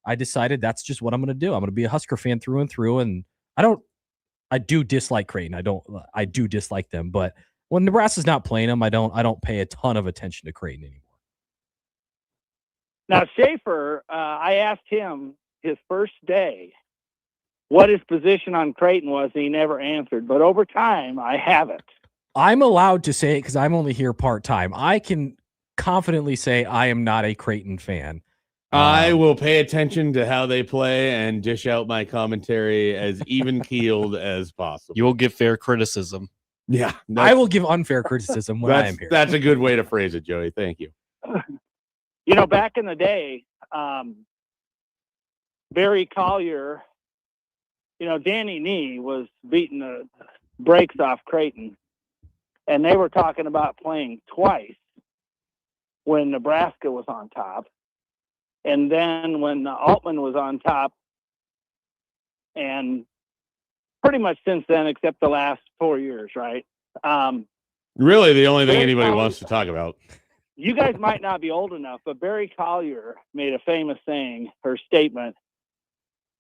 I decided that's just what I'm going to do. I'm going to be a Husker fan through and through. And I do dislike Creighton. I do dislike them. But when Nebraska's not playing them, I don't pay a ton of attention to Creighton anymore. Now, Schaefer, I asked him his first day what his position on Creighton was, and he never answered. But over time, I have it. I'm allowed to say it because I'm only here part-time. I can confidently say I am not a Creighton fan. I will pay attention to how they play and dish out my commentary as even-keeled as possible. You will give fair criticism. Yeah. I will give unfair criticism when I am here. That's a good way to phrase it, Joey. Thank you. Back in the day, Barry Collier, Danny Nee was beating the brakes off Creighton, and they were talking about playing twice when Nebraska was on top, and then when Altman was on top, and pretty much since then, except the last 4 years, right? Really, the only thing anybody wants to talk about. You guys might not be old enough, but Barry Collier made a famous saying, or statement,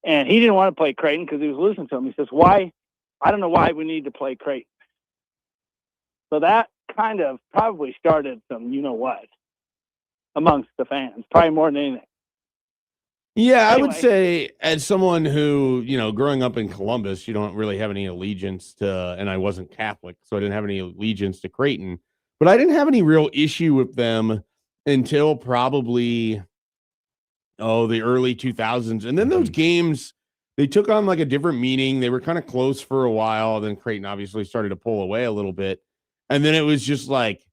and he didn't want to play Creighton because he was listening to him. He says, why? I don't know why we need to play Creighton. So that kind of probably started some, what, amongst the fans, probably more than anything. Yeah, Anyway. I would say as someone who, growing up in Columbus, you don't really have any allegiance to, and I wasn't Catholic, so I didn't have any allegiance to Creighton, but I didn't have any real issue with them until probably, the early 2000s. And then those games, they took on like a different meaning. They were kind of close for a while. Then Creighton obviously started to pull away a little bit. And then it was just like,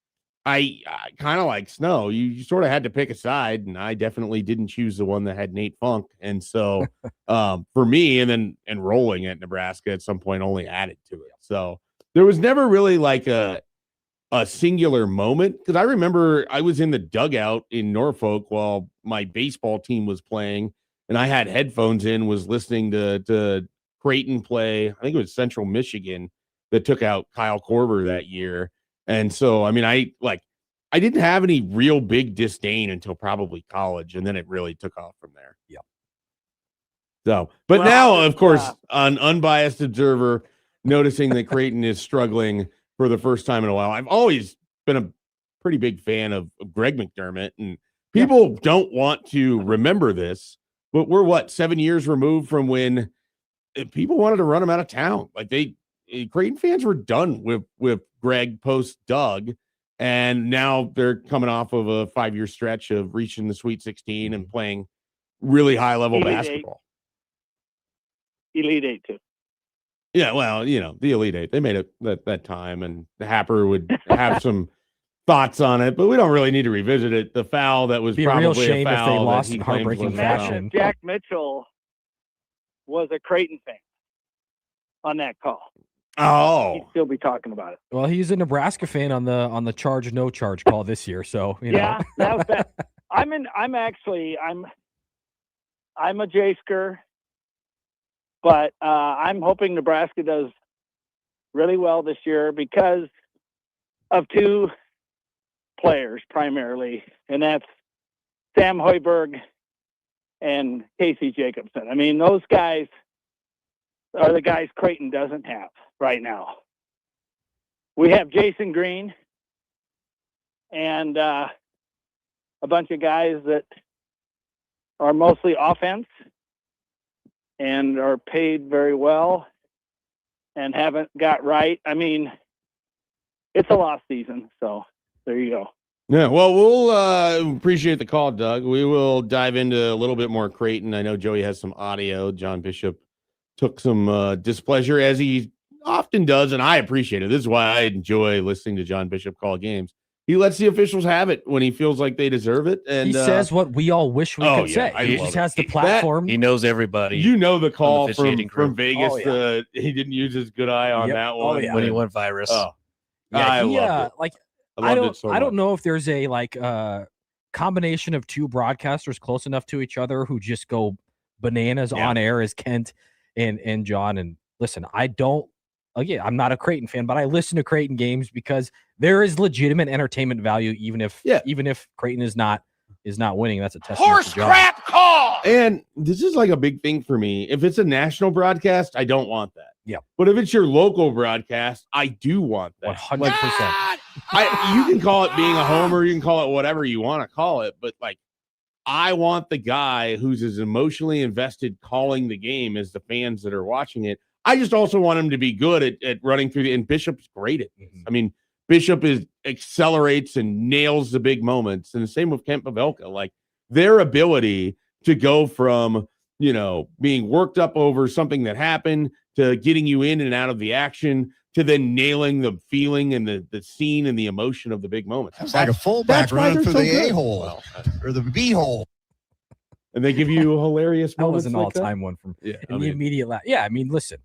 I kind of like Snow. You sort of had to pick a side, and I definitely didn't choose the one that had Nate Funk. And so for me, and then enrolling at Nebraska at some point only added to it. So there was never really like a singular moment, because I remember I was in the dugout in Norfolk while my baseball team was playing, and I had headphones in, was listening to Creighton play. I think it was Central Michigan that took out Kyle Korver that year. And so, I mean, I didn't have any real big disdain until probably college, and then it really took off from there. Yeah. So, but now, of course, an unbiased observer noticing that Creighton is struggling for the first time in a while. I've always been a pretty big fan of Greg McDermott, and people don't want to remember this, but we're 7 years removed from when people wanted to run him out of town. Like Creighton fans were done with Greg post Doug, and now they're coming off of a 5-year stretch of reaching the Sweet 16 and playing really high level basketball. Elite Eight too. Yeah, well, the Elite Eight, they made it that time, and Happer would have some thoughts on it, but we don't really need to revisit it. The foul that was probably a real shame a foul if they lost that he in claims heartbreaking was a Imagine foul. fashion. if Jack Mitchell was a Creighton fan on that call. Oh, He'd still be talking about it. Well, he's a Nebraska fan on the charge no charge call this year, so Yeah, that was bad. I'm a J-sker, but I'm hoping Nebraska does really well this year because of two players primarily, and that's Sam Hoiberg and Casey Jacobson. I mean, those guys are the guys Creighton doesn't have right now. We have Jason Green and a bunch of guys that are mostly offense and are paid very well and haven't got right. I mean, it's a lost season, so there you go. Yeah, well, we'll appreciate the call, Doug. We will dive into a little bit more Creighton. I know Joey has some audio. John Bishop took some displeasure, as he often does, and I appreciate it. This is why I enjoy listening to John Bishop call games. He lets the officials have it when he feels like they deserve it. And he says what we all wish we could say. I He love just it. has the platform. He knows everybody. the call officiating crew. from Vegas. He didn't use his good eye on that Oh, one. yeah. when he went virus. Oh, Yeah, I he, loved it. I loved it so don't much. know if there's a combination of two broadcasters close enough to each other who just go bananas on air as Kent and John. And listen, I'm not a Creighton fan, but I listen to Creighton games because there is legitimate entertainment value, even if Creighton is not winning. That's a testament Horse to John. crap call. And this is like a big thing for me. If it's a national broadcast, I don't want that. Yeah. But if it's your local broadcast, I do want that. 100%. You can call it being a homer, you can call it whatever you want to call it, but like, I want the guy who's as emotionally invested calling the game as the fans that are watching it. I just also want him to be good at running through and Bishop's great at this. I mean, Bishop accelerates and nails the big moments, and the same with Kent Pavelka. Like, their ability to go from, being worked up over something that happened to getting you in and out of the action to then nailing the feeling and the scene and the emotion of the big moments. It's like a fullback running through the A-hole or the B-hole. And they give you hilarious That was moments an like all-time one from Yeah, the immediate last. Yeah, I mean, listen,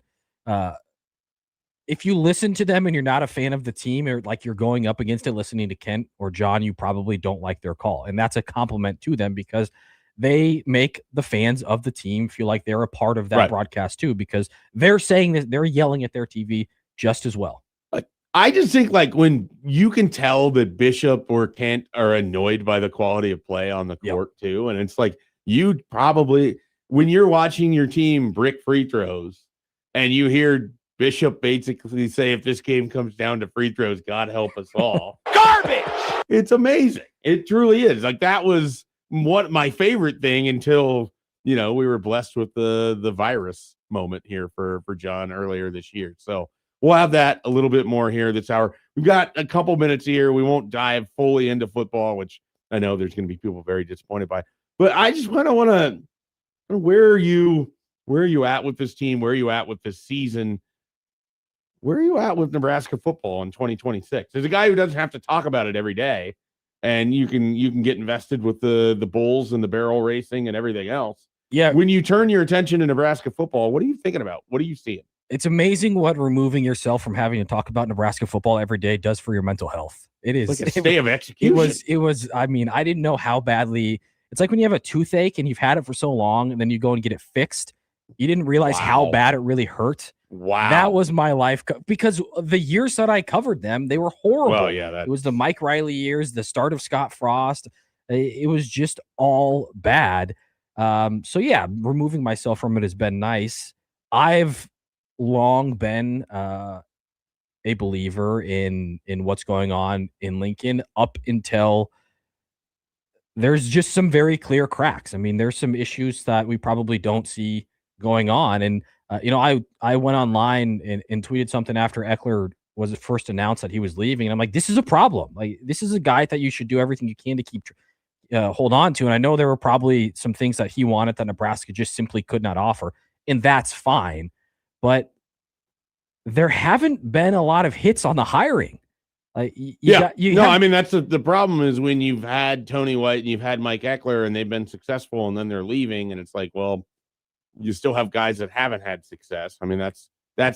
if you listen to them and you're not a fan of the team, or like you're going up against it listening to Kent or John, you probably don't like their call. And that's a compliment to them because they make the fans of the team feel like they're a part of that broadcast too, because they're saying that they're yelling at their TV just as well. I just think like when you can tell that Bishop or Kent are annoyed by the quality of play on the court too. And it's like, you probably, when you're watching your team brick free throws and you hear Bishop basically say, if this game comes down to free throws, God help us all. Garbage. It's amazing. It truly is. Like, that was what my favorite thing until, we were blessed with the virus moment here for John earlier this year. So we'll have that a little bit more here this hour. We've got a couple minutes here. We won't dive fully into football, which I know there's going to be people very disappointed by. But I just want to where are you at with this team? Where are you at with this season? Where are you at with Nebraska football in 2026? There's a guy who doesn't have to talk about it every day, and you can get invested with the bulls and the barrel racing and everything else. Yeah. When you turn your attention to Nebraska football, what are you thinking about? What are you seeing? It's amazing what removing yourself from having to talk about Nebraska football every day does for your mental health. It is like a stay of execution. It was. I mean, I didn't know how badly. It's like when you have a toothache and you've had it for so long, and then you go and get it fixed. You didn't realize how bad it really hurt. Wow. That was my life because the years that I covered them, they were horrible. Well, yeah, it was the Mike Riley years, the start of Scott Frost. It was just all bad. So yeah, removing myself from it has been nice. I've long been a believer in what's going on in Lincoln up until there's just some very clear cracks. I mean, there's some issues that we probably don't see going on. And I went online and tweeted something after Eckler was first announced that he was leaving, and I'm like, this is a problem. Like, this is a guy that you should do everything you can to keep hold on to. And I know there were probably some things that he wanted that Nebraska just simply could not offer, and that's fine. But there haven't been a lot of hits on the hiring. I mean, that's the problem is when you've had Tony White and you've had Mike Eckler and they've been successful and then they're leaving, and it's like, well, you still have guys that haven't had success. I mean, that's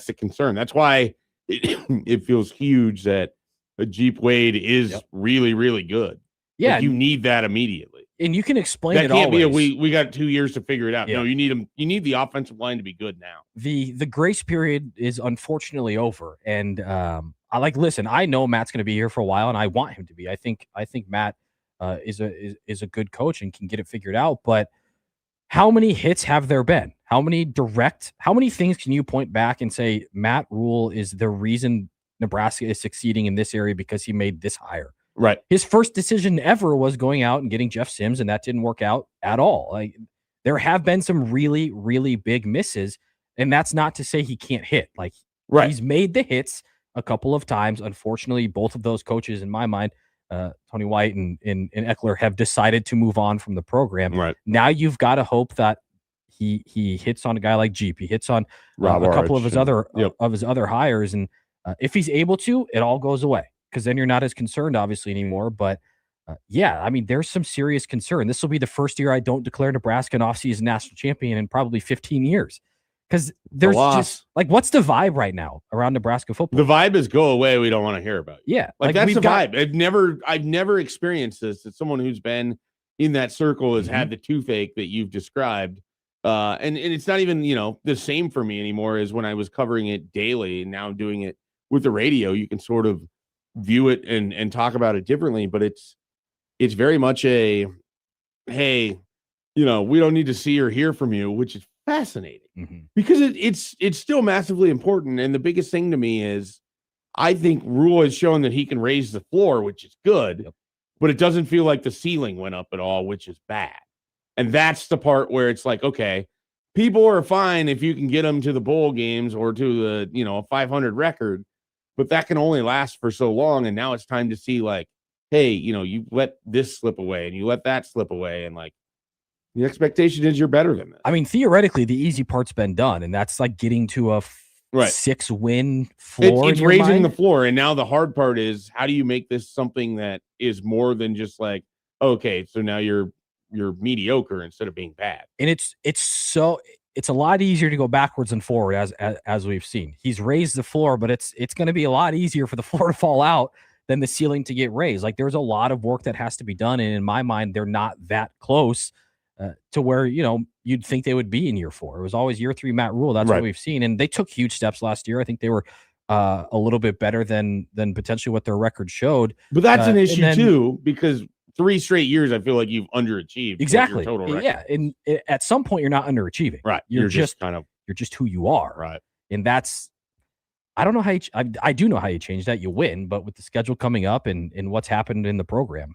the concern. That's why it feels huge that a Jeep Wade is really, really good. Yeah, like, you need that immediately, and you can explain that it. Can't always. be we got 2 years to figure it out. Yeah. No, you need them. You need the offensive line to be good now. The grace period is unfortunately over, and listen. I know Matt's going to be here for a while, and I want him to be. I think Matt is a good coach and can get it figured out. But how many hits have there been? How many things can you point back and say Matt Rule is the reason Nebraska is succeeding in this area because he made this hire? Right. His first decision ever was going out and getting Jeff Sims, and that didn't work out at all. Like, there have been some really, really big misses, and that's not to say he can't hit. Like, he's made the hits a couple of times. Unfortunately, both of those coaches, in my mind, Tony White and Eckler, have decided to move on from the program. Right. Now you've got to hope that he hits on a guy like Jeep. He hits on a couple of his other hires, and if he's able to, it all goes away, because then you're not as concerned, obviously, anymore. But I mean, there's some serious concern. This will be the first year I don't declare Nebraska an offseason national champion in probably 15 years. Because there's just, like, what's the vibe right now around Nebraska football? The vibe is go away. We don't want to hear about you. Yeah. Like that's the vibe. I've never experienced this. As someone who's been in that circle has had the toothache that you've described. And it's not even, the same for me anymore as when I was covering it daily, and now I'm doing it with the radio. You can sort of view it and talk about it differently, but it's very much a, hey, we don't need to see or hear from you, which is fascinating because it's still massively important. And the biggest thing to me is I think Rule has shown that he can raise the floor, which is good, but it doesn't feel like the ceiling went up at all, which is bad. And that's the part where it's like, okay, people are fine if you can get them to the bowl games or to the, a 500 record, but that can only last for so long. And now it's time to see, like, hey, you let this slip away and you let that slip away, and like, the expectation is you're better than this. I mean, theoretically, the easy part's been done, and that's like getting to a 6-win floor. It's raising the floor, and now the hard part is, how do you make this something that is more than just like, okay, so now you're mediocre instead of being bad. And it's a lot easier to go backwards than forward, as we've seen. He's raised the floor, but it's going to be a lot easier for the floor to fall out than the ceiling to get raised. Like, there's a lot of work that has to be done, and in my mind, they're not that close to where you'd think they would be in year 4. It was always year 3 Matt Rule. That's what we've seen, and they took huge steps last year. I think they were a little bit better than potentially what their record showed. But that's an issue too, because 3 straight years I feel like you've underachieved. Exactly. Your total record. Yeah, and at some point you're not underachieving. Right. You're just who you are. Right. And that's, I don't know how I do know how you change that. You win, but with the schedule coming up and what's happened in the program,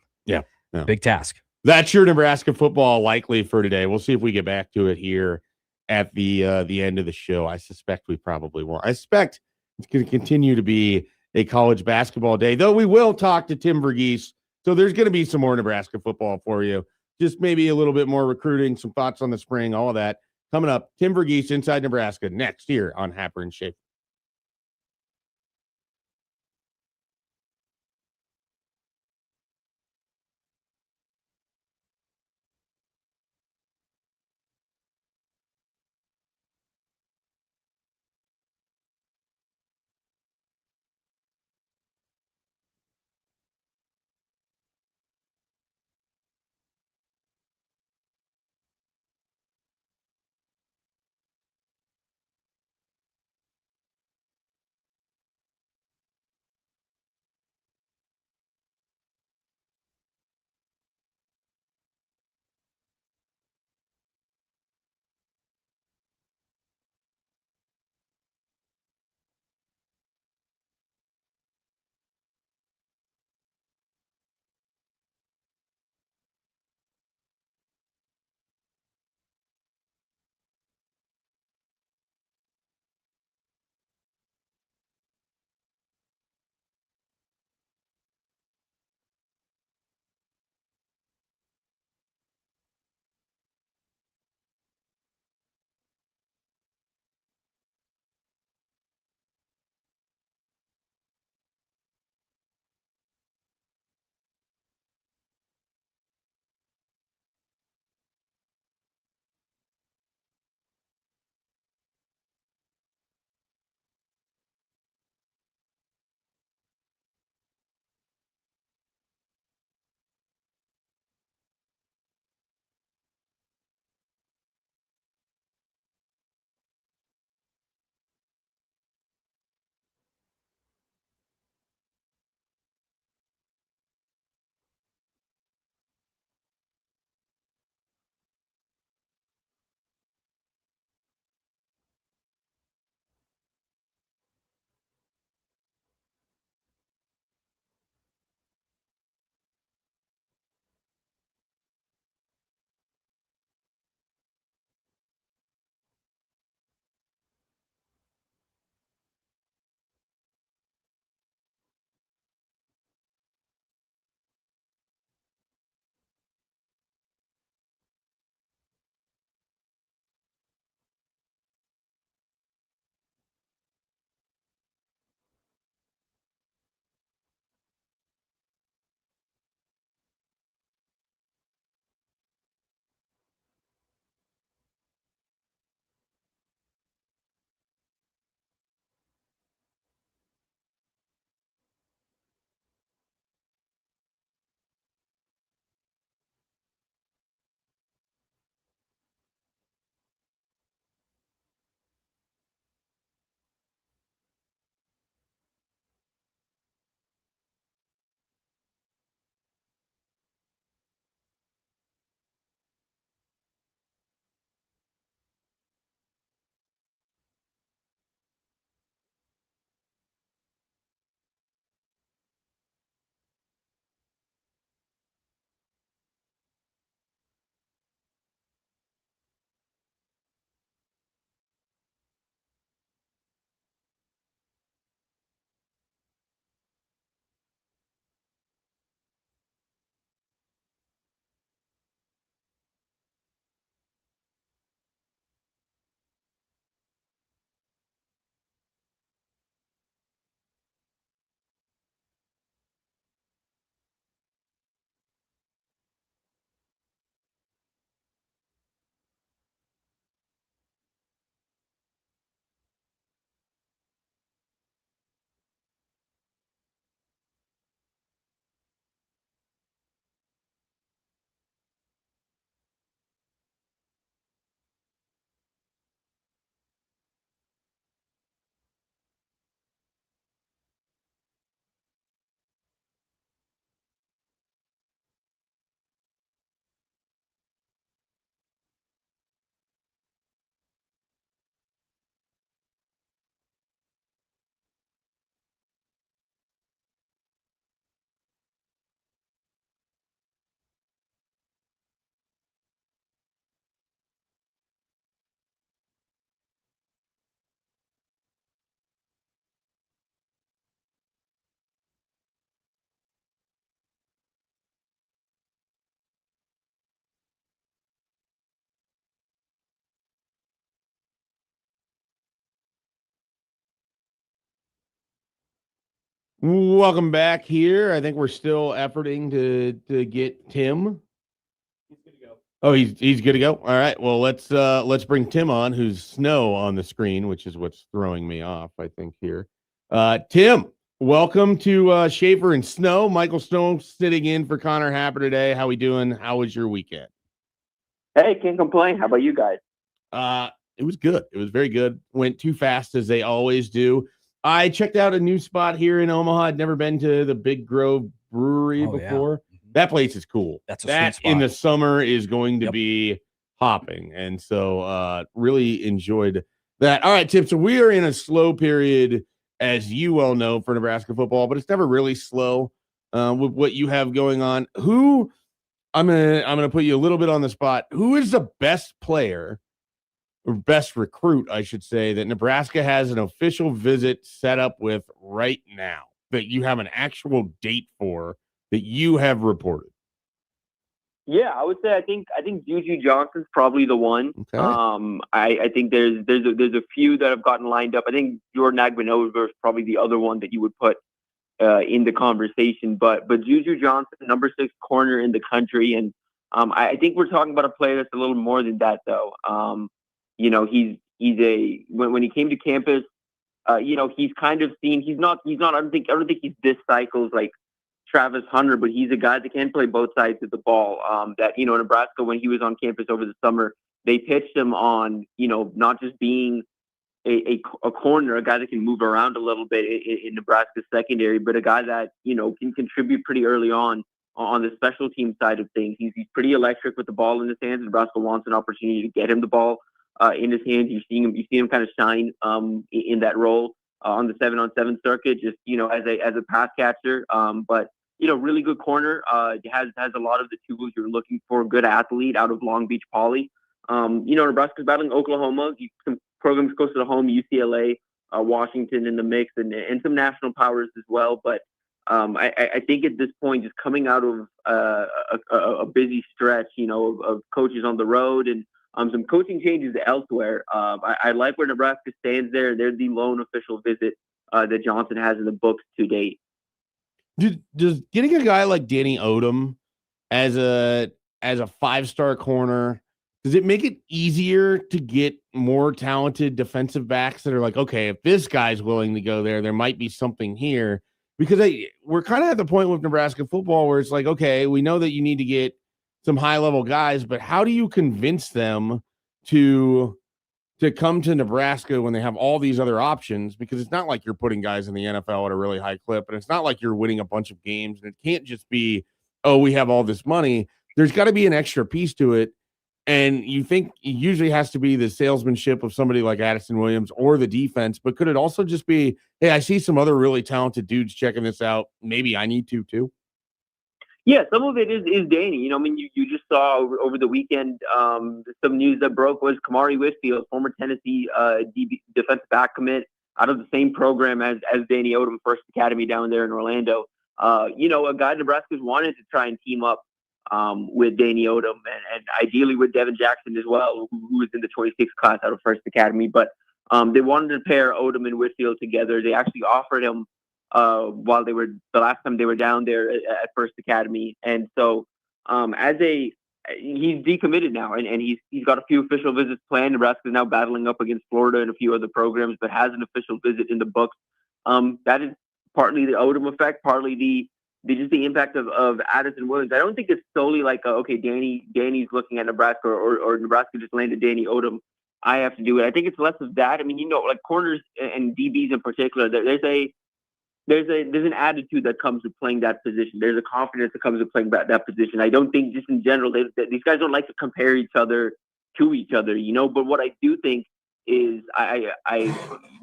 big task. That's your Nebraska football likely for today. We'll see if we get back to it here at the end of the show. I suspect we probably won't. I suspect it's going to continue to be a college basketball day, though we will talk to Tim Verghese. So there's going to be some more Nebraska football for you. Just maybe a little bit more recruiting, some thoughts on the spring, all of that coming up. Tim Verghese, Inside Nebraska, next here on Happer and Schaefer. Welcome back here. I think we're still efforting to get Tim. He's good to go. Oh, he's good to go. All right. Well, let's bring Tim on, who's Snow on the screen, which is what's throwing me off, I think, here. Tim, welcome to Schaefer and Snow. Michael Snow sitting in for Connor Happer today. How we doing? How was your weekend? Hey, can't complain. How about you guys? It was good. It was very good. Went too fast as they always do. I checked out a new spot here in Omaha. I'd never been to the Big Grove Brewery before. Yeah. That place is cool. That's that in the summer is going to be hopping. And so really enjoyed that. All right, Tim. So we are in a slow period, as you well know, for Nebraska football, but it's never really slow with what you have going on. I'm gonna put you a little bit on the spot. Who is the best player or best recruit, I should say, that Nebraska has an official visit set up with right now that you have an actual date for that you have reported? Yeah, I would say I think Juju Johnson's probably the one. Okay. I think there's a few that have gotten lined up. I think Jordan Agbanover is probably the other one that you would put in the conversation. But Juju Johnson, number 6 corner in the country, and I think we're talking about a player that's a little more than that, though. He's when he came to campus, he's kind of seen. He's not. I don't think he's this cycle's like Travis Hunter, but he's a guy that can play both sides of the ball. Nebraska, when he was on campus over the summer, they pitched him on, not just being a corner, a guy that can move around a little bit in Nebraska's secondary, but a guy that, can contribute pretty early on the special team side of things. He's pretty electric with the ball in his hands. Nebraska wants an opportunity to get him the ball in his hands. You see him kind of shine in that role on the 7-on-7 circuit, just, as a pass catcher. But really good corner. Has a lot of the tools you're looking for. Good athlete out of Long Beach Poly. Nebraska's battling Oklahoma. Some programs closer to home, UCLA, Washington in the mix, and some national powers as well. But I think at this point, just coming out of a busy stretch, of coaches on the road and some coaching changes elsewhere, I like where Nebraska stands there. They're the lone official visit that Johnson has in the books to date. Does getting a guy like Danny Odom as a 5-star corner, does it make it easier to get more talented defensive backs that are like, okay, if this guy's willing to go there might be something here? Because we're kind of at the point with Nebraska football where it's like, okay, we know that you need to get some high-level guys, but how do you convince them to come to Nebraska when they have all these other options? Because it's not like you're putting guys in the NFL at a really high clip, and it's not like you're winning a bunch of games, and it can't just be, oh, we have all this money. There's got to be an extra piece to it, and you think it usually has to be the salesmanship of somebody like Addison Williams or the defense, but could it also just be, hey, I see some other really talented dudes checking this out. Maybe I need to too. Yeah, some of it is Danny. You just saw over the weekend some news that broke was Kamari Whitfield, former Tennessee defensive back commit out of the same program as Danny Odom, First Academy down there in Orlando. A guy Nebraska's wanted to try and team up with Danny Odom and ideally with Devin Jackson as well, who was in the 26th class out of First Academy. But they wanted to pair Odom and Whitfield together. They actually offered him while the last time they were down there at First Academy. And so he's decommitted now and he's got a few official visits planned. Nebraska is now battling up against Florida and a few other programs, but has an official visit in the books. That is partly the Odom effect, partly the impact of Addison Williams. I don't think it's solely like, okay, Danny's looking at Nebraska or Nebraska just landed Danny Odom, I have to do it. I think it's less of that. Like corners and DBs in particular, there's an attitude that comes with playing that position. There's a confidence that comes with playing that position. I don't think just in general, these guys don't like to compare each other to each other, But what I do think is I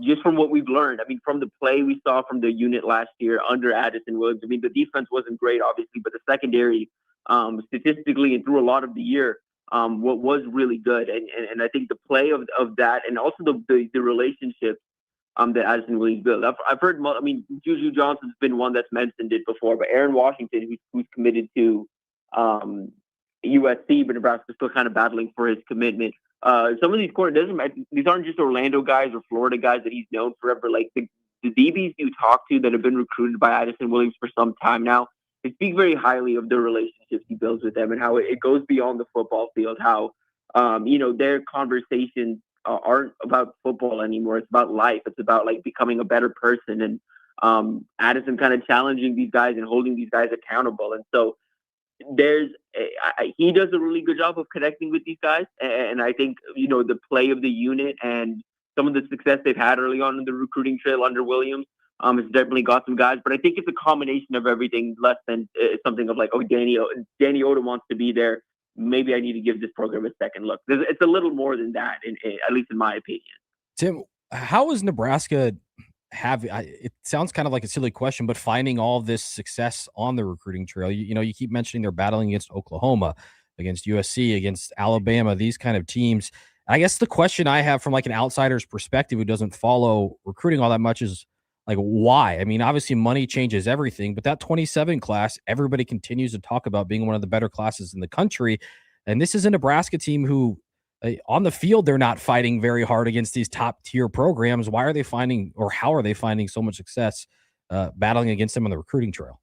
just from what we've learned, from the play we saw from the unit last year under Addison Williams, the defense wasn't great, obviously, but the secondary, statistically and through a lot of the year, what was really good. And I think the play of that and also the relationships that Addison Williams built. I've heard, Juju Johnson's been one that's mentioned it before, but Aaron Washington, who's committed to USC, but Nebraska's still kind of battling for his commitment. Some of these corners, these aren't just Orlando guys or Florida guys that he's known forever. Like the DBs you talk to that have been recruited by Addison Williams for some time now, they speak very highly of the relationships he builds with them and how it goes beyond the football field, how, their conversations aren't about football anymore. It's about life. It's about like becoming a better person. And Addison kind of challenging these guys and holding these guys accountable. And so he does a really good job of connecting with these guys. And I think, the play of the unit and some of the success they've had early on in the recruiting trail under Williams has definitely got some guys. But I think it's a combination of everything, less than something of like, Danny Oda wants to be there. Maybe I need to give this program a second look. It's a little more than that, at least in my opinion. Tim, how is Nebraska it sounds kind of like a silly question, but finding all of this success on the recruiting trail? You keep mentioning they're battling against Oklahoma, against USC, against Alabama, these kind of teams. I guess the question I have from like an outsider's perspective who doesn't follow recruiting all that much is like, why? I mean, obviously money changes everything, but that 27 class, everybody continues to talk about being one of the better classes in the country. And this is a Nebraska team who on the field, they're not fighting very hard against these top tier programs. Why are they finding, or how are they finding so much success battling against them on the recruiting trail?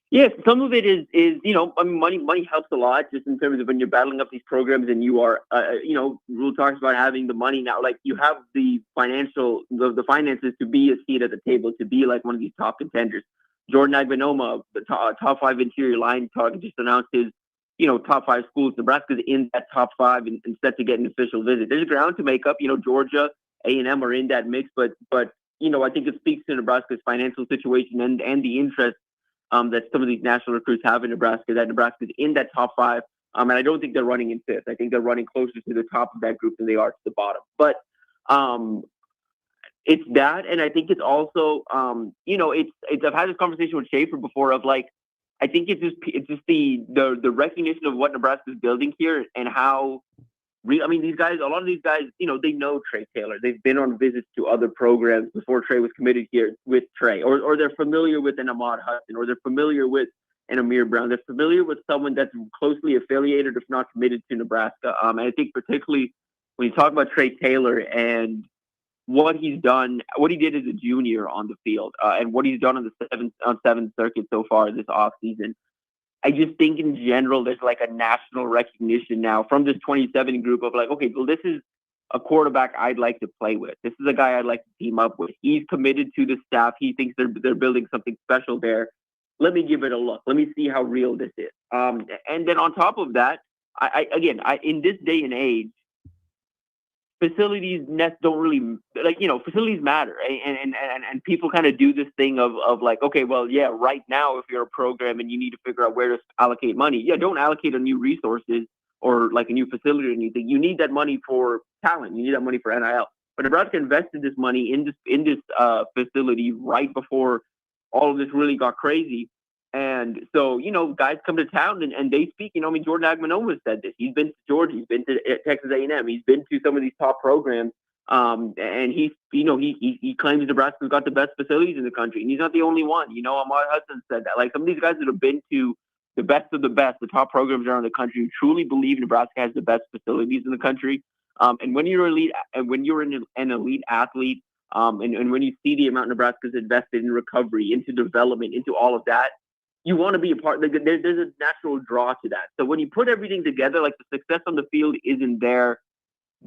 Yes, some of it is money helps a lot just in terms of when you're battling up these programs and you are, Rule talks about having the money now, like you have the the finances to be a seat at the table, to be like one of these top contenders. Jordan Agbanoma, the top 5 interior line target, just announced his, top 5 schools. Nebraska's in that top 5 and set to get an official visit. There's ground to make up. Georgia, A&M are in that mix, but I think it speaks to Nebraska's financial situation and the interest that some of these national recruits have in Nebraska, that Nebraska's in that top 5. And I don't think they're running in 5th. I think they're running closer to the top of that group than they are to the bottom. But it's that, and I think it's also, I've had this conversation with Schaefer before of like, I think it's just the recognition of what Nebraska's building here and how real. I mean, these guys, a lot of these guys, they know Trey Taylor. They've been on visits to other programs before Trey was committed here with Trey, or they're familiar with an Ahmad Hudson, or they're familiar with an Amir Brown. They're familiar with someone that's closely affiliated, if not committed to Nebraska. And I think particularly when you talk about Trey Taylor and what he's done, what he did as a junior on the field, and what he's done on the seventh circuit so far this offseason. I just think in general, there's like a national recognition now from this 27 group of like, okay, well, this is a quarterback I'd like to play with. This is a guy I'd like to team up with. He's committed to the staff. He thinks they're building something special there. Let me give it a look. Let me see how real this is. And then on top of that, I in this day and age, facilities don't really facilities matter, and people kind of do this thing of like, okay, well, yeah, right now if you're a program and you need to figure out where to allocate money, don't allocate on new resources or like a new facility or anything. You need that money for talent. You need that money for NIL. But Nebraska invested this money in this facility right before all of this really got crazy. And so, guys come to town and they speak. Jordan Agbanoma said this. He's been to Georgia. He's been to Texas A&M. He's been to some of these top programs. And he claims Nebraska's got the best facilities in the country. And he's not the only one. Ahmad Hudson said that. Like some of these guys that have been to the best of the best, the top programs around the country, truly believe Nebraska has the best facilities in the country. And when you're elite, and when you're an elite athlete, and when you see the amount Nebraska's invested in recovery, into development, into all of that, you want to be a part. There's a natural draw to that. So when you put everything together, like the success on the field isn't there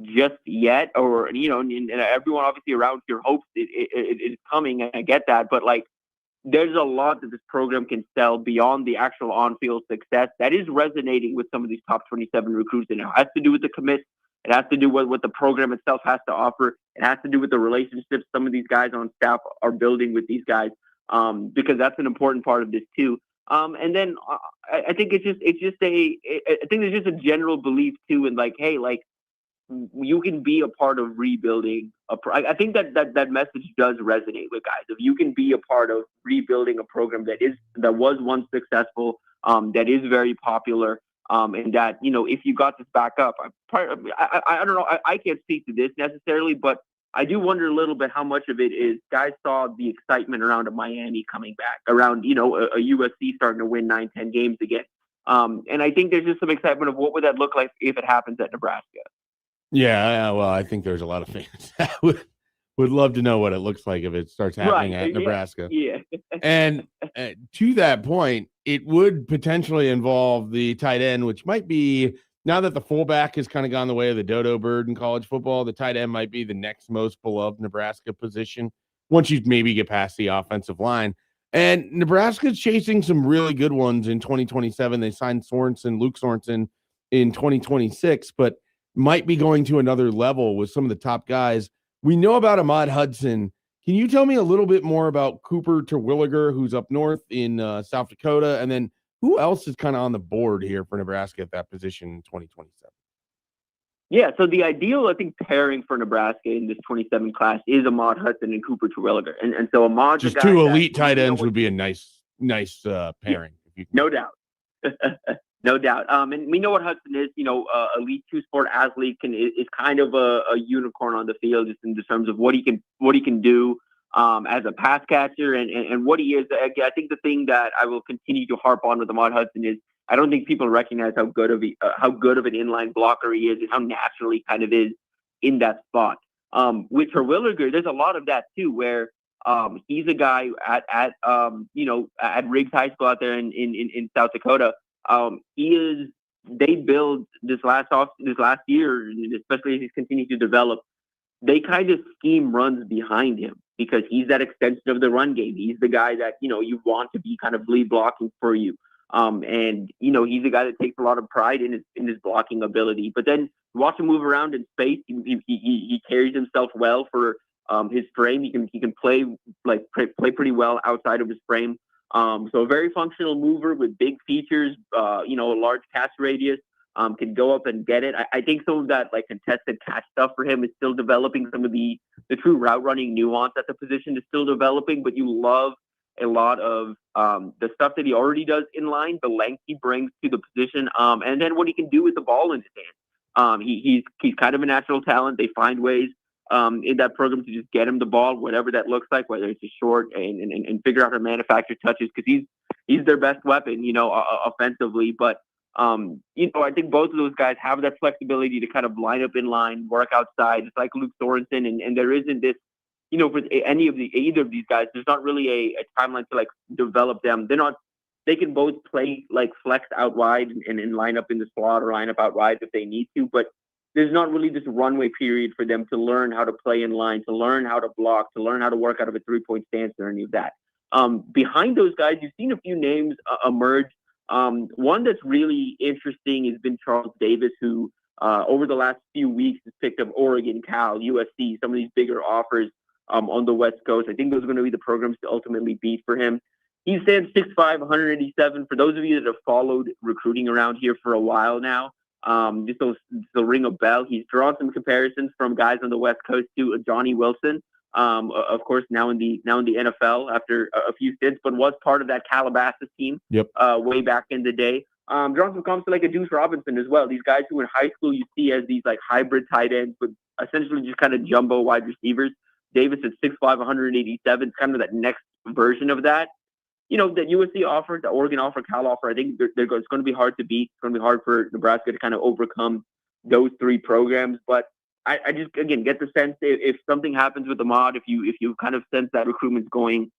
just yet, or and everyone obviously around here hopes it is coming, and I get that, but like there's a lot that this program can sell beyond the actual on-field success that is resonating with some of these top 27 recruits, and it has to do with the commits. It has to do with what the program itself has to offer. It has to do with the relationships some of these guys on staff are building with these guys, because that's an important part of this too. And then I think I think there's just a general belief too, in like, hey, like you can be a part of rebuilding. I think that message does resonate with guys. If you can be a part of rebuilding a program that was once successful, that is very popular, and that if you got this back up, I don't know. I can't speak to this necessarily, but I do wonder a little bit how much of it is guys saw the excitement around a Miami coming back, around, a USC starting to win 9-10 games again. And I think there's just some excitement of what would that look like if it happens at Nebraska. Yeah, well, I think there's a lot of fans that would Would love to know what it looks like if it starts happening at Nebraska. Yeah. And to that point, it would potentially involve the tight end, which might be, now that the fullback has kind of gone the way of the dodo bird in college football, the tight end might be the next most beloved Nebraska position once you maybe get past the offensive line. And Nebraska's chasing some really good ones in 2027. They signed Luke Sorensen in 2026, but might be going to another level with some of the top guys. We know about Ahmad Hudson. Can you tell me a little bit more about Cooper Terwilliger, who's up north in South Dakota? And then who else is kind of on the board here for Nebraska at that position in 2027? Yeah, so the ideal, I think, pairing for Nebraska in this 27 class is Ahmad Hudson and Cooper Terwilliger. And so Ahmad's just two elite tight ends would be a nice pairing. No doubt. No doubt. And we know what Hudson is, elite two-sport athlete is kind of a unicorn on the field just in terms of what he can do as a pass catcher and what he is. Again, I think the thing that I will continue to harp on with Ahmad Hudson is I don't think people recognize how good of an inline blocker he is and how natural he kind of is in that spot. With Terwilliger, there's a lot of that too, where he's a guy at Riggs High School out there in South Dakota. They build this last year, especially as he's continued to develop, they kind of scheme runs behind him because he's that extension of the run game. He's the guy that, you want to be kind of lead blocking for you. And he's a guy that takes a lot of pride in his blocking ability, but then watch him move around in space. He carries himself well for his frame. He can play pretty well outside of his frame. So a very functional mover with big features, a large catch radius, can go up and get it. I think some of that contested catch stuff for him is still developing. Some of the true route running nuance at the position is still developing, but you love a lot of the stuff that he already does in line, the length he brings to the position, and then what he can do with the ball in his hand. He's kind of a natural talent. They find ways in that program to just get him the ball, whatever that looks like, whether it's a short and figure out how to manufacture touches, because he's their best weapon, offensively. But I think both of those guys have that flexibility to kind of line up in line, work outside. It's like Luke Sorensen, and there isn't this, for either of these guys, there's not really a timeline to develop them. They can both play flex out wide and line up in the slot or line up out wide if they need to, but there's not really this runway period for them to learn how to play in line, to learn how to block, to learn how to work out of a 3-point stance or any of that. Behind those guys, you've seen a few names emerge. One that's really interesting has been Charles Davis, who over the last few weeks has picked up Oregon, Cal, USC, some of these bigger offers on the West Coast. I think those are going to be the programs to ultimately beat for him. He stands 6'5", 187. For those of you that have followed recruiting around here for a while now, this will ring a bell. He's drawn some comparisons from guys on the West Coast to Johnny Wilson, of course, now in the NFL after a few stints, but was part of that Calabasas team way back in the day. Drawn some comps to a Deuce Robinson as well. These guys who in high school you see as these hybrid tight ends, but essentially just kind of jumbo wide receivers. Davis is 6'5", 187, kind of that next version of that. That USC offered, the Oregon offer, Cal offer, I think it's going to be hard to beat. It's going to be hard for Nebraska to kind of overcome those three programs. But I just, again, get the sense if something happens with Ahmad, if you kind of sense that recruitment's going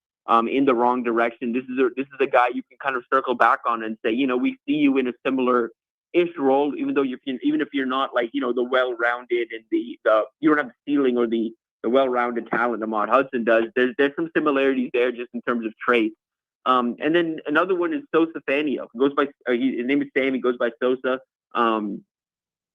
in the wrong direction, this is a guy you can kind of circle back on and say, we see you in a similar-ish role, even if you're not the well-rounded and the you don't have the ceiling or the well-rounded talent Ahmad Hudson does. There's some similarities there just in terms of traits. And then another one is Sosa Fanio. His name is Sam. He goes by Sosa, out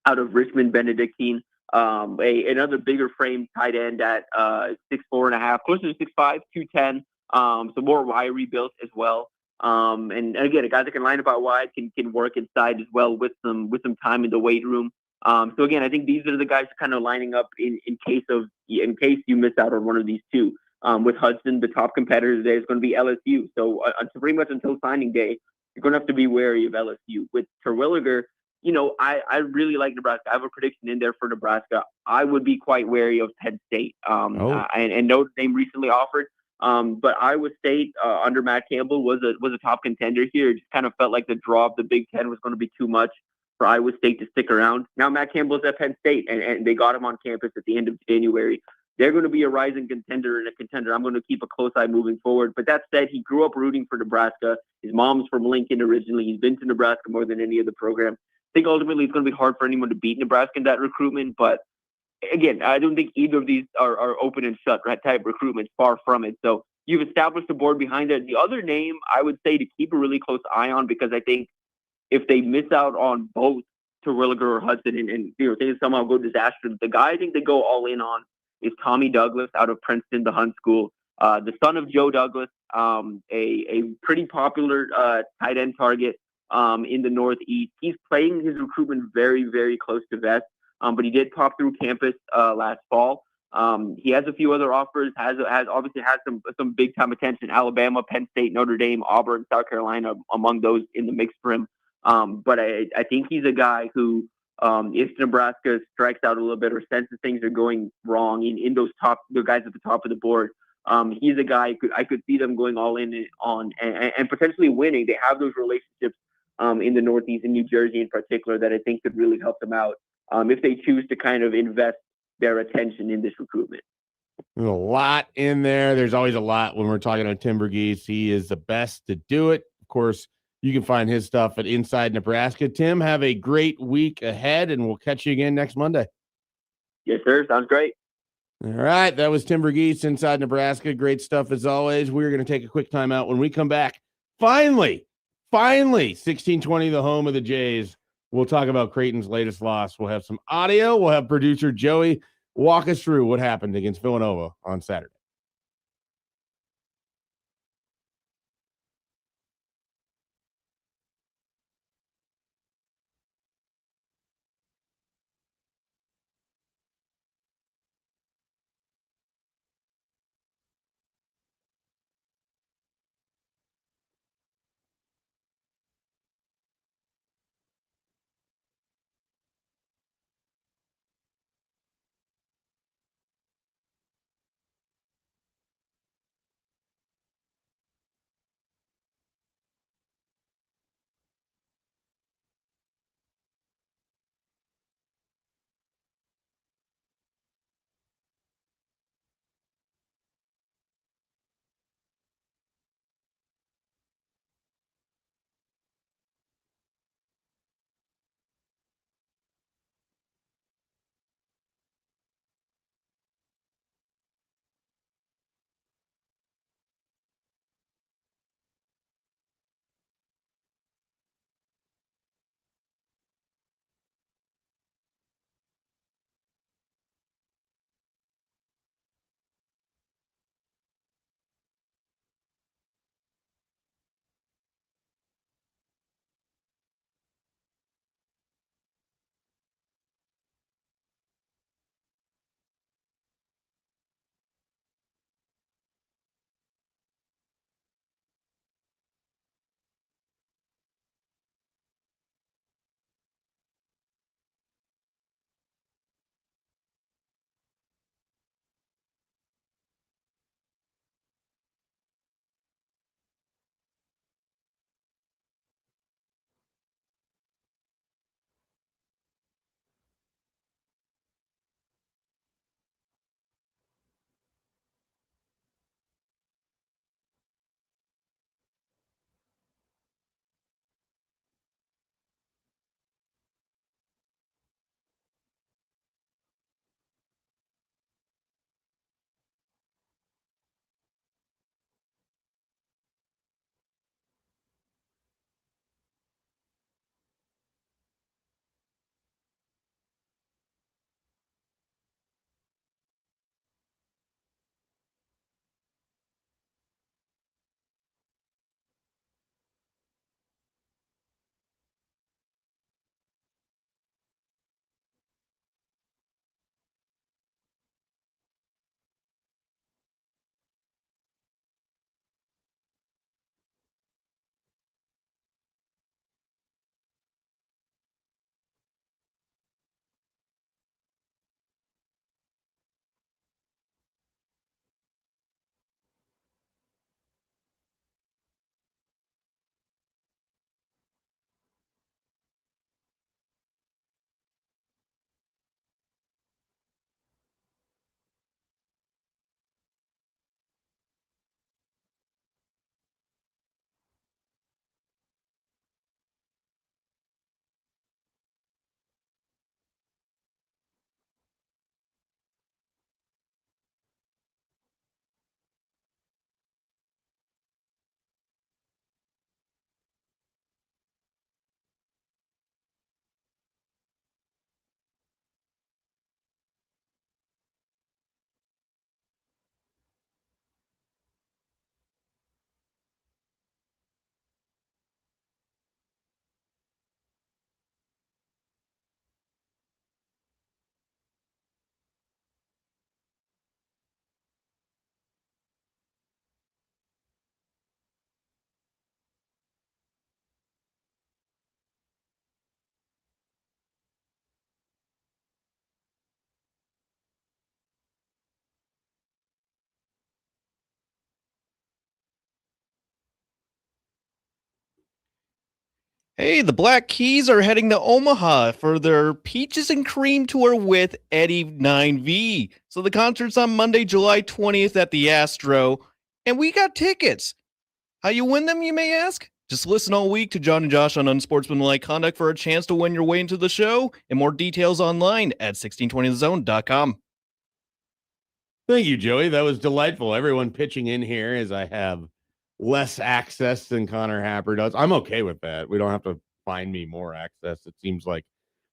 of Richmond Benedictine. Another bigger frame tight end at 6'4.5", closer to 6'5", 210. So more wiry built as well. And again, a guy that can line up out wide, can work inside as well with some time in the weight room. So again, I think these are the guys kind of lining up in case you miss out on one of these two. With Hudson, the top competitor today is going to be LSU. So pretty much until signing day, you're going to have to be wary of LSU. With Terwilliger, I really like Nebraska. I have a prediction in there for Nebraska. I would be quite wary of Penn State. And Notre Dame recently offered. But Iowa State under Matt Campbell was a top contender here. It just kind of felt like the draw of the Big Ten was going to be too much for Iowa State to stick around. Now Matt Campbell's at Penn State, and they got him on campus at the end of January. they're going to be a rising contender and a contender I'm going to keep a close eye moving forward. But that said, he grew up rooting for Nebraska. His mom's from Lincoln originally. He's been to Nebraska more than any other program. I think ultimately it's going to be hard for anyone to beat Nebraska in that recruitment. But again, I don't think either of these are open and shut type recruitments, far from it. So you've established a board behind it. The other name I would say to keep a really close eye on, because I think if they miss out on both Terwilliger or Hudson and things somehow go disastrous, the guy I think they go all in on is Tommy Douglas out of Princeton, the Hunt School, the son of Joe Douglas, a pretty popular tight end target in the Northeast. He's playing his recruitment very, very close to vest, but he did pop through campus last fall. He has a few other offers, has obviously had some big time attention. Alabama, Penn State, Notre Dame, Auburn, South Carolina, among those in the mix for him. But I think he's a guy who, if Nebraska strikes out a little bit or senses things are going wrong in the guys at the top of the board, he's a guy I could see them going all in on and potentially winning. They have those relationships in the Northeast and New Jersey in particular that I think could really help them out if they choose to kind of invest their attention in this recruitment. There's a lot in there. There's always a lot when we're talking about Tim Verghese. He is the best to do it. Of course, you can find his stuff at Inside Nebraska. Tim, have a great week ahead, and we'll catch you again next Monday. Yes, sir. Sounds great. All right. That was Tim Verghese, Inside Nebraska. Great stuff as always. We're going to take a quick timeout. When we come back, finally, 1620, the home of the Jays. We'll talk about Creighton's latest loss. We'll have some audio. We'll have producer Joey walk us through what happened against Villanova on Saturday. Hey, the Black Keys are heading to Omaha for their Peaches and Cream tour with Eddie 9V. So the concert's on Monday, July 20th at the Astro, and we got tickets. How you win them, you may ask? Just listen all week to John and Josh on Unsportsmanlike Conduct for a chance to win your way into the show, and more details online at 1620thezone.com. Thank you, Joey. That was delightful. Everyone pitching in here as I have less access than Connor Happer does. I'm okay with that. We don't have to find me more access. It seems like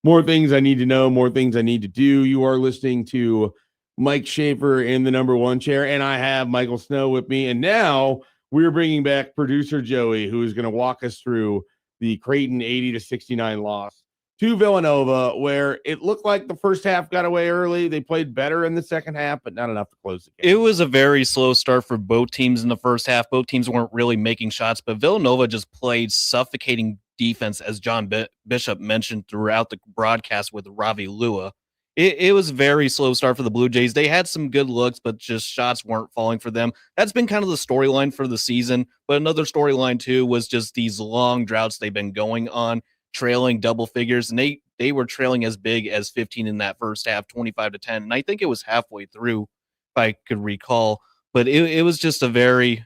more things I need to know, more things I need to do. You are listening to Mike Schaefer in the number one chair, and I have Michael Snow with me. And now we're bringing back producer Joey, who is going to walk us through the Creighton 80-69 loss to Villanova, where it looked like the first half got away early. They played better in the second half, but not enough to close the game. It was a very slow start for both teams in the first half. Both teams weren't really making shots, but Villanova just played suffocating defense, as John Bishop mentioned throughout the broadcast with Ravi Lua. It was a very slow start for the Blue Jays. They had some good looks, but just shots weren't falling for them. That's been kind of the storyline for the season. But another storyline, too, was just these long droughts they've been going on, trailing double figures, and they were trailing as big as 15 in that first half, 25-10, and I think it was halfway through, if I could recall. But it was just a very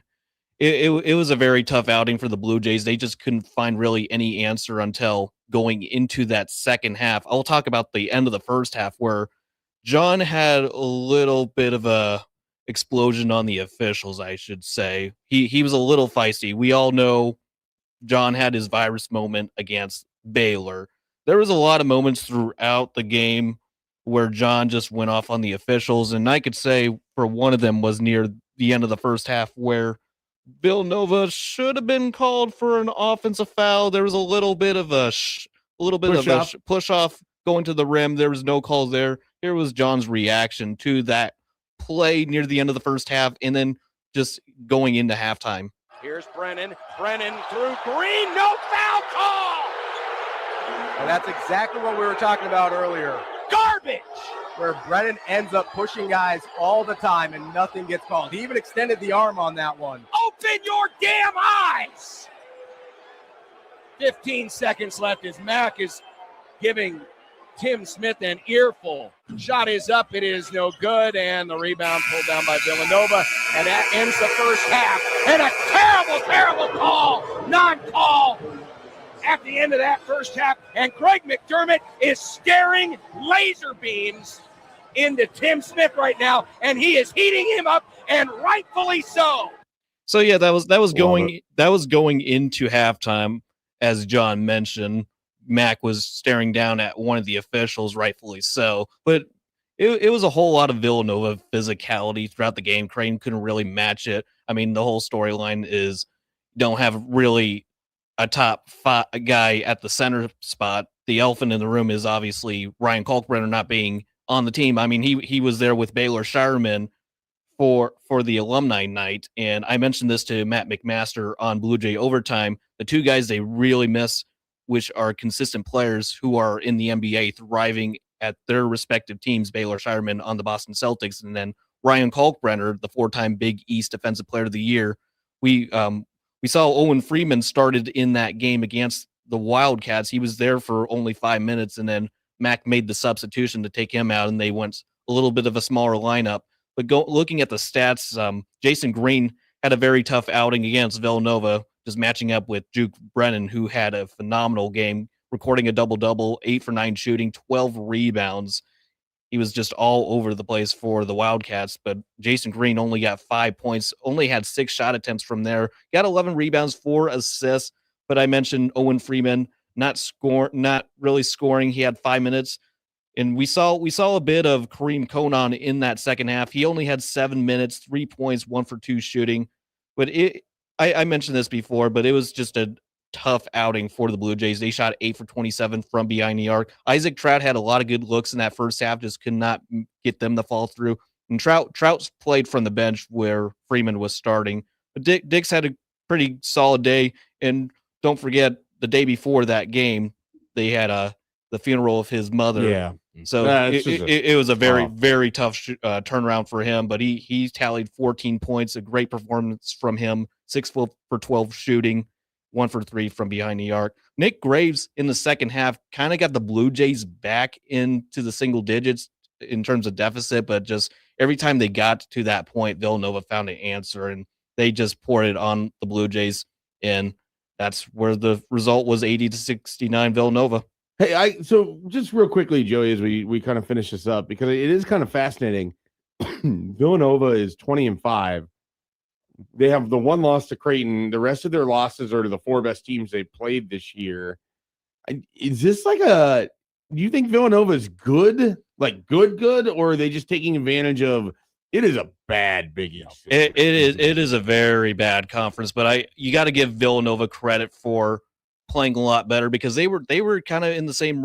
it was a very tough outing for the Blue Jays. They just couldn't find really any answer until going into that second half. I'll talk about the end of the first half, where John had a little bit of a explosion on the officials, I should say. He was a little feisty. We all know John had his virus moment against Baylor. There was a lot of moments throughout the game where John just went off on the officials, and I could say for one of them was near the end of the first half, where Villanova should have been called for an offensive foul. There was a little bit of a push off going to the rim. There was no calls there. Here was John's reaction to that play near the end of the first half, and then just going into halftime. Here's Brennan. Brennan through Green. No foul call. And that's exactly what we were talking about earlier. Garbage. Where Brennan ends up pushing guys all the time and nothing gets called. He even extended the arm on that one. Open your damn eyes. 15 seconds left as Mack is giving Tim Smith an earful. Shot is up. It is no good. And the rebound pulled down by Villanova. And that ends the first half. And a terrible, terrible call. Non-call at the end of that first half. And Craig McDermott is staring laser beams into Tim Smith right now. And he is heating him up, and rightfully so. So yeah, that was going into halftime, as John mentioned. Mac was staring down at one of the officials, rightfully so. But it was a whole lot of Villanova physicality throughout the game. Creighton couldn't really match it. I mean, the whole storyline is don't have really a top five guy at the center spot. The elephant in the room is obviously Ryan Kalkbrenner not being on the team. I mean, he was there with Baylor Shireman for the alumni night. And I mentioned this to Matt McMaster on Blue Jay Overtime. The two guys they really miss, which are consistent players who are in the NBA thriving at their respective teams, Baylor Shireman on the Boston Celtics, and then Ryan Kalkbrenner, the 4-time Big East Defensive Player of the Year. We saw Owen Freeman started in that game against the Wildcats. He was there for only 5 minutes, and then Mac made the substitution to take him out, and they went a little bit of a smaller lineup. But looking at the stats, Jason Green had a very tough outing against Villanova, just matching up with Duke Brennan, who had a phenomenal game, recording a double-double, 8 for 9 shooting, 12 rebounds. He was just all over the place for the Wildcats, but Jason Green only got 5 points, only had 6 shot attempts from there, got 11 rebounds, 4 assists. But I mentioned Owen Freeman not really scoring. He had 5 minutes, and we saw a bit of Kareem Conan in that second half. He only had 7 minutes, 3 points, 1 for 2 shooting. But I mentioned this before, but it was just a tough outing for the Blue Jays. They shot 8 for 27 from behind the arc. Isaac Trout had a lot of good looks in that first half, just could not get them to fall through. And Trout's played from the bench where Freeman was starting. But Dix had a pretty solid day. And don't forget, the day before that game, they had the funeral of his mother. Yeah. So it was a very, very tough turnaround for him. But he tallied 14 points, a great performance from him, 6 for 12 shooting. 1 for 3 from behind the arc. Nick Graves in the second half kind of got the Blue Jays back into the single digits in terms of deficit, but just every time they got to that point, Villanova found an answer, and they just poured it on the Blue Jays, and that's where the result was 80-69 Villanova. Hey, so just real quickly, Joey, as we kind of finish this up, because it is kind of fascinating. Villanova is 20-5. They have the one loss to Creighton. The rest of their losses are to the 4 best teams they played this year. Is this like do you think Villanova is good? Like good, or are they just taking advantage of it is a bad Big East? It is a very bad conference, but you got to give Villanova credit for playing a lot better because they were kind of in the same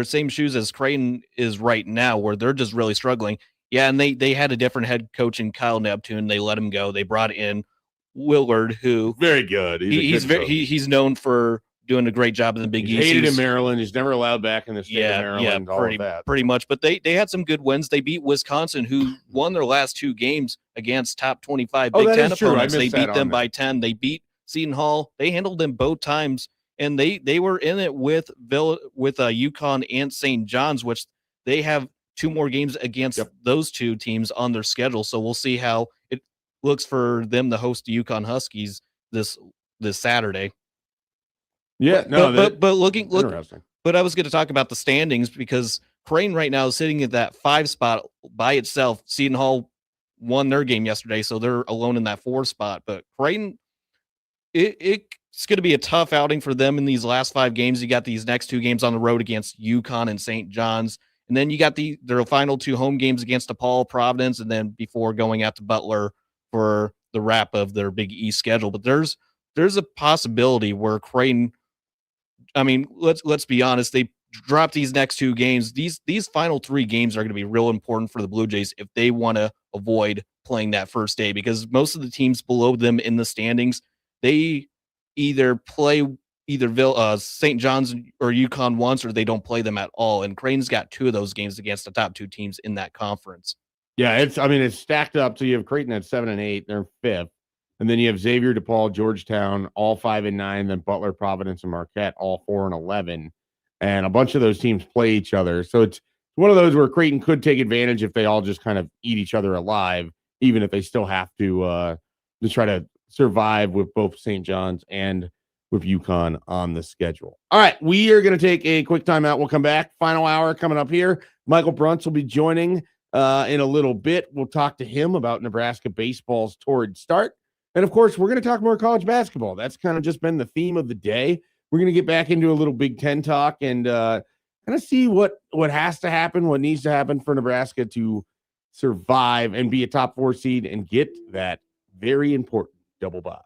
same shoes as Creighton is right now, where they're just really struggling. Yeah, and they had a different head coach in Kyle Neptune. They let him go. They brought in Willard, who very good. He's known for doing a great job in the Big East. Hated in Maryland. He's never allowed back in the state of Maryland. Pretty much. But they had some good wins. They beat Wisconsin, who won their last 2 games against top 25 Big Ten opponents. They beat them by 10. They beat Seton Hall. They handled them both times, and they were in it with UConn and St. John's, which they have 2 more games against those 2 teams on their schedule. So we'll see how it looks for them to host the UConn Huskies this Saturday. Yeah, but I was going to talk about the standings because Creighton right now is sitting at that 5 spot by itself. Seton Hall won their game yesterday, so they're alone in that 4 spot. But Creighton, it's going to be a tough outing for them in these last 5 games. You got these next 2 games on the road against UConn and St. John's, and then you got their final 2 home games against DePaul, Providence, and then before going out to Butler for the wrap of their Big East schedule. But there's a possibility where Creighton, I mean, let's be honest, they drop these next 2 games. These final 3 games are going to be real important for the Blue Jays if they want to avoid playing that first day, because most of the teams below them in the standings, they either play St. John's or UConn once, or they don't play them at all. And Creighton's got 2 of those games against the top 2 teams in that conference. Yeah, it's stacked up. So you have Creighton at 7 and 8, they're 5th. And then you have Xavier, DePaul, Georgetown, all 5 and 9. Then Butler, Providence, and Marquette, all 4 and 11. And a bunch of those teams play each other. So it's one of those where Creighton could take advantage if they all just kind of eat each other alive, even if they still have to try to survive with both St. John's and with UConn on the schedule. All right, we are going to take a quick timeout. We'll come back. Final hour coming up here. Michael Bruntz will be joining in a little bit. We'll talk to him about Nebraska baseball's torrid start. And, of course, we're going to talk more college basketball. That's kind of just been the theme of the day. We're going to get back into a little Big Ten talk and kind of see what has to happen, what needs to happen for Nebraska to survive and be a top 4 seed and get that very important double bye.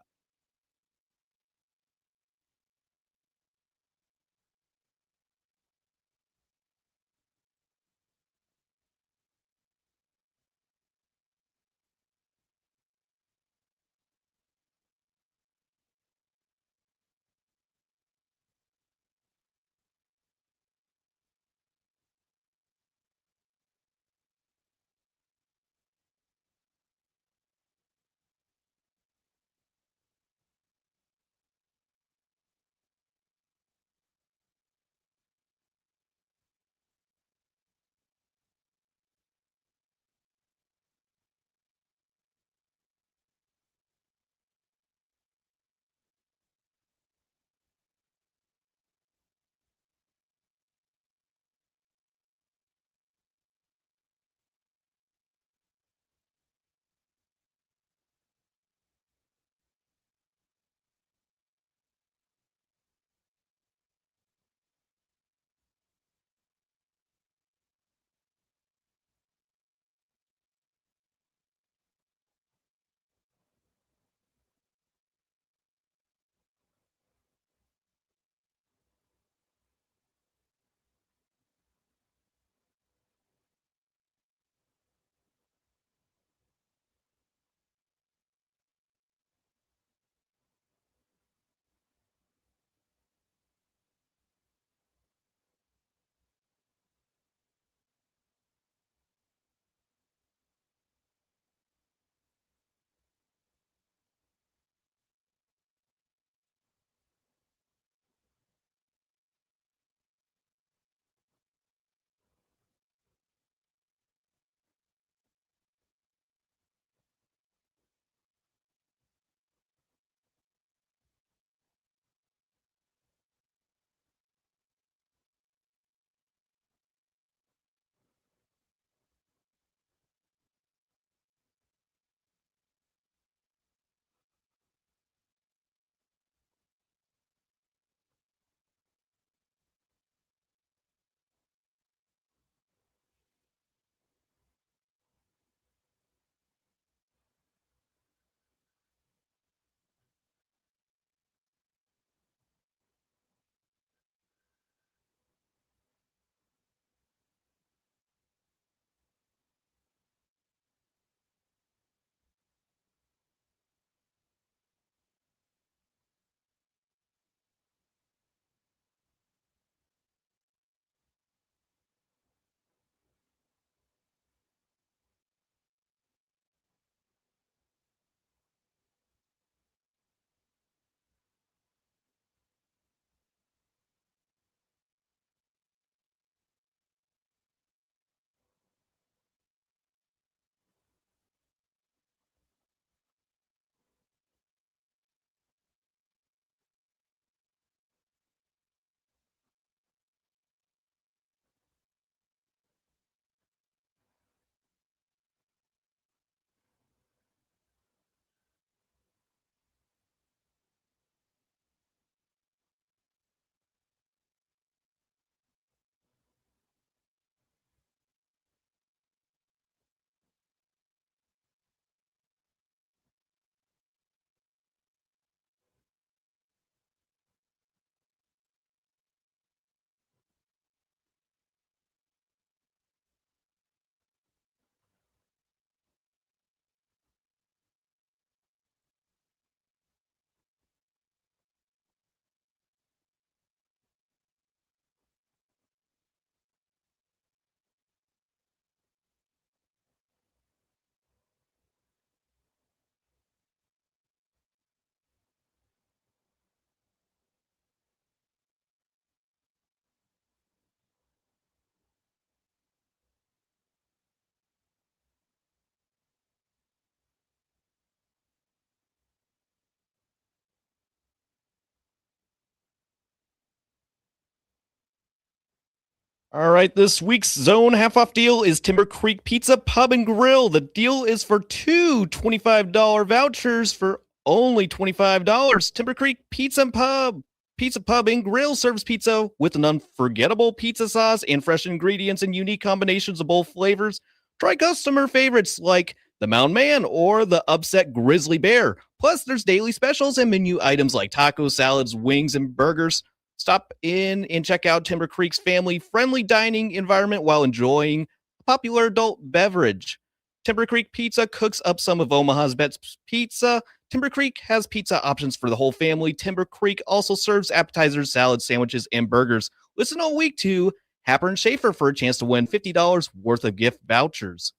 All right, this week's Zone half-off deal is Timber Creek Pizza Pub and Grill. The deal is for two $25 vouchers for only $25. Timber Creek Pizza Pub and Grill serves pizza with an unforgettable pizza sauce and fresh ingredients and unique combinations of both flavors. Try customer favorites like the Mountain Man or the Upset Grizzly Bear. Plus, there's daily specials and menu items like tacos, salads, wings, and burgers. Stop in and check out Timber Creek's family-friendly dining environment while enjoying a popular adult beverage. Timber Creek Pizza cooks up some of Omaha's best pizza. Timber Creek has pizza options for the whole family. Timber Creek also serves appetizers, salads, sandwiches, and burgers. Listen all week to Happer and Schaefer for a chance to win $50 worth of gift vouchers.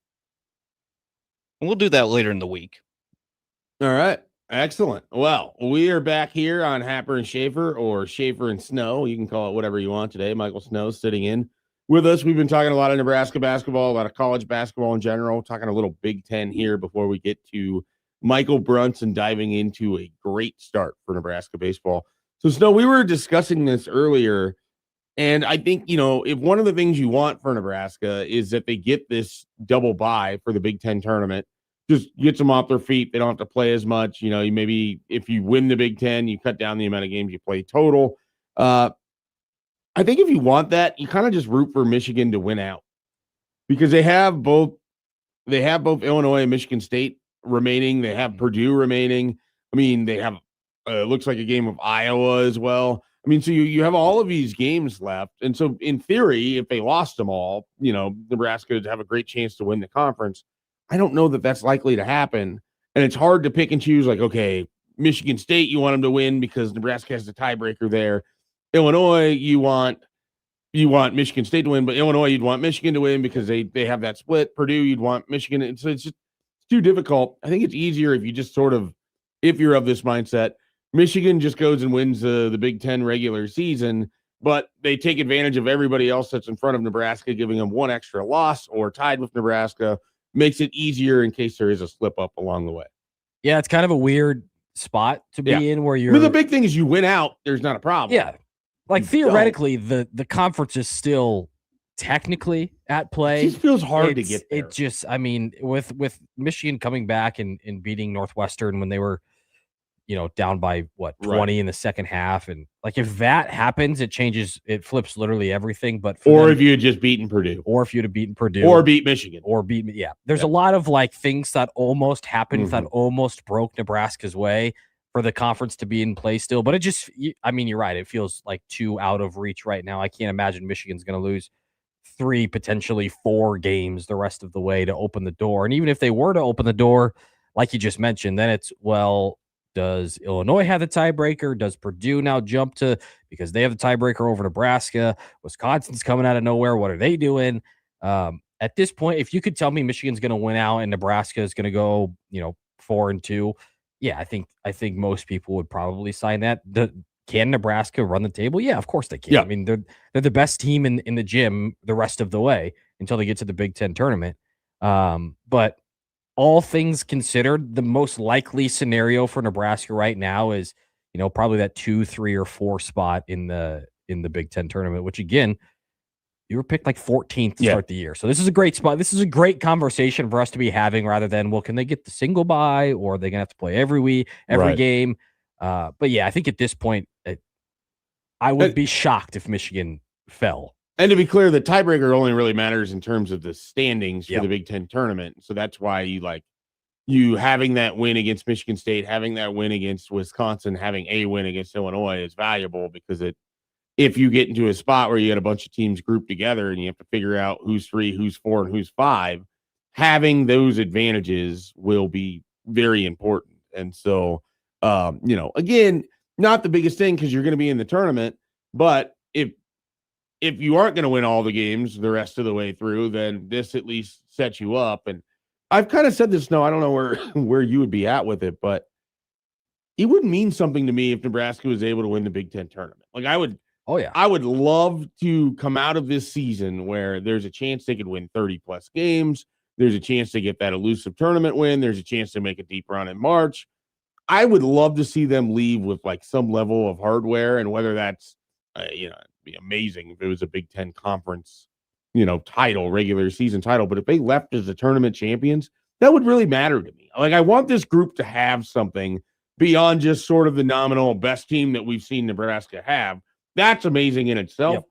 And we'll do that later in the week. All right. Excellent. Well, we are back here on Happer and Schaefer, or Schaefer and Snow. You can call it whatever you want today. Michael Snow sitting in with us. We've been talking a lot of Nebraska basketball, a lot of college basketball in general, talking a little Big Ten here before we get to Michael Brunson diving into a great start for Nebraska baseball. So, Snow, we were discussing this earlier, and I think, if one of the things you want for Nebraska is that they get this double bye for the Big Ten tournament, just gets them off their feet. They don't have to play as much. You maybe if you win the Big Ten, you cut down the amount of games you play total. I think if you want that, you kind of just root for Michigan to win out, because they have both Illinois and Michigan State remaining. They have Purdue remaining. I mean, they have looks like a game of Iowa as well. I mean, so you have all of these games left. And so in theory, if they lost them all, Nebraska would have a great chance to win the conference. I don't know that that's likely to happen. And it's hard to pick and choose, like, okay, Michigan State, you want them to win because Nebraska has the tiebreaker there. Illinois, you want Michigan State to win, but Illinois, you'd want Michigan to win because they have that split. Purdue, you'd want Michigan. And so it's too difficult. I think it's easier if you just if you're of this mindset, Michigan just goes and wins the Big Ten regular season, but they take advantage of everybody else that's in front of Nebraska, giving them one extra loss or tied with Nebraska. Makes it easier in case there is a slip up along the way. Yeah, it's kind of a weird spot to be in where you're. I mean, the big thing is you win out, there's not a problem. Yeah. Like theoretically, the conference is still technically at play. It just feels hard to get there. It just, I mean, with Michigan coming back and beating Northwestern when they were, down by 20 in the second half. And like, if that happens, it flips literally everything. But if you had just beaten Purdue, or beat Michigan, there's a lot of like things that almost happened that almost broke Nebraska's way for the conference to be in play still. But you're right. It feels like too out of reach right now. I can't imagine Michigan's going to lose 3, potentially 4 games the rest of the way to open the door. And even if they were to open the door, like you just mentioned, then it's, does Illinois have the tiebreaker? Does Purdue now jump because they have the tiebreaker over Nebraska? Wisconsin's coming out of nowhere. What are they doing? At this point, if you could tell me Michigan's going to win out and Nebraska is going to go, 4-2, yeah, I think most people would probably sign that. Can Nebraska run the table? Yeah, of course they can. Yeah. I mean, they're the best team in the gym the rest of the way until they get to the Big Ten tournament. But all things considered, the most likely scenario for Nebraska right now is, probably that 2, 3, or 4 spot in the Big Ten tournament, which again, you were picked like 14th to start the year. So this is a great spot. This is a great conversation for us to be having rather than, can they get the single bye or are they going to have to play every game? But yeah, I think at this point, I would be shocked if Michigan fell. And to be clear, the tiebreaker only really matters in terms of the standings for the Big Ten tournament. So that's why you having that win against Michigan State, having that win against Wisconsin, having a win against Illinois is valuable because if you get into a spot where you got a bunch of teams grouped together and you have to figure out who's 3, who's 4, and who's 5, having those advantages will be very important. And so, again, not the biggest thing because you're going to be in the tournament, but if you aren't going to win all the games the rest of the way through, then this at least sets you up. And I've kind of said this, I don't know where you would be at with it, but it would mean something to me if Nebraska was able to win the Big Ten tournament. Like I would love to come out of this season where there's a chance they could win 30 plus games. There's a chance to get that elusive tournament win. There's a chance to make a deep run in March. I would love to see them leave with like some level of hardware, and whether that's, be amazing if it was a Big Ten conference, title, regular season title. But if they left as the tournament champions, that would really matter to me. Like, I want this group to have something beyond just sort of the nominal best team that we've seen Nebraska have. That's amazing in itself. Yep.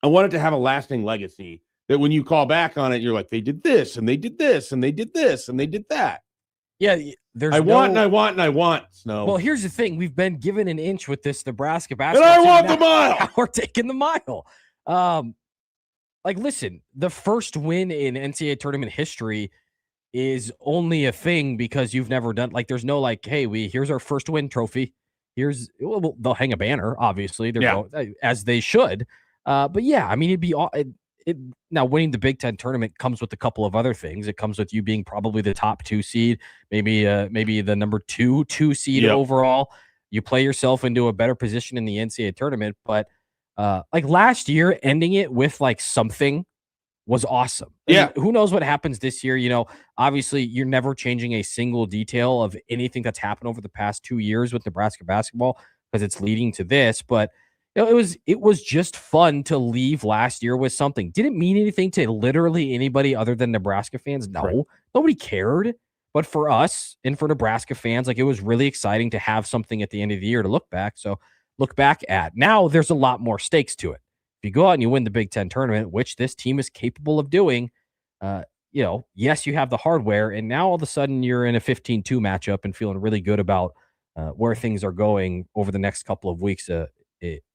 I want it to have a lasting legacy that when you call back on it, you're like, they did this and they did this and they did this and they did that. Yeah, I want and I want and I want. Snow. Well, here's the thing: we've been given an inch with this Nebraska basketball. And I want the mile. Now we're taking the mile. Listen, the first win in NCAA tournament history is only a thing because you've never done. Like, there's no hey, here's our first win trophy. They'll hang a banner, obviously. As they should. But yeah, I mean, it'd be now winning the Big Ten tournament comes with a couple of other things. It comes with you being probably the top 2 seed, maybe the number 2 seed overall. You play yourself into a better position in the NCAA tournament. But last year, ending it with something was awesome. Yeah. Who knows what happens this year? Obviously, you're never changing a single detail of anything that's happened over the past 2 years with Nebraska basketball because it's leading to this. But it was just fun to leave last year with something. Didn't mean anything to literally anybody other than Nebraska fans. No, right. Nobody cared. But for us and for Nebraska fans, it was really exciting to have something at the end of the year to look back at. Now there's a lot more stakes to it. If you go out and you win the Big Ten tournament, which this team is capable of doing, yes, you have the hardware, and now all of a sudden you're in a 15-2 matchup and feeling really good about where things are going over the next couple of weeks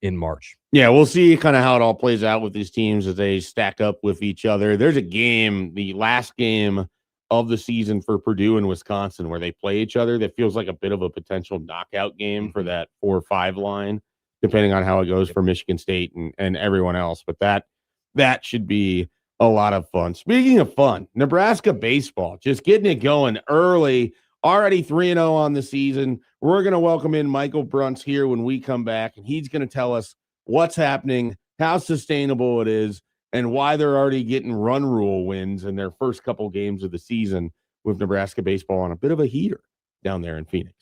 in March. Yeah, we'll see kind of how it all plays out with these teams as they stack up with each other. There's a game, the last game of the season for Purdue and Wisconsin, where they play each other that feels like a bit of a potential knockout game for that 4 or 5 line, depending on how it goes for Michigan State and everyone else. But that should be a lot of fun. Speaking of fun, Nebraska baseball, just getting it going early, already 3-0 on the season. We're going to welcome in Michael Bruntz here when we come back, and he's going to tell us what's happening, how sustainable it is, and why they're already getting run rule wins in their first couple games of the season with Nebraska baseball on a bit of a heater down there in Phoenix.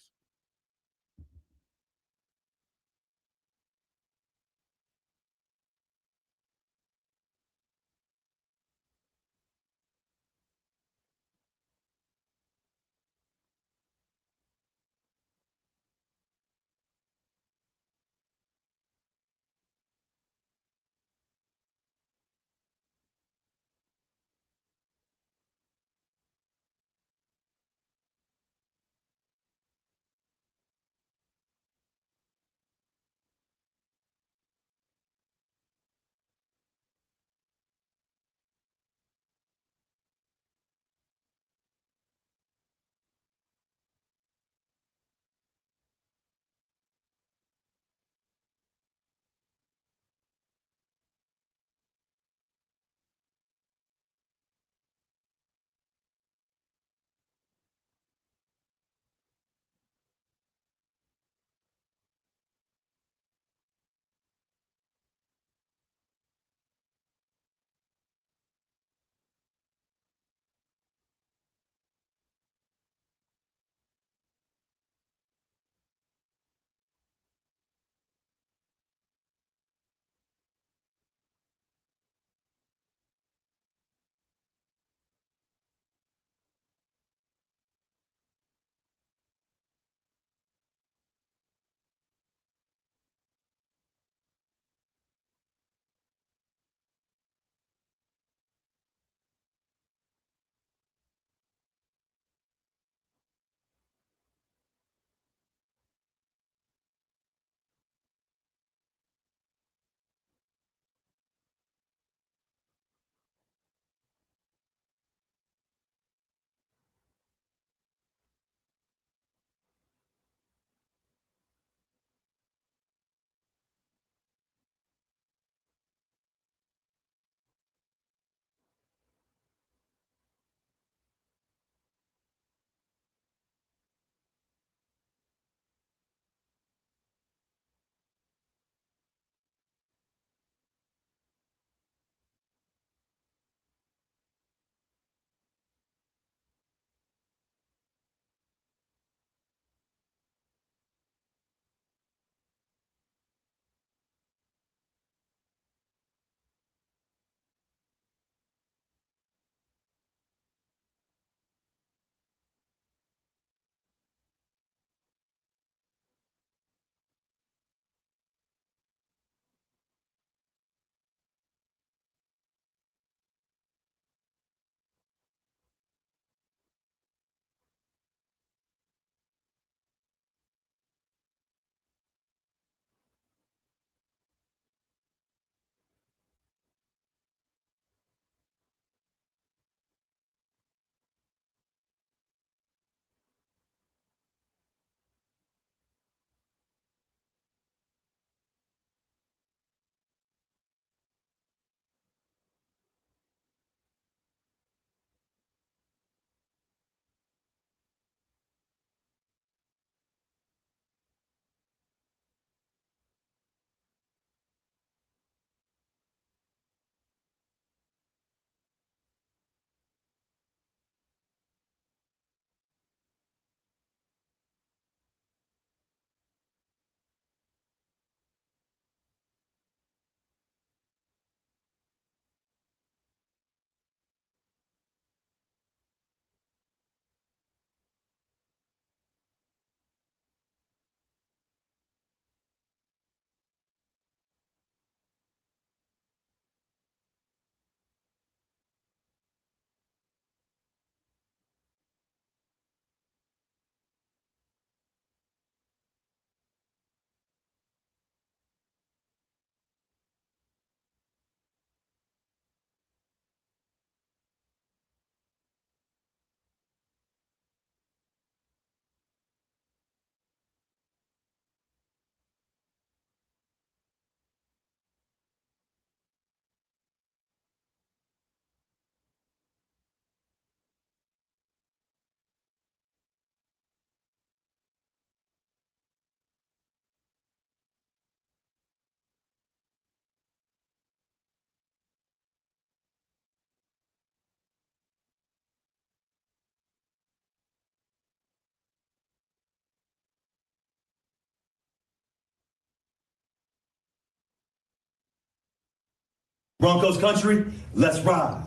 Broncos country, let's ride.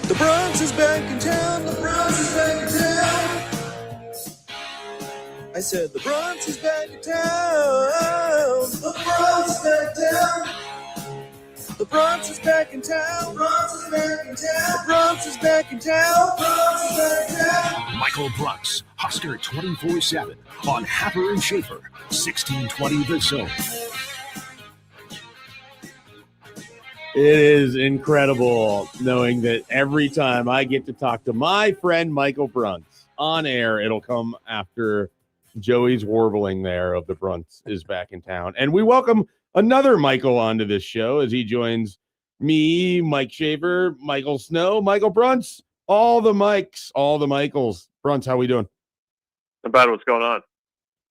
The Bronx is back in town. The Bronx is back in town. I said the Bronx is back in town. The Bronx is back in town. The Bronx is back in town. The Bronx is back in town. The Bronx is back in town. The Bronx is back in town. Michael Brooks, Husker 24/7 on Happer and Schaefer, 1620 The Zone. It is incredible knowing that every time I get to talk to my friend Michael Brunts on air, it'll come after Joey's warbling there of the Brunts is back in town. And we welcome another Michael onto this show as he joins me, Mike Schaefer, Michael Snow, Michael Brunts, all the Mikes, all the Michaels. Brunts, how we doing? About what's going on.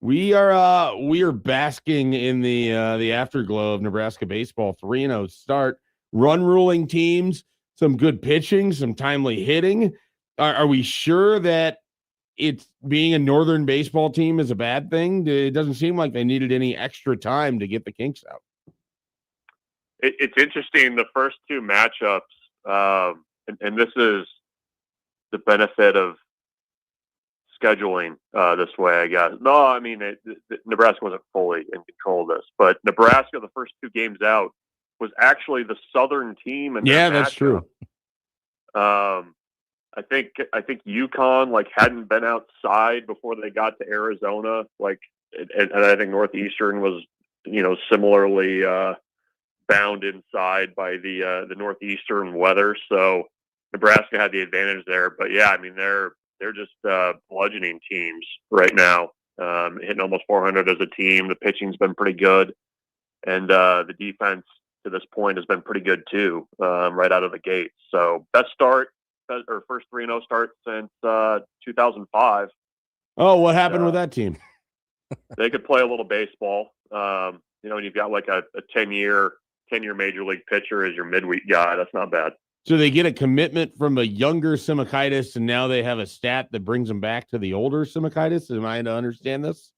We are basking in the afterglow of Nebraaka baseball. 3-0 start. Run ruling teams, some good pitching, some timely hitting. Are we sure that it's being a Northern baseball team is a bad thing? It doesn't seem like they needed any extra time to get the kinks out. It's interesting. The first two matchups, and this is the benefit of scheduling this way, I guess. No, I mean, Nebraska wasn't fully in control of this, but Nebraska, the first two games out, was actually the Southern team. Yeah, that's true. I think UConn hadn't been outside before they got to Arizona. And I think Northeastern was, similarly bound inside by the Northeastern weather. So Nebraska had the advantage there. But yeah, I mean they're just bludgeoning teams right now, hitting almost 400 as a team. The pitching's been pretty good, and the defense to this point has been pretty good too, right out of the gate. So best start, or first 3-0 start since 2005. Oh, what happened with that team? They could play a little baseball. And you've got a 10-year major league pitcher as your midweek guy. That's not bad. So they get a commitment from a younger Simakaitis, and now they have a stat that brings them back to the older Simakaitis. Am I to understand this?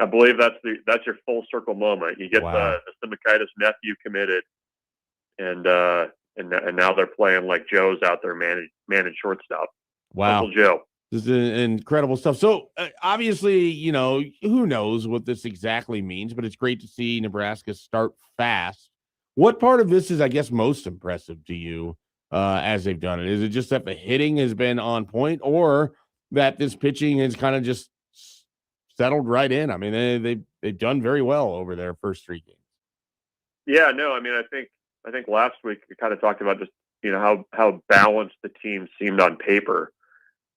I believe that's your full circle moment. You get the Simakaitis nephew committed, and now they're playing like Joe's out there managed shortstop. Wow, Uncle Joe. This is incredible stuff. So obviously, who knows what this exactly means, but it's great to see Nebraska start fast. What part of this is, I guess, most impressive to you as they've done it? Is it just that the hitting has been on point, or that this pitching has kind of just settled right in? I mean, they've done very well over their first three games. Yeah, no, I mean, I think last week we kind of talked about just how balanced the team seemed on paper,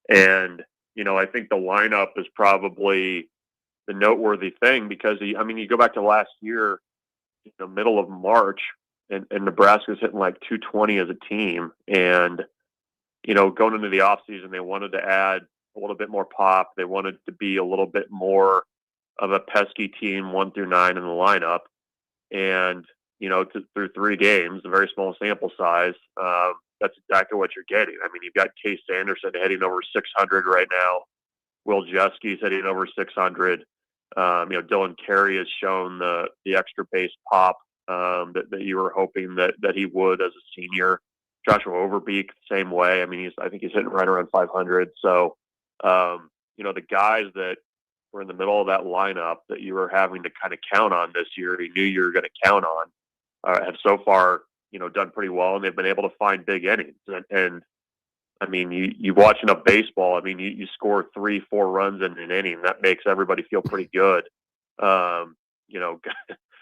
and I think the lineup is probably the noteworthy thing because you go back to last year, middle of March, and Nebraska's hitting 220 as a team, and going into the offseason, they wanted to add a little bit more pop. They wanted to be a little bit more of a pesky team 1 through 9 in the lineup. And, through 3 games, a very small sample size, that's exactly what you're getting. I mean, you've got Case Anderson heading over 600 right now. Will Jeske's heading over 600. Dylan Carey has shown the extra base pop that you were hoping that he would as a senior. Joshua Overbeek, same way. I mean, I think he's hitting right around 500. So, the guys that were in the middle of that lineup that you were having to kind of count on this year, you knew you were going to count on, have so far, done pretty well, and they've been able to find big innings. And I mean, you watch enough baseball. I mean, you score 3-4 runs in an inning, that makes everybody feel pretty good.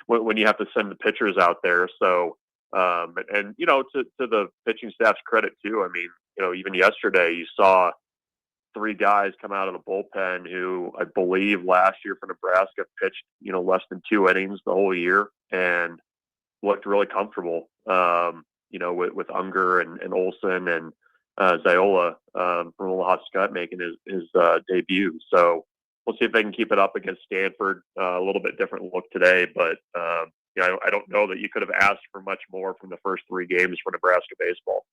When you have to send the pitchers out there. So, to the pitching staff's credit too. I mean, even yesterday you saw 3 guys come out of the bullpen who I believe last year for Nebraska pitched, less than 2 innings the whole year and looked really comfortable, with Unger and Olsen and Ziola from Omaha Scott making his debut. So we'll see if they can keep it up against Stanford. A little bit different look today, but I don't know that you could have asked for much more from the first 3 games for Nebraska baseball.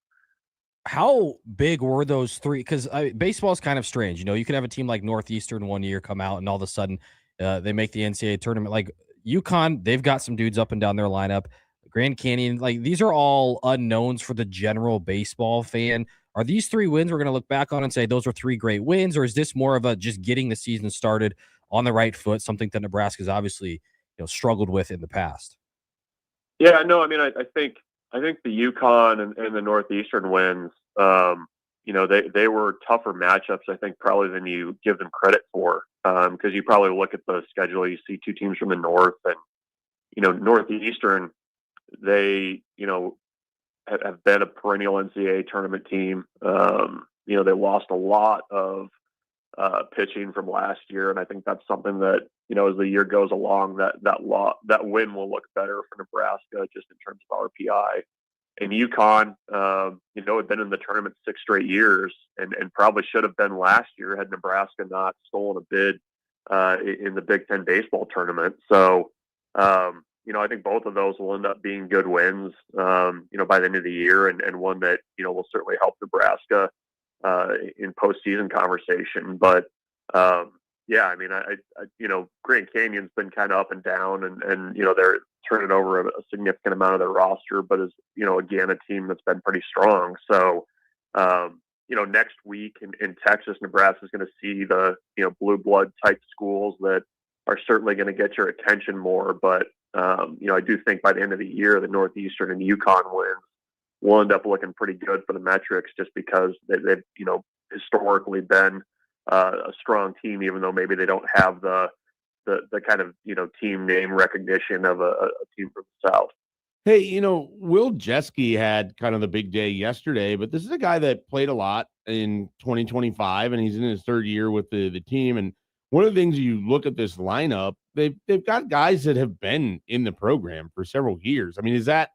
How big were those 3? Because baseball is kind of strange. You can have a team like Northeastern one year come out and all of a sudden They make the NCAA tournament. Like UConn, they've got some dudes up and down their lineup. Grand Canyon, like these are all unknowns for the general baseball fan. Are these 3 wins we're going to look back on and say those are 3 great wins, or is this more of a just getting the season started on the right foot, something that Nebraska's obviously struggled with in the past? Yeah, no, I mean, I think the UConn and the Northeastern wins, they were tougher matchups, I think, probably than you give them credit for, because you probably look at the schedule, you see 2 teams from the North, and Northeastern, they have been a perennial NCAA tournament team. They lost a lot of pitching from last year, and I think that's something that as the year goes along, that win will look better for Nebraska just in terms of RPI. And UConn, had been in the tournament 6 straight years, and probably should have been last year had Nebraska not stolen a bid in the Big Ten baseball tournament. So, I think both of those will end up being good wins, by the end of the year, and one that will certainly help Nebraska in postseason conversation. But yeah, I mean, Grand Canyon's been kind of up and down, and they're turning over a significant amount of their roster, but is again a team that's been pretty strong. So next week in Texas, Nebraska is going to see the blue blood type schools that are certainly going to get your attention more. But I do think by the end of the year, the Northeastern and UConn wins will end up looking pretty good for the metrics, just because they've historically been a strong team, even though maybe they don't have the kind of team name recognition of a team from the South. Hey, Will Jeske had kind of the big day yesterday, but this is a guy that played a lot in 2025, and he's in his 3rd year with the team. And one of the things you look at this lineup, they've got guys that have been in the program for several years. I mean, is that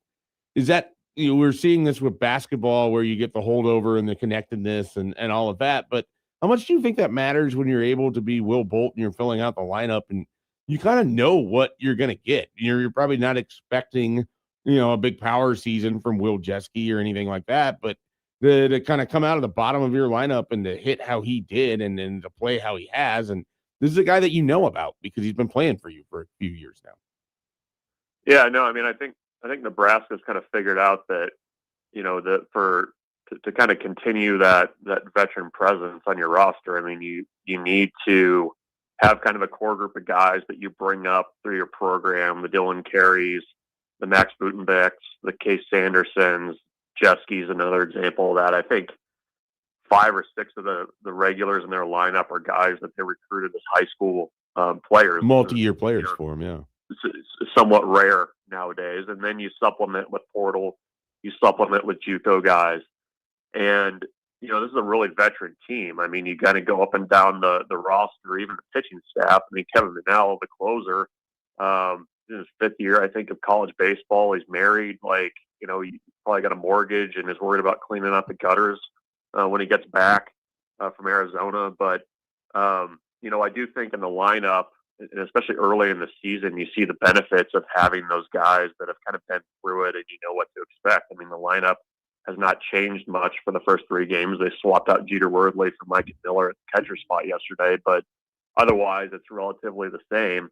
we're seeing this with basketball where you get the holdover and the connectedness and all of that, but how much do you think that matters when you're able to be Will Bolt and you're filling out the lineup and you kind of know what you're going to get? You're probably not expecting, a big power season from Will Jeske or anything like that, but to kind of come out of the bottom of your lineup and to hit how he did and then to play how he has. And this is a guy that you know about because he's been playing for you for a few years now. Yeah, no, I mean, I think Nebraska's kind of figured out that, to kind of continue that veteran presence on your roster, I mean, you need to have kind of a core group of guys that you bring up through your program, the Dylan Careys, the Max Butenbecks, the Case Sandersons. Jeske's another example of that. I think 5 or 6 of the regulars in their lineup are guys that they recruited as high school players. Multi-year players for them, yeah. It's somewhat rare nowadays. And then you supplement with portal, you supplement with JUCO guys. And, this is a really veteran team. I mean, you got to go up and down the roster, even the pitching staff. I mean, Kevin Manell, the closer, in his 5th year, I think, of college baseball. He's married, he probably got a mortgage and is worried about cleaning out the gutters when he gets back from Arizona. But, I do think in the lineup, and especially early in the season, you see the benefits of having those guys that have kind of been through it and you know what to expect. I mean, the lineup has not changed much for the first 3 games. They swapped out Jeter Wordley for Mike Miller at the catcher spot yesterday, but otherwise it's relatively the same.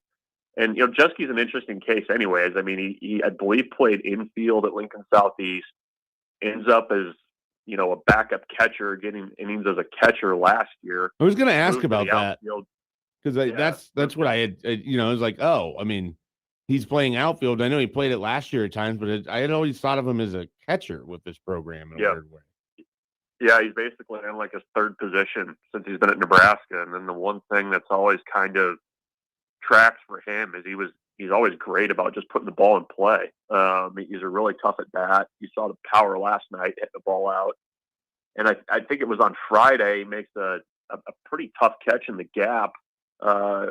And, Jeske's an interesting case anyways. I mean, he I believe played infield at Lincoln Southeast, ends up as, a backup catcher, getting innings as a catcher last year. I was going to ask about that because that's what I had, I was like, oh, I mean, he's playing outfield. I know he played it last year at times, but I had always thought of him as a catcher with this program in a weird way. Yeah, he's basically in like his 3rd position since he's been at Nebraska. And then the one thing that's always kind of tracks for him is he's always great about just putting the ball in play. He's a really tough at bat. You saw the power last night, hit the ball out. And I think it was on Friday, he makes a pretty tough catch in the gap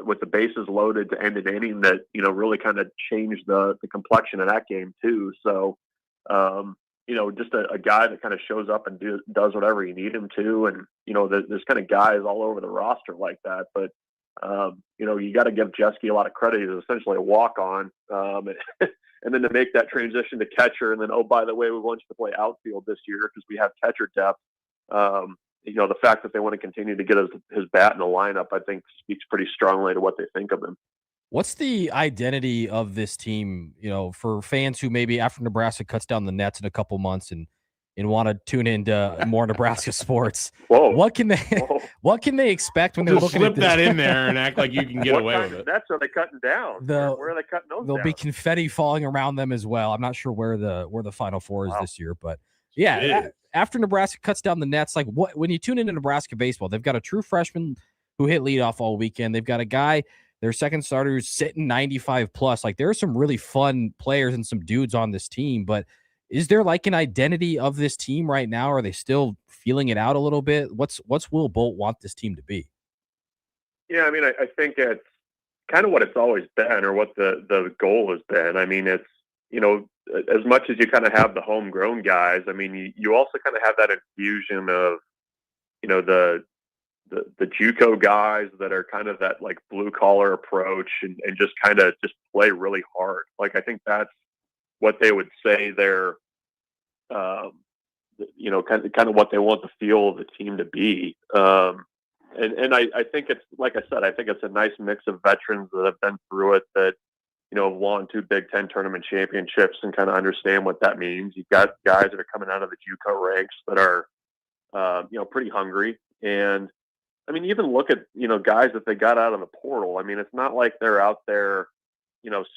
with the bases loaded to end an inning that, really kind of changed the complexion of that game too. So, just a guy that kind of shows up and does whatever you need him to. And, there's kind of guys all over the roster like that. But, you got to give Jeske a lot of credit. He's essentially a walk-on. And then to make that transition to catcher, and then, oh, by the way, we want you to play outfield this year because we have catcher depth. the fact that they want to continue to get his bat in the lineup, I think speaks pretty strongly to what they think of him. What's the identity of this team, for fans who maybe after Nebraska cuts down the nets in a couple months and want to tune into more Nebraska sports? Whoa. What can they expect when they're Just looking slip at this? that in there and act like you can get What away kind with of it. nets are they cutting down? Where are they cutting those There'll down? be confetti falling around them as well. I'm not sure where the Final Four is this year, but yeah, after Nebraska cuts down the nets, like when you tune into Nebraska baseball, they've got a true freshman who hit leadoff all weekend. They've got a guy, their second starter, who's sitting 95 plus. Like, there are some really fun players and some dudes on this team, but is there like an identity of this team right now? Are they still feeling it out a little bit? What's Will Bolt want this team to be? Yeah, I mean, I think it's kind of what it's always been, or what the goal has been. I mean, it's, as much as you kind of have the homegrown guys, I mean, you also kind of have that infusion of, the JUCO guys that are kind of that like blue collar approach and just kind of just play really hard. Like, I think that's what they would say they're, kind of what they want the feel of the team to be. And I think it's, like I said, I think it's a nice mix of veterans that have been through it, that, have won 2 Big Ten tournament championships and kind of understand what that means. You've got guys that are coming out of the JUCO ranks that are, pretty hungry. And I mean, even look at, guys that they got out of the portal. I mean, it's not like they're out there,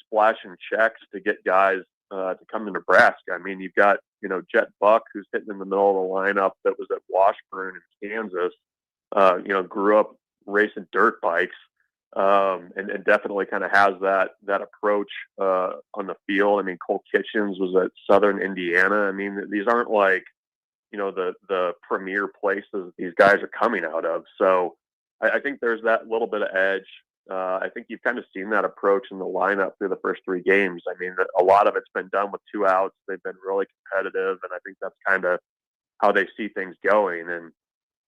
splashing checks to get guys to come to Nebraska. I mean, you've got, Jet Buck, who's hitting in the middle of the lineup, that was at Washburn in Kansas, grew up racing dirt bikes, and definitely kind of has that approach on the field. I mean, Cole Kitchens was at Southern Indiana. I mean, these aren't like, the premier places these guys are coming out of. So I think there's that little bit of edge. I think you've kind of seen that approach in the lineup through the first 3 games. I mean, a lot of it's been done with 2 outs. They've been really competitive, and I think that's kind of how they see things going. And,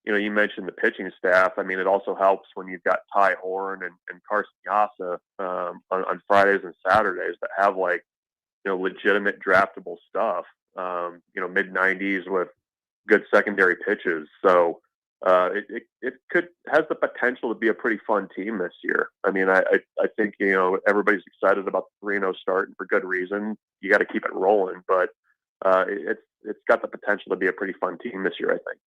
you mentioned the pitching staff. I mean, it also helps when you've got Ty Horn and Carson Yassa on Fridays and Saturdays that have, like, legitimate draftable stuff, mid-90s with good secondary pitches. So it has the potential to be a pretty fun team this year. I mean, I think, everybody's excited about the 3-0 start, and for good reason. You got to keep it rolling, but it's got the potential to be a pretty fun team this year, I think.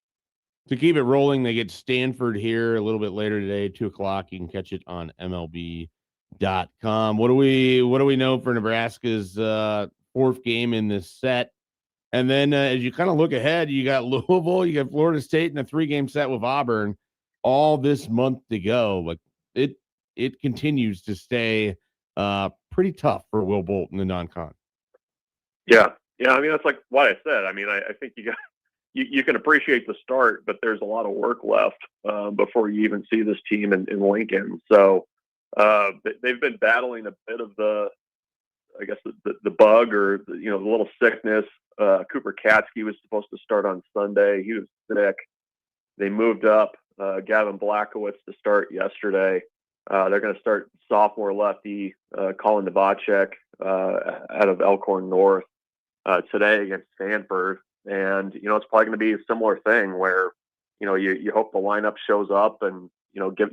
To keep it rolling, they get Stanford here a little bit later today, 2:00. You can catch it on MLB.com. What do we know for Nebraska's 4th game in this set? And then as you kind of look ahead, you got Louisville, you got Florida State, and a 3-game set with Auburn all this month to go. Like, it continues to stay pretty tough for Will Bolt in the non-con. Yeah. I mean, that's like what I said. I mean, I think you can appreciate the start, but there's a lot of work left before you even see this team in Lincoln. So they've been battling a bit of the bug, or the little sickness. Cooper Katsky was supposed to start on Sunday. He was sick. They moved up Gavin Blackowitz to start yesterday. They're going to start sophomore lefty Colin Novacek out of Elkhorn North today against Stanford. And, it's probably going to be a similar thing where, you hope the lineup shows up and,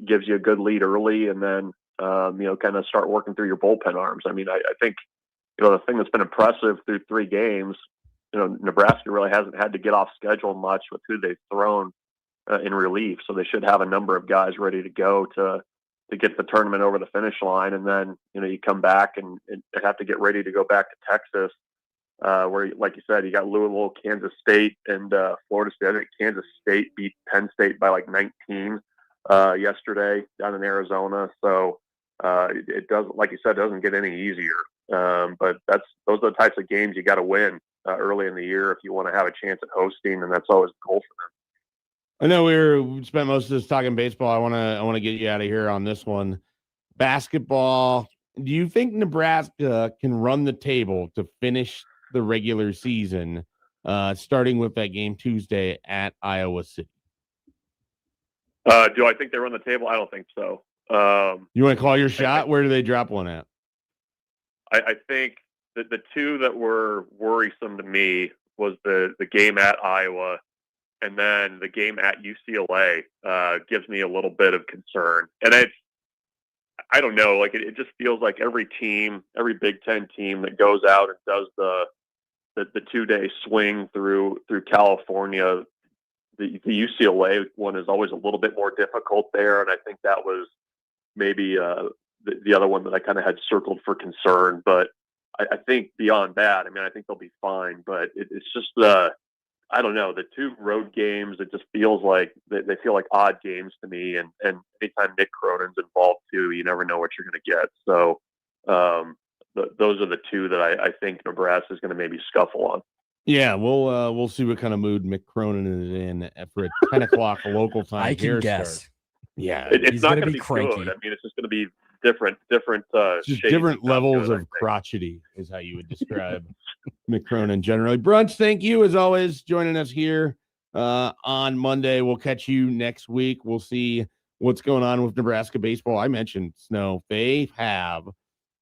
gives you a good lead early, and then, kind of start working through your bullpen arms. I mean, I think, the thing that's been impressive through 3 games, Nebraska really hasn't had to get off schedule much with who they've thrown in relief. So they should have a number of guys ready to go to get the tournament over the finish line. And then, you come back and have to get ready to go back to Texas, where, like you said, you got Louisville, Kansas State, and Florida State. I think Kansas State beat Penn State by like 19 yesterday down in Arizona. So it doesn't, like you said, doesn't get any easier. But those are the types of games you got to win early in the year if you want to have a chance at hosting, and that's always the goal for them. I know we spent most of this talking baseball. I want to get you out of here on this one. Basketball. Do you think Nebraska can run the table to finish the regular season, starting with that game Tuesday at Iowa City? Do I think they run the table? I don't think so. You want to call your shot? Where do they drop one at? I think that the 2 that were worrisome to me was the game at Iowa and then the game at UCLA gives me a little bit of concern. And I don't know, like it just feels like every Big Ten team that goes out and does the 2-day swing through California, the UCLA one is always a little bit more difficult there, and I think that was maybe the other one that I kind of had circled for concern. But I think beyond that, I mean, I think they'll be fine. But it's just I don't know, the two road games. It just feels like they feel like odd games to me. And anytime Nick Cronin's involved too, you never know what you're going to get. So those are the two that I think Nebraska is going to maybe scuffle on. Yeah, we'll see what kind of mood Mick Cronin is in for a 10 o'clock local time. I can guess. Start. Yeah, it's not going to be cranky. good. I mean, it's just going to be different. Just different levels of crotchety is how you would describe Mick Cronin generally. Brunch, thank you as always joining us here on Monday. We'll catch you next week. We'll see what's going on with Nebraska baseball. I mentioned Snow. They have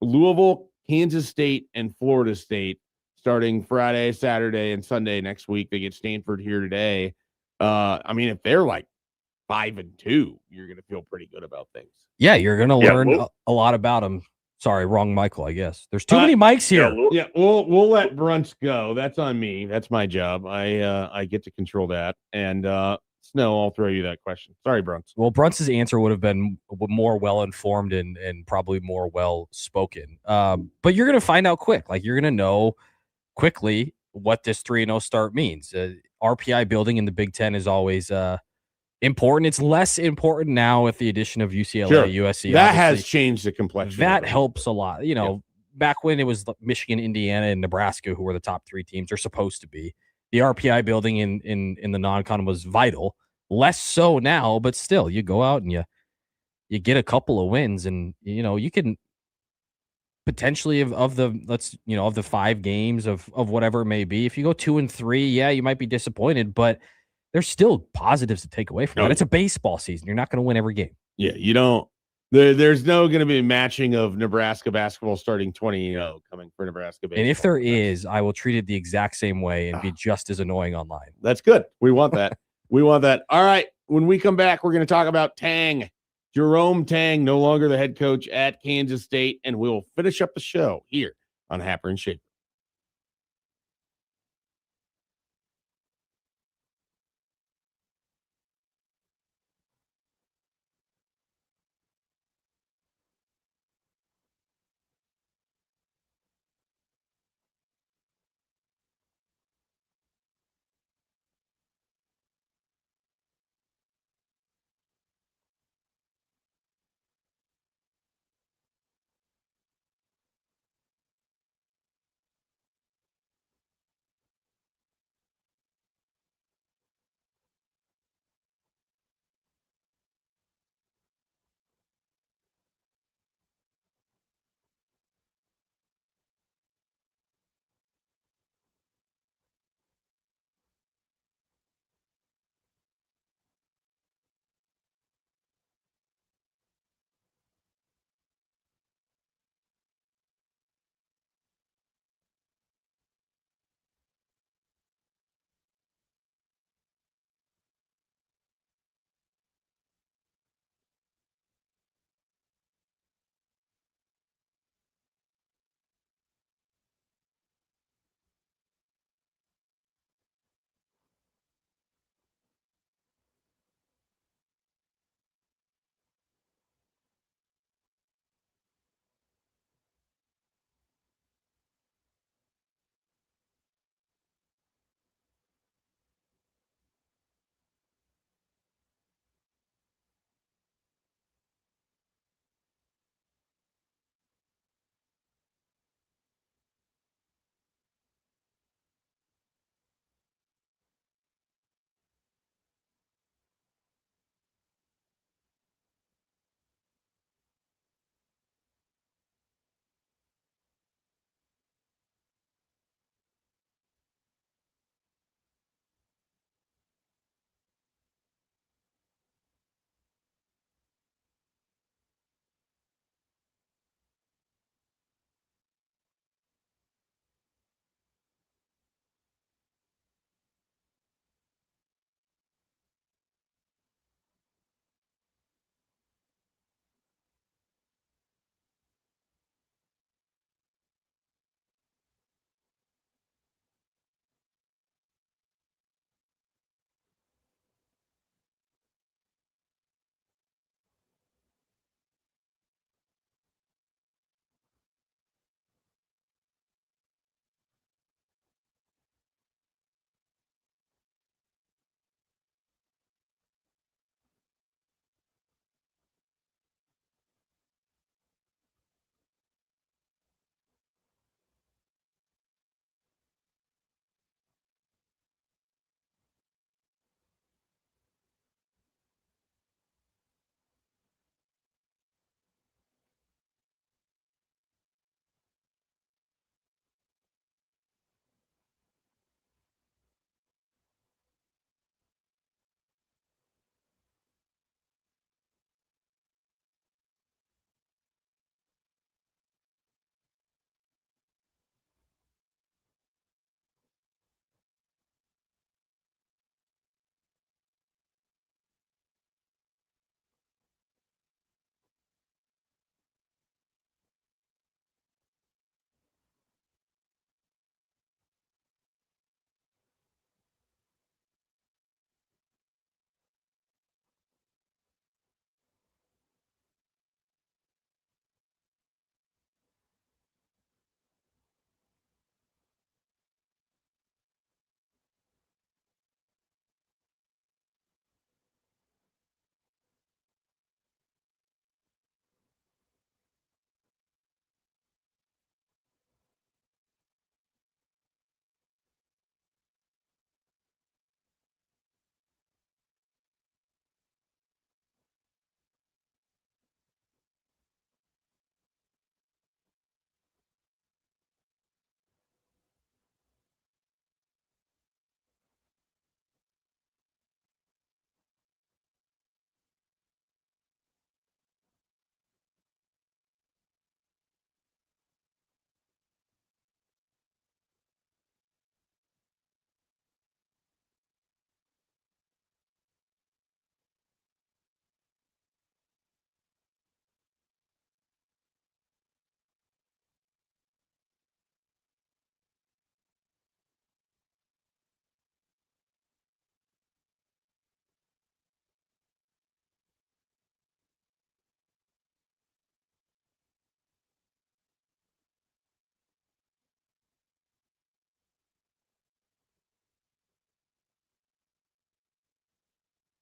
Louisville, Kansas State, and Florida State starting Friday, Saturday, and Sunday next week. They get Stanford here today. I mean, if they're like 5-2, you're going to feel pretty good about things. Yeah, you're going to learn a lot about them. Sorry, wrong Michael, I guess. There's too many mics here. Yeah, we'll let Brunch go. That's on me. That's my job. I get to control that. And Snow, I'll throw you that question. Sorry, Brunch. Well, Brunch's answer would have been more well-informed and probably more well-spoken. But you're going to find out quick. Like, you're going to know quickly what this 3-0 start means. RPI building in the Big Ten is always important. It's less important now with the addition of UCLA, sure. USC. That has changed the complexion. That helps a lot. You know, back when it was Michigan, Indiana, and Nebraska who were the top three teams, are supposed to be. The RPI building in the non-con was vital. Less so now, but still, you go out and you get a couple of wins, and you can potentially of the 5 games of whatever it may be. If you go 2-3, yeah, you might be disappointed, but there's still positives to take away from that. It's a baseball season. You're not going to win every game. Yeah, you don't. There's no going to be matching of Nebraska basketball starting 20-0 coming for Nebraska baseball. And if there is, I will treat it the exact same way and be just as annoying online. That's good. We want that. We want that. All right. When we come back, we're going to talk about Tang. Jerome Tang, no longer the head coach at Kansas State, and we'll finish up the show here on Happer and Schaefer.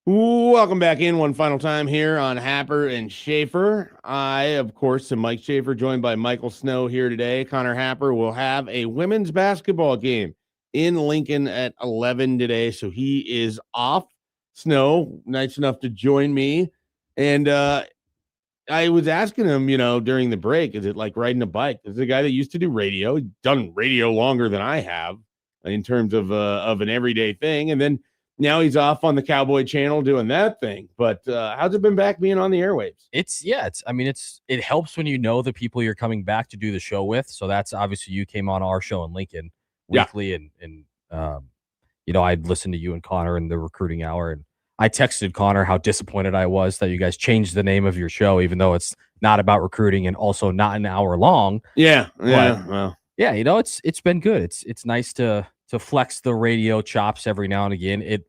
Welcome back in one final time here on Happer and Schaefer. I, of course, am Mike Schaefer, joined by Michael Snow here today. Connor Happer will have a women's basketball game in Lincoln at 11 today, so he is off. Snow, nice enough to join me. And I was asking him, during the break, is it like riding a bike? This is a guy that used to do radio. He's done radio longer than I have in terms of an everyday thing. And then now he's off on the Cowboy Channel doing that thing. But how's it been back being on the airwaves? It helps when you know the people you're coming back to do the show with. So that's obviously you came on our show in Lincoln weekly, and I'd listen to you and Connor in the recruiting hour, and I texted Connor how disappointed I was that you guys changed the name of your show, even though it's not about recruiting and also not an hour long. Yeah. It's been good. It's nice to flex the radio chops every now and again.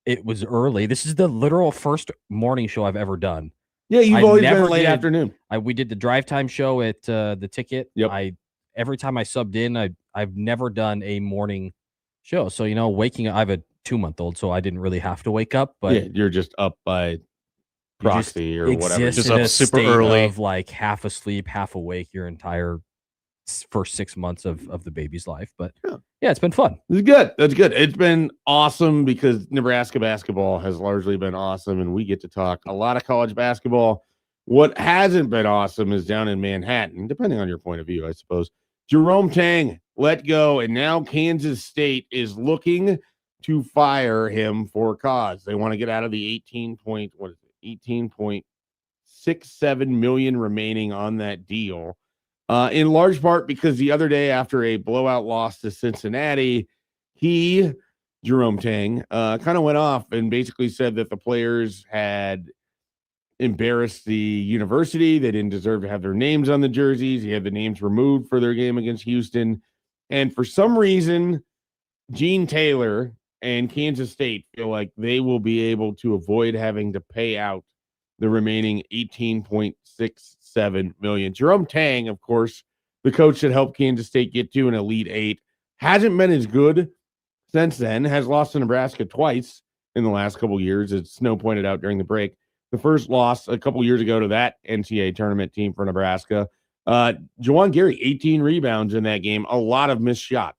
It was early. This is the literal first morning show I've ever done. Yeah, you've always been late afternoon. We did the drive time show at the Ticket. Yep. Every time I subbed in, I've never done a morning show. So waking up, I have a 2-month-old, so I didn't really have to wake up. But yeah, you're just up by proxy or whatever. Just up super early, of like half asleep, half awake your entire first 6 months of the baby's life. But yeah, it's been fun. It's good. That's good. It's been awesome because Nebraska basketball has largely been awesome, and we get to talk a lot of college basketball. What hasn't been awesome is down in Manhattan, depending on your point of view, I suppose. Jerome Tang let go, and now Kansas State is looking to fire him for cause. They want to get out of the 18.67 million remaining on that deal. In large part because the other day, after a blowout loss to Cincinnati, Jerome Tang, kind of went off and basically said that the players had embarrassed the university. They didn't deserve to have their names on the jerseys. He had the names removed for their game against Houston. And for some reason, Gene Taylor and Kansas State feel like they will be able to avoid having to pay out the remaining 18.67 million. Jerome Tang, of course, the coach that helped Kansas State get to an Elite Eight, hasn't been as good since then, has lost to Nebraska twice in the last couple of years, as Snow pointed out during the break. The first loss a couple years ago to that NCAA tournament team for Nebraska. Juwan Gary, 18 rebounds in that game, a lot of missed shots.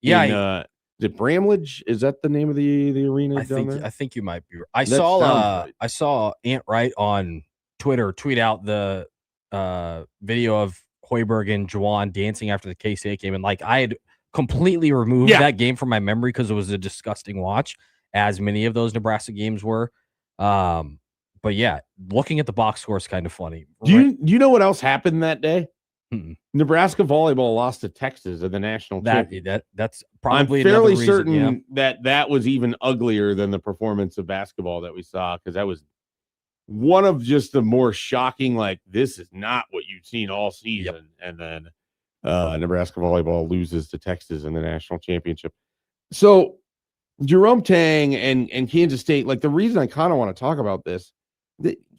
Yeah. Is it Bramlage? Is that the name of the arena? I think you might be. I saw Ant Wright on Twitter tweet out the video of Hoiberg and Juwan dancing after the K-State game, and like I had completely removed that game from my memory because it was a disgusting watch, as many of those Nebraska games were. But yeah, looking at the box score is kind of funny. Do you know what else happened that day? Nebraska volleyball lost to Texas at the national championship. That's probably. I'm fairly certain that was even uglier than the performance of basketball that we saw, because that was one of just the more shocking. Like, this is not what you've seen all season, and then Nebraska volleyball loses to Texas in the national championship. So Jerome Tang and Kansas State. Like, the reason I kind of want to talk about this.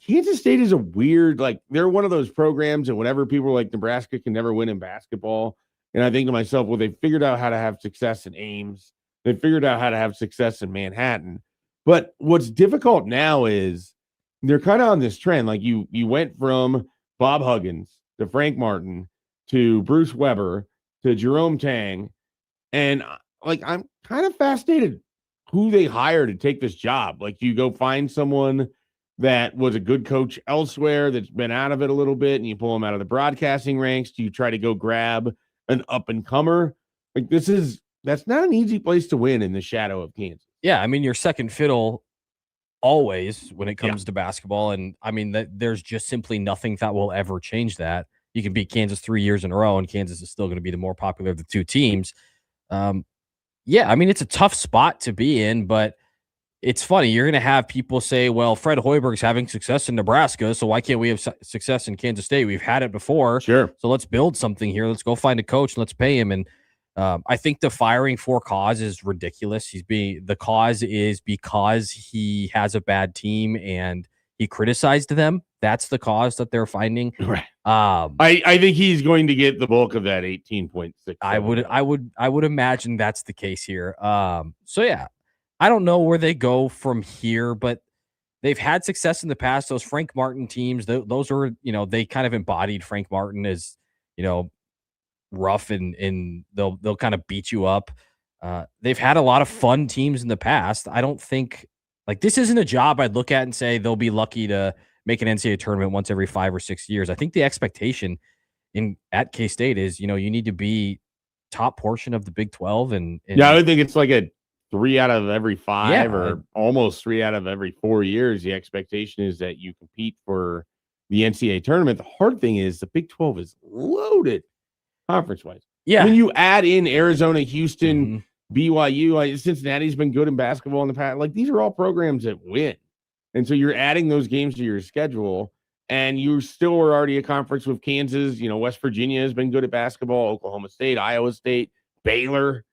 Kansas State is a weird, like, they're one of those programs that whenever people are like, Nebraska can never win in basketball. And I think to myself, well, they figured out how to have success in Ames. They figured out how to have success in Manhattan. But what's difficult now is they're kind of on this trend. Like, you went from Bob Huggins to Frank Martin to Bruce Weber to Jerome Tang. And like, I'm kind of fascinated who they hire to take this job. Like, you go find someone that was a good coach elsewhere that's been out of it a little bit, and you pull them out of the broadcasting ranks. Do you try to go grab an up-and-comer? Like, that's not an easy place to win in the shadow of Kansas. Yeah, I mean, you're second fiddle always when it comes to basketball, and I mean, there's just simply nothing that will ever change that. You can beat Kansas 3 years in a row, and Kansas is still going to be the more popular of the two teams. Yeah, I mean, it's a tough spot to be in, but it's funny. You're going to have people say, well, Fred Hoiberg's having success in Nebraska, so why can't we have success in Kansas State? We've had it before. Sure. So let's build something here. Let's go find a coach and let's pay him. And I think the firing for cause is ridiculous. The cause is because he has a bad team and he criticized them. That's the cause that they're finding. Right. I think he's going to get the bulk of that 18.6. I would imagine that's the case here. So yeah. I don't know where they go from here, but they've had success in the past. Those Frank Martin teams, those were, they kind of embodied Frank Martin as, rough and they'll kind of beat you up. They've had a lot of fun teams in the past. I don't think this isn't a job I'd look at and say they'll be lucky to make an NCAA tournament once every 5 or 6 years. I think the expectation at K-State is, you need to be top portion of the Big 12. And I would think it's like a 3 out of every 5 or almost 3 out of every 4 years. The expectation is that you compete for the NCAA tournament. The hard thing is the Big 12 is loaded conference-wise. Yeah. When you add in Arizona, Houston, BYU, Cincinnati's been good in basketball in the past. These are all programs that win. And so you're adding those games to your schedule, and you still are already a conference with Kansas. West Virginia has been good at basketball, Oklahoma State, Iowa State, Baylor.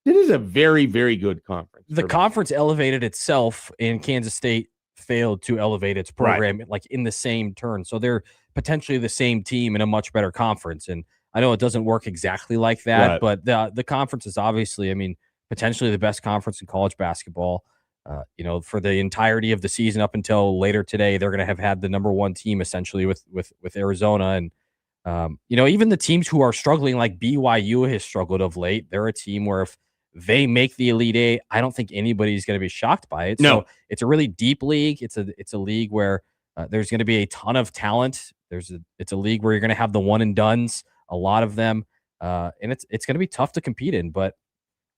It is a very, very good conference. The conference elevated itself, and Kansas State failed to elevate its program in the same turn. So they're potentially the same team in a much better conference. And I know it doesn't work exactly like that, but the conference is obviously, potentially the best conference in college basketball. For the entirety of the season up until later today, they're going to have had the number 1 team essentially with Arizona. And, even the teams who are struggling, like BYU has struggled of late. They're a team where if they make the Elite Eight, I don't think anybody's going to be shocked by it. No. So it's a really deep league. It's a league where there's going to be a ton of talent. It's a league where you're going to have the one and dones, a lot of them, and it's going to be tough to compete in. But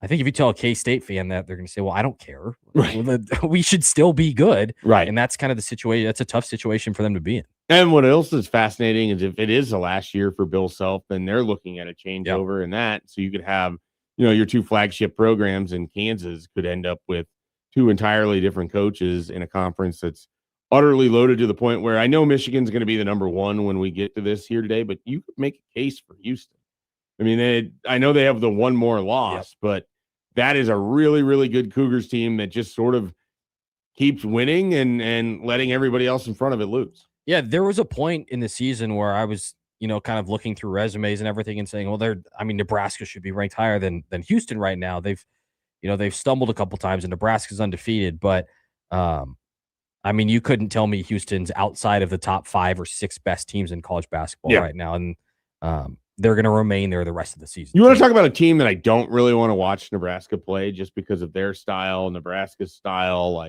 I think if you tell a K-State fan that, they're going to say, well, I don't care. Right. We should still be good. Right. And that's kind of the situation. That's a tough situation for them to be in. And what else is fascinating is if it is the last year for Bill Self, then they're looking at a changeover in that. So you could have, your 2 flagship programs in Kansas could end up with 2 entirely different coaches in a conference that's utterly loaded to the point where I know Michigan's going to be the number 1 when we get to this here today, but you could make a case for Houston. I know they have the one more loss, but that is a really, really good Cougars team that just sort of keeps winning and letting everybody else in front of it lose. Yeah, there was a point in the season where I was, kind of looking through resumes and everything and saying, well, Nebraska should be ranked higher than Houston right now. They've stumbled a couple times and Nebraska's undefeated, but you couldn't tell me Houston's outside of the top 5 or 6 best teams in college basketball right now. And they're going to remain there the rest of the season. You want to talk about a team that I don't really want to watch Nebraska play just because of their style, Nebraska's style.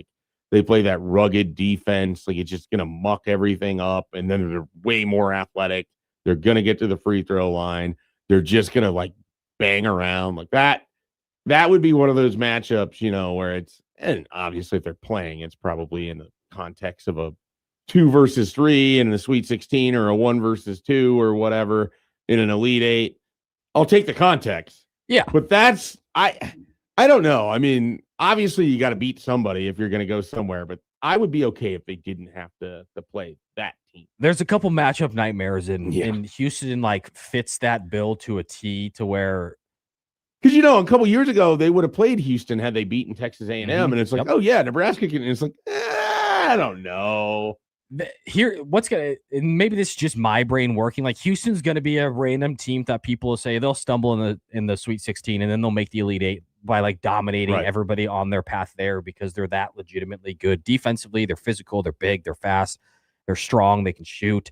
They play that rugged defense. It's just going to muck everything up. And then they're way more athletic. They're going to get to the free throw line. They're just going to bang around like that. That would be one of those matchups, where it's, and obviously if they're playing, it's probably in the context of a 2 versus 3 in the Sweet 16 or a 1 versus 2 or whatever in an Elite 8. I'll take the context. Yeah. But that's, I don't know. Obviously you got to beat somebody if you're going to go somewhere, but I would be okay if they didn't have to play that team. There's a couple matchup nightmares and Houston fits that bill to a T to where, because a couple years ago they would have played Houston had they beaten Texas A&M, and it's oh yeah, Nebraska can. And it's I don't know. Here, maybe this is just my brain working. Houston's going to be a random team that people will say they'll stumble in the Sweet 16 and then they'll make the Elite 8 by dominating everybody on their path there because they're that legitimately good defensively. They're physical, they're big, they're fast, they're strong, they can shoot.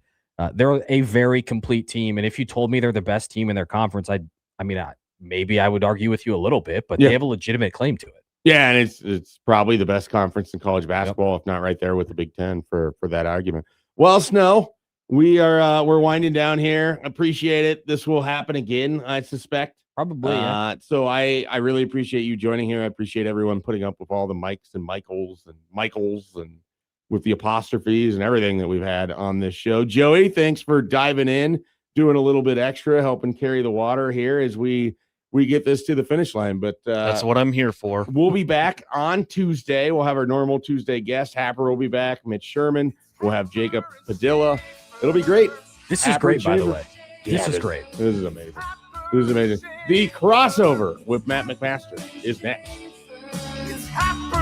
They're a very complete team. And if you told me they're the best team in their conference, maybe I would argue with you a little bit, but they have a legitimate claim to it. Yeah, and it's probably the best conference in college basketball, if not right there with the Big Ten for that argument. Well, Snow, we're winding down here. Appreciate it. This will happen again, I suspect. Probably. So I really appreciate you joining here. I appreciate everyone putting up with all the Mikes and Michaels and with the apostrophes and everything that we've had on this show. Joey, thanks for diving in, doing a little bit extra, helping carry the water here as we get this to the finish line. But that's what I'm here for. We'll be back on Tuesday. We'll have our normal Tuesday guest. Happer will be back. Mitch Sherman. We'll have Jacob Padilla. It'll be great. This is great, by the way. This is great. This is amazing. This is amazing. The crossover with Matt McMaster is next. It's Happer.